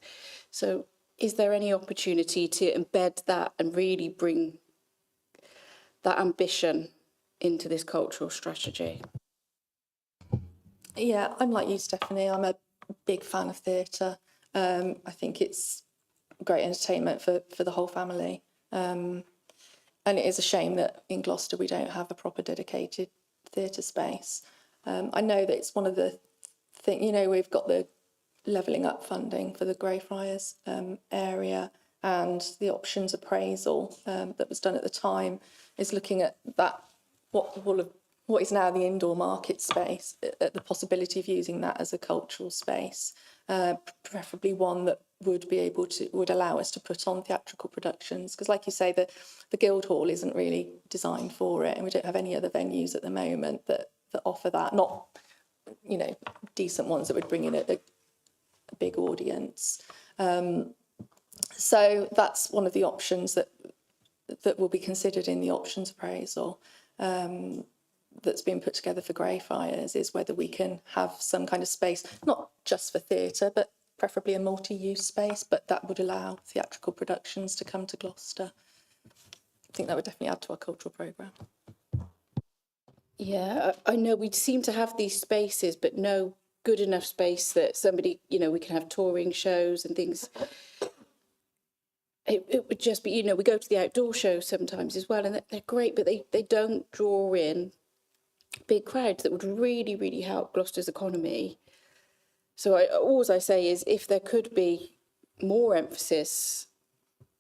So is there any opportunity to embed that and really bring that ambition into this cultural strategy? Yeah, I'm like you, Stephanie. I'm a big fan of theatre. I think it's great entertainment for the whole family. And it is a shame that in Gloucester we don't have a proper dedicated theatre space. I know that it's one of the things, you know, we've got the levelling up funding for the Greyfriars area, and the options appraisal that was done at the time is looking at that, what is now the indoor market space, at the possibility of using that as a cultural space, preferably one that would allow us to put on theatrical productions, because like you say, the Guildhall isn't really designed for it, and we don't have any other venues at the moment that offer that, not, you know, decent ones that would bring in a big audience. So that's one of the options that will be considered in the options appraisal that's been put together for Greyfriars, is whether we can have some kind of space, not just for theatre, but preferably a multi-use space, but that would allow theatrical productions to come to Gloucester. I think that would definitely add to our cultural programme. Yeah, I know we seem to have these spaces, but no good enough space that somebody, you know, we can have touring shows and things. It would just be, you know, we go to the outdoor shows sometimes as well, and they're great, but they don't draw in big crowds that would really, really help Gloucester's economy. So all I say is, if there could be more emphasis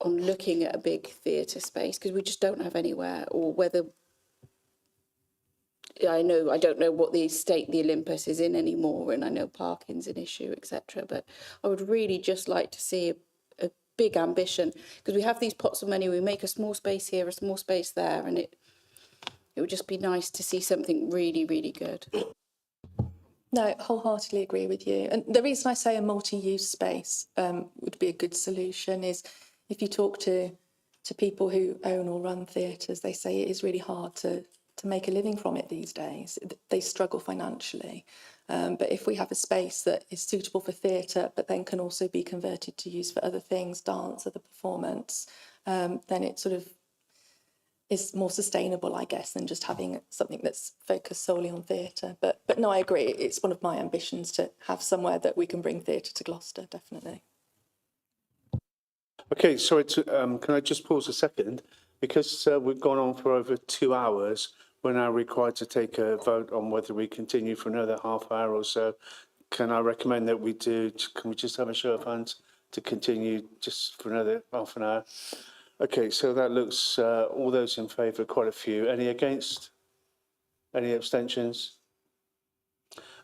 on looking at a big theatre space, because we just don't have anywhere, or whether, I don't know what the state the Olympus is in anymore, and I know parking's an issue, etc. But I would really just like to see a big ambition, because we have these pots of money, we make a small space here, a small space there, and it would just be nice to see something really, really good. No, wholeheartedly agree with you. And the reason I say a multi-use space would be a good solution is, if you talk to to people who own or run theatres, they say it is really hard to make a living from it these days. They struggle financially. But if we have a space that is suitable for theatre, but then can also be converted to use for other things, dance, other performance, then it sort of is more sustainable, I guess, than just having something that's focused solely on theatre. But no, I agree. It's one of my ambitions to have somewhere that we can bring theatre to Gloucester, definitely. Okay, sorry to, can I just pause a second? Because we've gone on for over 2 hours, we're now required to take a vote on whether we continue for another half hour or so. Can I recommend that we do, can we just have a show of hands to continue just for another half an hour? Okay, so that looks, all those in favour, quite a few. Any against? Any abstentions?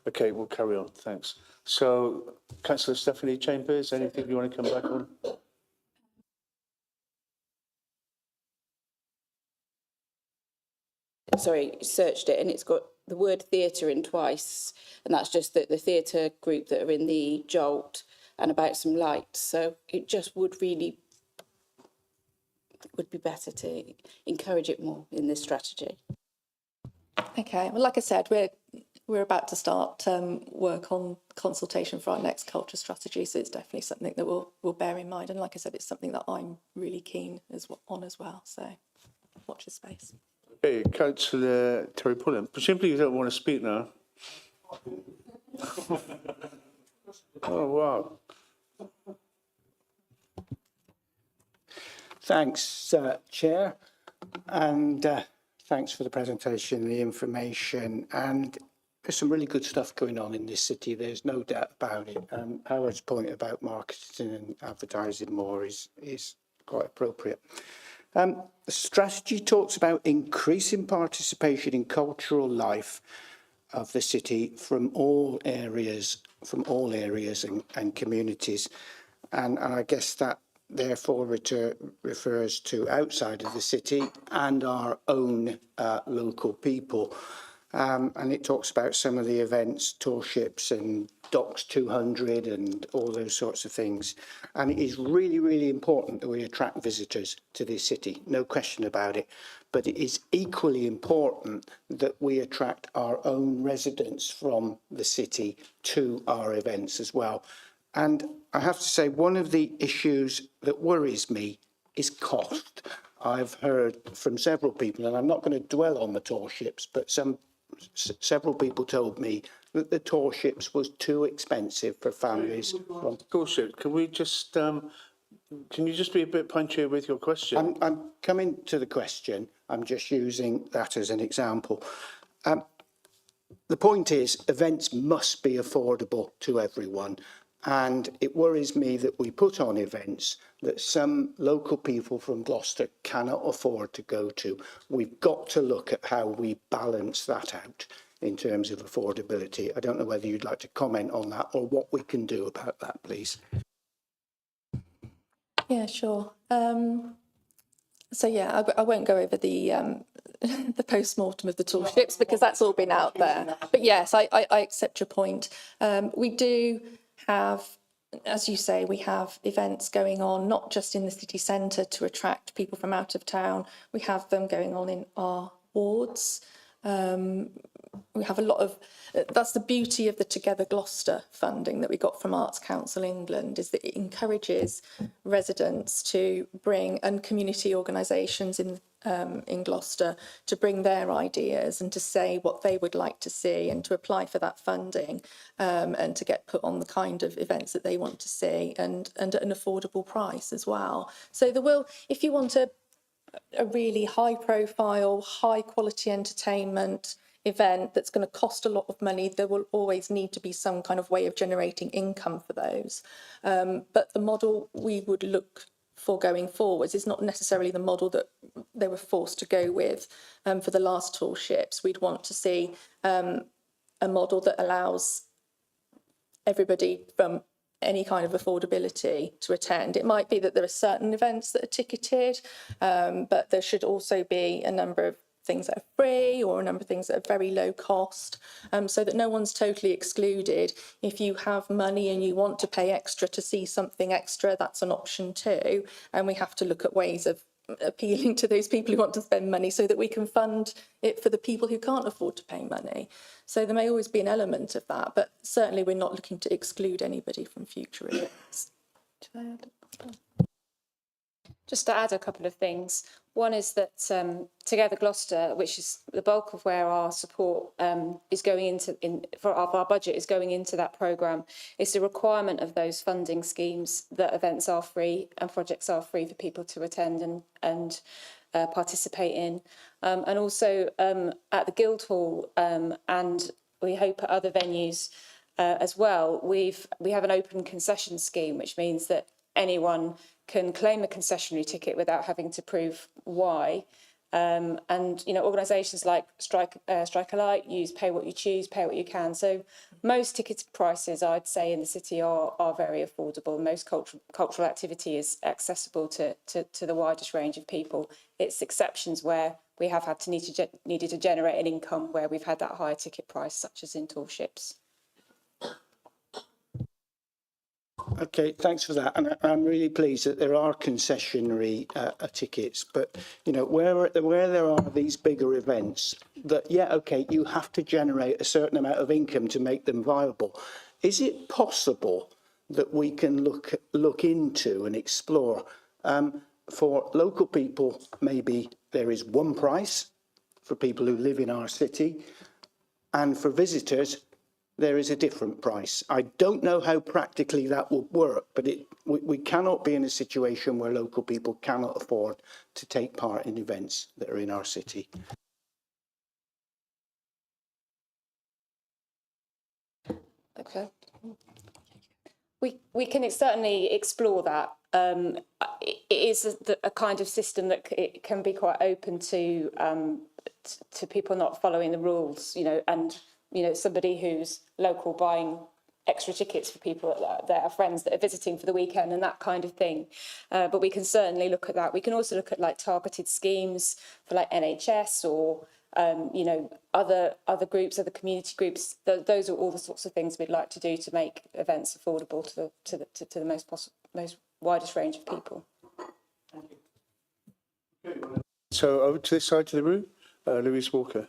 Okay, we'll carry on, thanks. So, Councillor Stephanie Chambers, anything you want to come back on? Sorry, searched it and it's got the word theatre in twice, and that's just the theatre group that are in the Jolt and about some lights. So it just would be better to encourage it more in this strategy. Okay, well, like I said, we're about to start work on consultation for our next culture strategy, so it's definitely something that we'll bear in mind. And like I said, it's something that I'm really keen on as well. So watch this space. Okay, Councillor Terry Pullen. Presumably you don't want to speak now. Oh, wow. Thanks, Chair, and thanks for the presentation, the information, and there's some really good stuff going on in this city, there's no doubt about it. Howard's point about marketing and advertising more is quite appropriate. The strategy talks about increasing participation in cultural life of the city from all areas and communities, and I guess that therefore refers to outside of the city and our own local people. And it talks about some of the events, tourships and Docks 200 and all those sorts of things. And it is really, really important that we attract visitors to this city, no question about it. But it is equally important that we attract our own residents from the city to our events as well. And I have to say, one of the issues that worries me is cost. I've heard from several people, and I'm not going to dwell on the tourships, but several people told me that the tourships was too expensive for families. Tourship, can we just, can you just be a bit punchier with your question? I'm coming to the question. I'm just using that as an example. The point is, events must be affordable to everyone. And it worries me that we put on events that some local people from Gloucester cannot afford to go to. We've got to look at how we balance that out in terms of affordability. I don't know whether you'd like to comment on that or what we can do about that, please. Yeah, sure. So yeah, I won't go over the the post-mortem of the tourships because that's all been out there. But yes, I accept your point. We do have, as you say, we have events going on, not just in the city centre to attract people from out of town. We have them going on in our wards. We have a lot of, that's the beauty of the Together Gloucester funding that we got from Arts Council England, is that it encourages residents to bring, and community organisations in Gloucester, to bring their ideas and to say what they would like to see and to apply for that funding and to get put on the kind of events that they want to see and at an affordable price as well. So there will, if you want a really high profile, high quality entertainment event that's going to cost a lot of money, there will always need to be some kind of way of generating income for those. But the model we would look for going forwards is not necessarily the model that they were forced to go with for the last tourships. We'd want to see a model that allows everybody from any kind of affordability to attend. It might be that there are certain events that are ticketed, but there should also be a number of things that are free or a number of things that are very low cost, so that no one's totally excluded. If you have money and you want to pay extra to see something extra, that's an option too. And we have to look at ways of appealing to those people who want to spend money so that we can fund it for the people who can't afford to pay money. So there may always be an element of that, but certainly we're not looking to exclude anybody from future events. Just to add a couple of things. One is that Together Gloucester, which is the bulk of where our support is going into, our budget is going into that programme, is the requirement of those funding schemes that events are free and projects are free for people to attend and participate in. And also at the Guildhall and we hope at other venues as well, we have an open concession scheme, which means that anyone can claim a concessionary ticket without having to prove why. And, you know, organisations like Strike a Light use Pay What You Choose, Pay What You Can. So most ticket prices, I'd say, in the city are very affordable. Most cultural activity is accessible to the widest range of people. It's exceptions where we have had to needed to generate an income where we've had that higher ticket price, such as in tall ships. Okay, thanks for that. And I'm really pleased that there are concessionary tickets. But, you know, where there are these bigger events that, yeah, okay, you have to generate a certain amount of income to make them viable. Is it possible that we can look into and explore for local people, maybe there is one price for people who live in our city, and for visitors, there is a different price. I don't know how practically that will work, but we cannot be in a situation where local people cannot afford to take part in events that are in our city. Okay. We can certainly explore that. It is a kind of system that it can be quite open to people not following the rules, you know, and you know, somebody who's local buying extra tickets for people that are friends that are visiting for the weekend and that kind of thing. But we can certainly look at that. We can also look at like targeted schemes for like NHS or you know, other groups, other community groups. Those are all the sorts of things we'd like to do to make events affordable to the most widest range of people. So over to this side of the room, Louise Walker.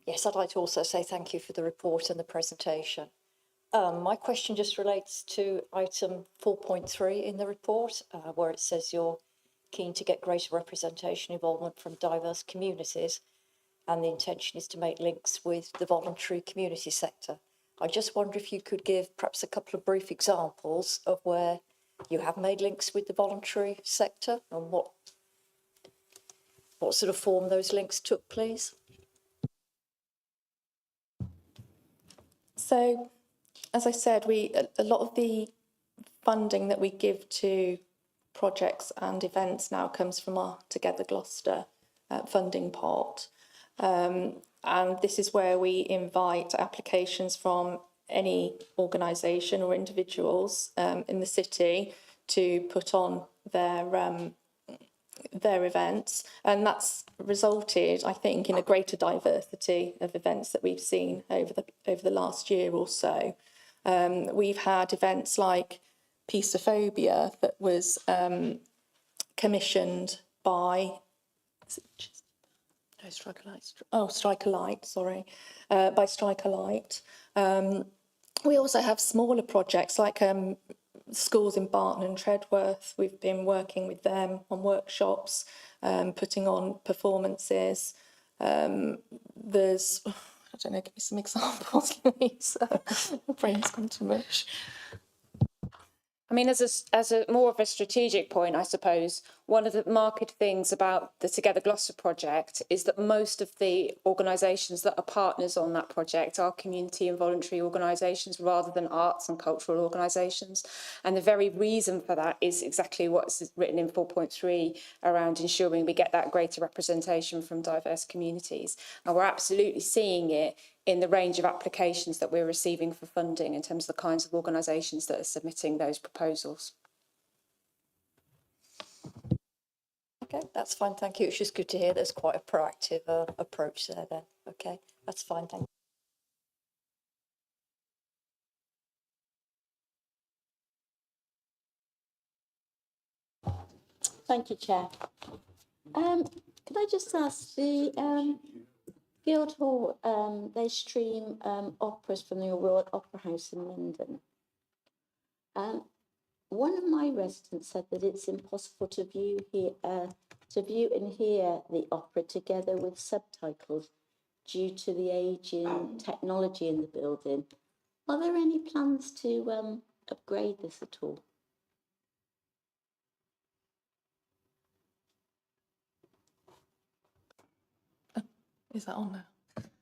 Yes, I'd like to also say thank you for the report and the presentation. My question just relates to item 4.3 in the report, where it says you're keen to get greater representation involvement from diverse communities, and the intention is to make links with the voluntary community sector. I just wonder if you could give perhaps a couple of brief examples of where you have made links with the voluntary sector and what sort of form those links took, please. So, as I said, a lot of the funding that we give to projects and events now comes from our Together Gloucester funding pot. And this is where we invite applications from any organisation or individuals in the city to put on their events, and that's resulted, I think, in a greater diversity of events that we've seen over the last year or so. We've had events like Peaceophobia that was commissioned by Strike a Light, sorry, by Strike a Light. We also have smaller projects like schools in Barton and Treadworth. We've been working with them on workshops, putting on performances. There's, I don't know, give me some examples, Louise. My brain's gone too much. I mean, as a more of a strategic point, I suppose, one of the marked things about the Together Gloucester project is that most of the organisations that are partners on that project are community and voluntary organisations rather than arts and cultural organisations. And the very reason for that is exactly what's written in 4.3 around ensuring we get that greater representation from diverse communities. And we're absolutely seeing it in the range of applications that we're receiving for funding in terms of the kinds of organisations that are submitting those proposals. Okay, that's fine, thank you. It's just good to hear there's quite a proactive approach there then. Okay, that's fine, thank you. Thank you, Chair. Could I just ask the Guildhall, they stream operas from the Royal Opera House in London. One of my residents said that it's impossible to view and hear the opera together with subtitles due to the aging technology in the building. Are there any plans to upgrade this at all? Is that on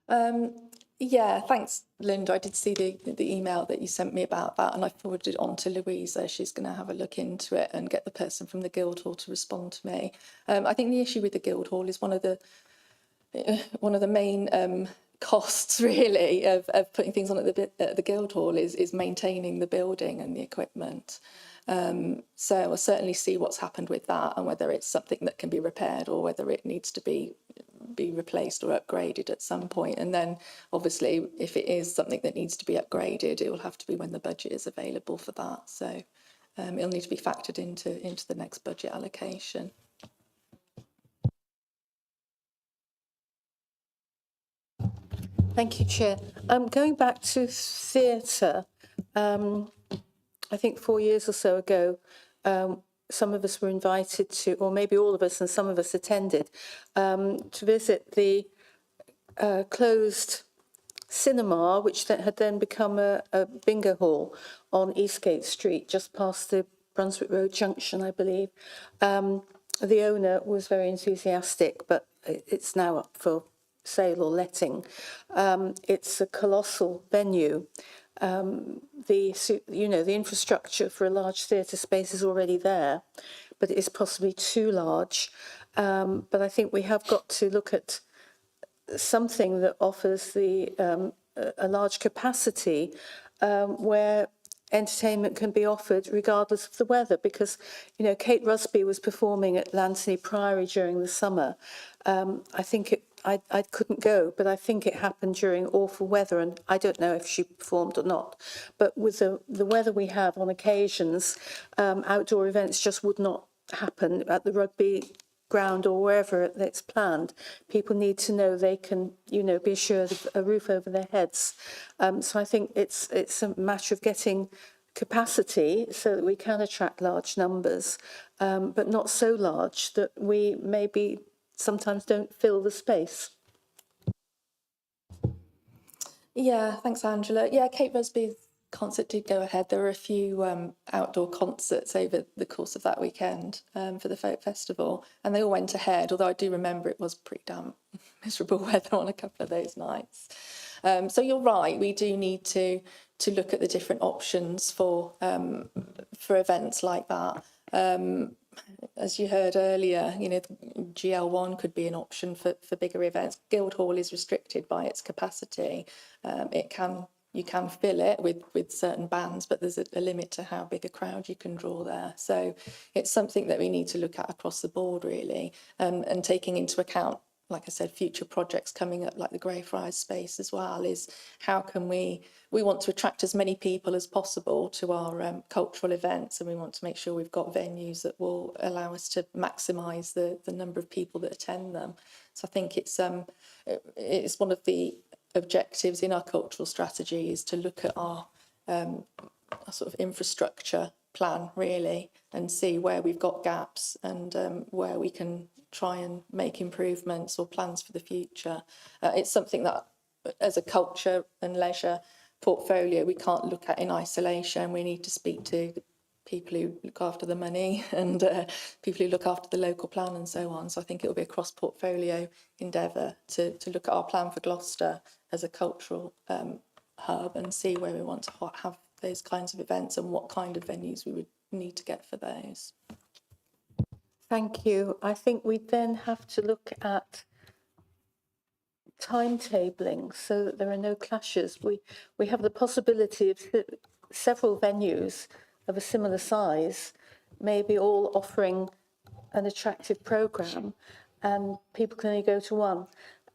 now? Yeah, thanks, Linda. I did see the email that you sent me about that, and I forwarded it on to Louisa. She's going to have a look into it and get the person from the Guildhall to respond to me. I think the issue with the Guildhall is one of the main costs, really, of putting things on at the Guildhall is maintaining the building and the equipment. So I'll certainly see what's happened with that and whether it's something that can be repaired or whether it needs to be replaced or upgraded at some point. And then obviously if it is something that needs to be upgraded, it will have to be when the budget is available for that. So it'll need to be factored into the next budget allocation. Thank you, Chair. Going back to theatre, I think 4 years or so ago, some of us were invited to, or maybe all of us and some of us attended, to visit the closed cinema, which had then become a bingo hall on Eastgate Street, just past the Brunswick Road Junction, I believe. The owner was very enthusiastic, but it's now up for sale or letting. It's a colossal venue. The infrastructure for a large theatre space is already there, but it is possibly too large. But I think we have got to look at something that offers a large capacity where entertainment can be offered regardless of the weather, because Kate Rusby was performing at Lantony Priory during the summer. I think I couldn't go, but I think it happened during awful weather, and I don't know if she performed or not. But with the weather we have on occasions, outdoor events just would not happen at the rugby ground or wherever it's planned. People need to know they can, be assured of a roof over their heads. So I think it's a matter of getting capacity so that we can attract large numbers, but not so large that we maybe sometimes don't fill the space. Yeah, thanks, Angela. Yeah, Kate Rusby's concert did go ahead. There were a few outdoor concerts over the course of that weekend for the Folk Festival, and they all went ahead, although I do remember it was pretty damn miserable weather on a couple of those nights. So you're right, we do need to look at the different options for events like that. As you heard earlier, GL1 could be an option for bigger events. Guildhall is restricted by its capacity. You can fill it with certain bands, but there's a limit to how big a crowd you can draw there. So it's something that we need to look at across the board, really, and taking into account, like I said, future projects coming up, like the Greyfriars space as well, is how can we want to attract as many people as possible to our cultural events, and we want to make sure we've got venues that will allow us to maximise the number of people that attend them. So I think it's one of the objectives in our cultural strategy is to look at our sort of infrastructure plan, really, and see where we've got gaps and where we can try and make improvements or plans for the future. It's something that, as a culture and leisure portfolio, we can't look at in isolation. We need to speak to the people who look after the money and people who look after the local plan and so on. So I think it will be a cross-portfolio endeavour to look at our plan for Gloucester as a cultural hub and see where we want to have those kinds of events and what kind of venues we would need to get for those. Thank you. I think we then have to look at timetabling so that there are no clashes. We have the possibility of several venues of a similar size, maybe all offering an attractive programme, and people can only go to one.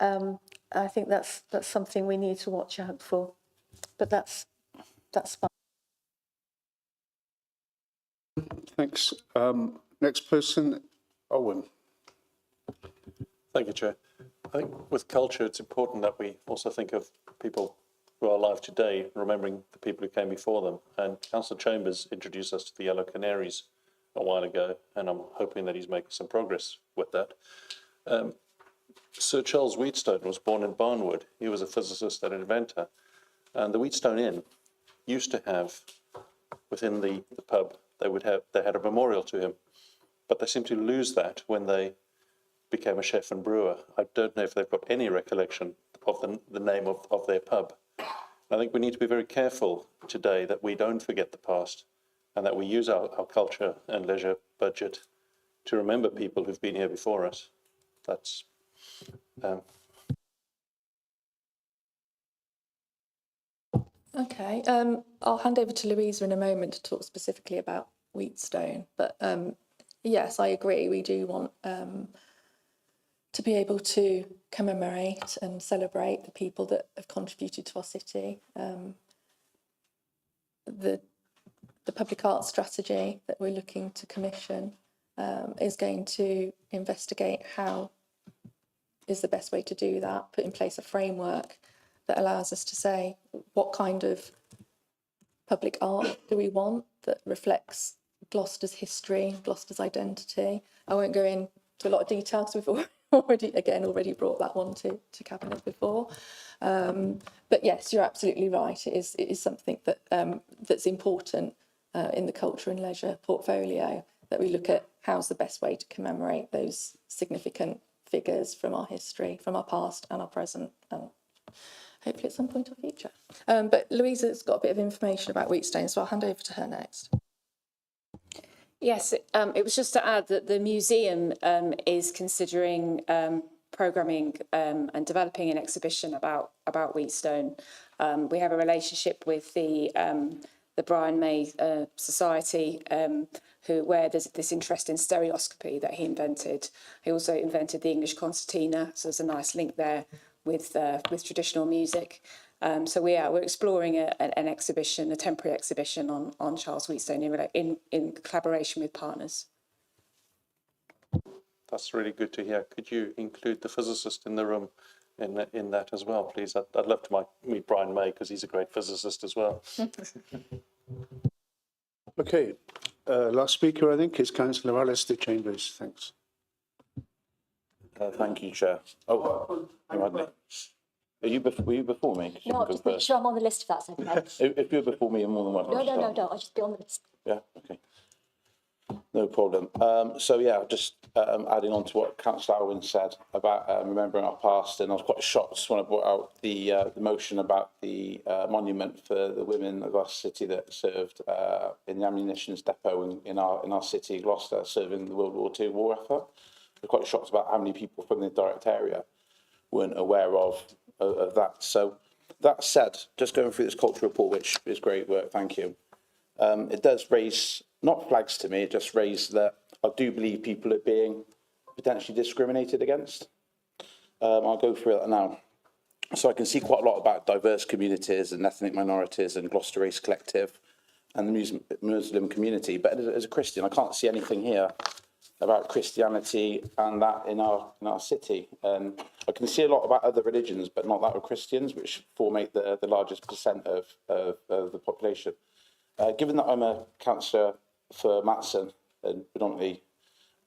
I think that's something we need to watch out for, but that's fine. Thanks. Next person Owen. Thank you, Chair. I think with culture, it's important that we also think of people who are alive today, remembering the people who came before them. And Councillor Chambers introduced us to the Yellow Canaries a while ago, and I'm hoping that he's making some progress with that. Sir Charles Wheatstone was born in Barnwood. He was a physicist and inventor. And the Wheatstone Inn used to have, within the pub, they had a memorial to him. But they seem to lose that when they became a chef and brewer. I don't know if they've got any recollection of the name of their pub. I think we need to be very careful today that we don't forget the past and that we use our culture and leisure budget to remember people who've been here before us. That's Okay, I'll hand over to Louisa in a moment to talk specifically about Wheatstone. But yes, I agree. We do want to be able to commemorate and celebrate the people that have contributed to our city. The public arts strategy that we're looking to commission is going to investigate how is the best way to do that, put in place a framework that allows us to say what kind of public art do we want that reflects Gloucester's history, Gloucester's identity. I won't go into a lot of detail because we've already brought that one to Cabinet before. But yes, you're absolutely right. It is something that that's important in the culture and leisure portfolio, that we look at how's the best way to commemorate those significant figures from our history, from our past and our present, and hopefully at some point in the future. But Louisa's got a bit of information about Wheatstone, so I'll hand over to her next. Yes, it was just to add that the museum is considering programming and developing an exhibition about Wheatstone. We have a relationship with the Brian May Society, where there's this interest in stereoscopy that he invented. He also invented the English concertina, so there's a nice link there with traditional music. So we're exploring an exhibition, a temporary exhibition on Charles Wheatstone in collaboration with partners. That's really good to hear. Could you include the physicist in the room in that as well, please? I'd love to meet Brian May because he's a great physicist as well. Okay, last speaker I think is Councillor Alistair Chambers. Thanks. Thank you, Chair. Oh, were you before me? No, just make sure I'm on the list if that's okay. If you're before me, you're more than welcome. No, I'll just be on the list. Yeah, okay. No problem. So yeah, just adding on to what Councillor Alwyn said about remembering our past, and I was quite shocked when I brought out the motion about the monument for the women of our city that served in the ammunitions depot in our city, Gloucester, serving the World War II war effort. I was quite shocked about how many people from the direct area weren't aware of that. So that said, just going through this culture report, which is great work, thank you. It does raise, not flags to me, it just raised that I do believe people are being potentially discriminated against. I'll go through that now. So I can see quite a lot about diverse communities and ethnic minorities and Gloucester Race Collective and the Muslim community. But as a Christian, I can't see anything here about Christianity and that in our city. I can see a lot about other religions, but not that of Christians, which formate the largest percent of the population. Given that I'm a councillor for Matson, and predominantly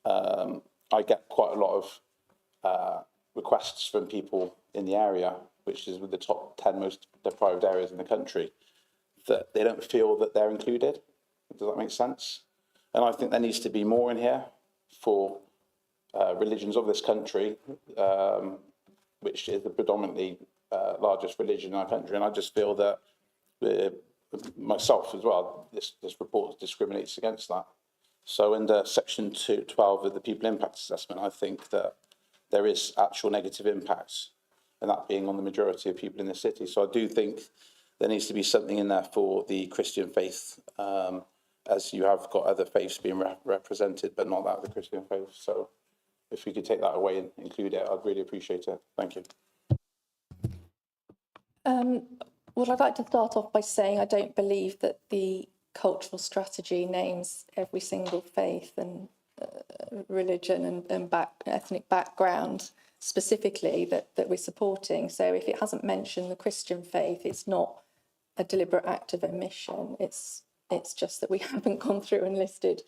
I get quite a lot of requests from people in the area, which is with the top 10 most deprived areas in the country, that they don't feel that they're included. Does that make sense? And I think there needs to be more in here for religions of this country, which is the predominantly largest religion in our country. And I just feel that myself as well, this report discriminates against that. So under section 12 of the People Impact Assessment, I think that there is actual negative impacts, and that being on the majority of people in the city. So I do think there needs to be something in there for the Christian faith, as you have got other faiths being represented, but not that of the Christian faith. So if we could take that away and include it, I'd really appreciate it. Thank you. Well, I'd like to start off by saying I don't believe that the cultural strategy names every single faith and religion and ethnic background specifically that we're supporting. So if it hasn't mentioned the Christian faith, it's not a deliberate act of omission. It's just that we haven't gone through and listed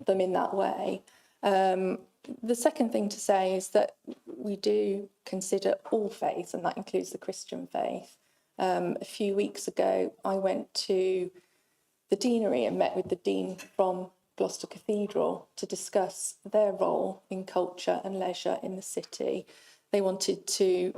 them in that way. The second thing to say is that we do consider all faiths, and that includes the Christian faith. A few weeks ago, I went to the deanery and met with the dean from Gloucester Cathedral to discuss their role in culture and leisure in the city. They wanted to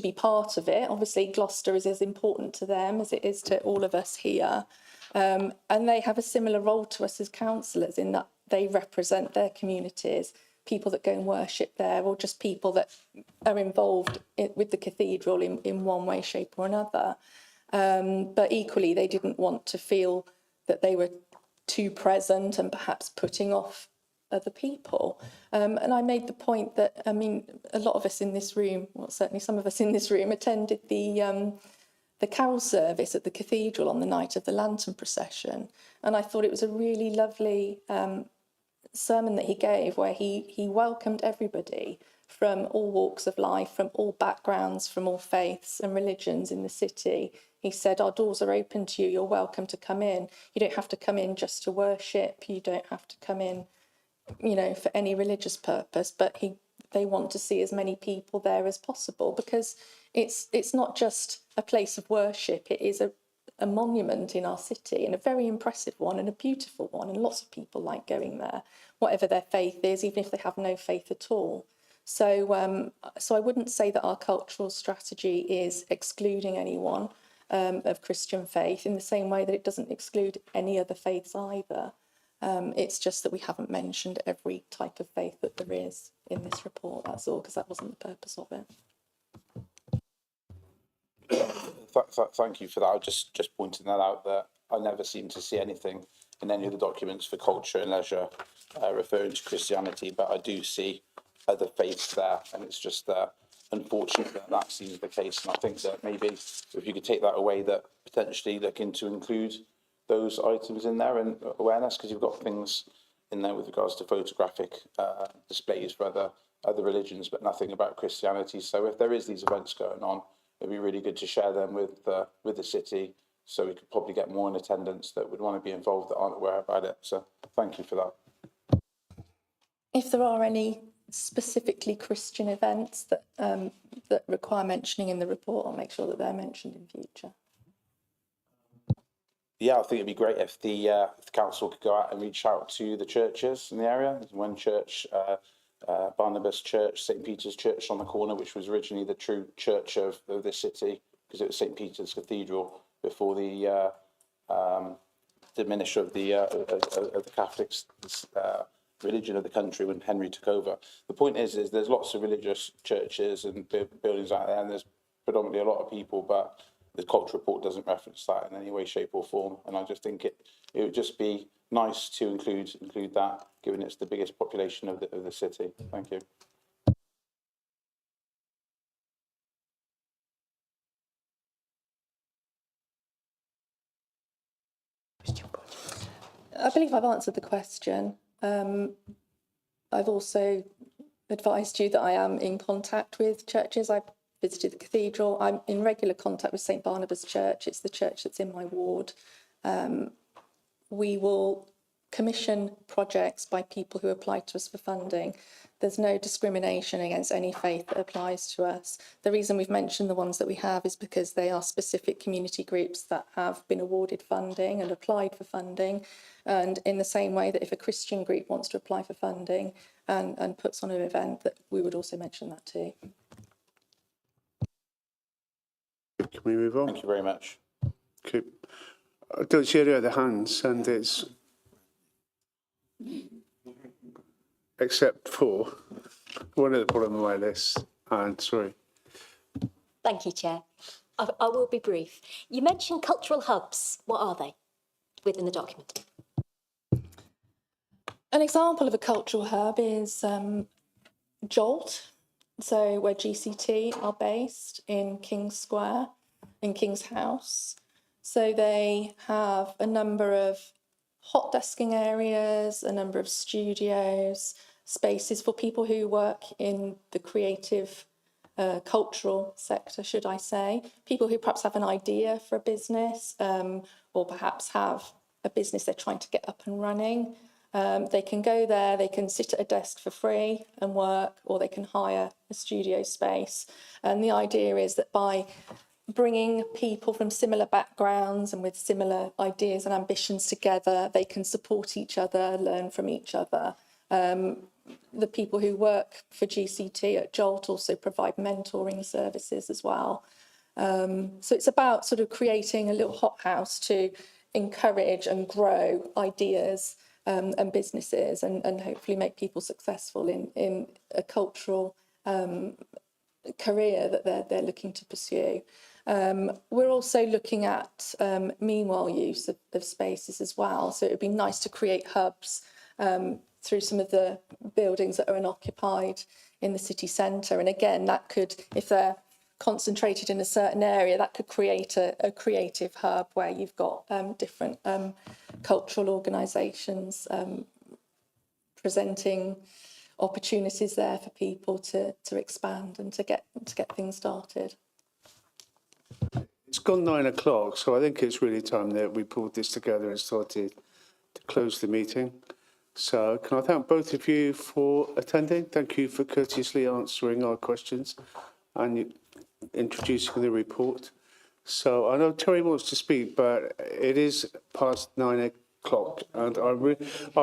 be part of it. Obviously, Gloucester is as important to them as it is to all of us here. And they have a similar role to us as councillors in that they represent their communities, people that go and worship there, or just people that are involved with the cathedral in one way, shape or another. But equally, they didn't want to feel that they were too present and perhaps putting off other people. And I made the point that, I mean, a lot of us in this room, well, certainly some of us in this room, attended the carol service at the cathedral on the night of the lantern procession. And I thought it was a really lovely sermon that he gave, where he welcomed everybody from all walks of life, from all backgrounds, from all faiths and religions in the city. He said, our doors are open to you, you're welcome to come in. You don't have to come in just to worship, you don't have to come in, you know, for any religious purpose, but they want to see as many people there as possible, because it's not just a place of worship, it is a monument in our city, and a very impressive one and a beautiful one, and lots of people like going there, whatever their faith is, even if they have no faith at all. So I wouldn't say that our cultural strategy is excluding anyone of Christian faith, in the same way that it doesn't exclude any other faiths either. It's just that we haven't mentioned every type of faith that there is in this report, that's all, because that wasn't the purpose of it. Thank you for that. I was just pointing that out, that I never seem to see anything in any of the documents for culture and leisure referring to Christianity, but I do see other faiths there, and it's just unfortunate that seems the case. And I think that maybe if you could take that away, that potentially looking to include those items in there and awareness, because you've got things in there with regards to photographic displays for other religions, but nothing about Christianity. So if there is these events going on, it'd be really good to share them with the city, so we could probably get more in attendance that would want to be involved that aren't aware about it. So thank you for that. If there are any specifically Christian events that that require mentioning in the report, I'll make sure that they're mentioned in future. Yeah, I think it'd be great if the council could go out and reach out to the churches in the area. There's one church, Barnabas Church, St. Peter's Church on the corner, which was originally the true church of this city, because it was St. Peter's Cathedral before the diminish of the Catholic religion of the country when Henry took over. The point is there's lots of religious churches and buildings out there, and there's predominantly a lot of people, but the culture report doesn't reference that in any way, shape or form. And I just think it would just be nice to include that, given it's the biggest population of the city. Thank you. I believe I've answered the question. I've also advised you that I am in contact with churches. I've visited the cathedral. I'm in regular contact with St. Barnabas Church. It's the church that's in my ward. We will commission projects by people who apply to us for funding. There's no discrimination against any faith that applies to us. The reason we've mentioned the ones that we have is because they are specific community groups that have been awarded funding and applied for funding. And in the same way that if a Christian group wants to apply for funding and puts on an event, that we would also mention that too. Can we move on? Thank you very much. Okay. I don't see any other hands, and it's except for one at the bottom of my list. And sorry. Thank you, Chair. I will be brief. You mentioned cultural hubs. What are they within the document? An example of a cultural hub is Jolt, so where GCT are based in King's Square, in King's House. So they have a number of hot desking areas, a number of studios, spaces for people who work in the creative cultural sector, should I say, people who perhaps have an idea for a business or perhaps have a business they're trying to get up and running. They can go there, they can sit at a desk for free and work, or they can hire a studio space. And the idea is that by bringing people from similar backgrounds and with similar ideas and ambitions together, they can support each other, learn from each other. The people who work for GCT at Jolt also provide mentoring services as well. So it's about sort of creating a little hothouse to encourage and grow ideas and businesses and hopefully make people successful in a cultural career that they're looking to pursue. We're also looking at meanwhile use of spaces as well. So it would be nice to create hubs through some of the buildings that are unoccupied in the city centre. And again, that could, if they're concentrated in a certain area, that could create a creative hub where you've got different cultural organisations presenting opportunities there for people to expand and to get things started. It's gone 9 o'clock, so I think it's really time that we pulled this together and started to close the meeting. So can I thank both of you for attending? Thank you for courteously answering our questions and introducing the report. So I know Terry wants to speak, but it is past 9 o'clock, and I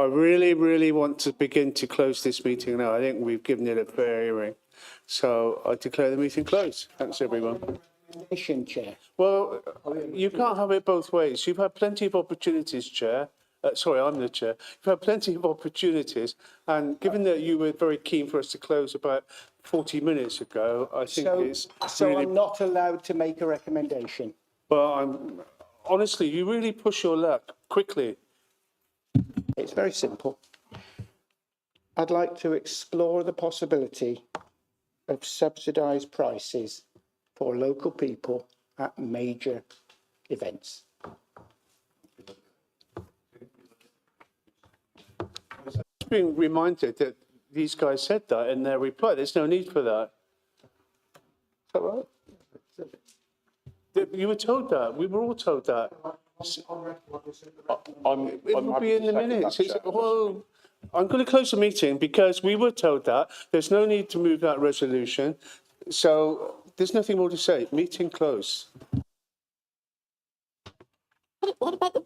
really want to begin to close this meeting now. I think we've given it a fair hearing. So I declare the meeting closed. Thanks, everyone. Chair. Well, you can't have it both ways. You've had plenty of opportunities, Chair. Sorry, I'm the Chair. You've had plenty of opportunities, and given that you were very keen for us to close about 40 minutes ago, I think it's So really... I'm not allowed to make a recommendation? But honestly, you really push your luck quickly. It's very simple. I'd like to explore the possibility of subsidised prices for local people at major events. Being reminded that these guys said that in their reply. There's no need for that. Is that right? You were told that. We were all told that. It will be in the minutes. Well, I'm going to close the meeting because we were told that. There's no need to move that resolution. So there's nothing more to say. Meeting closed. What about the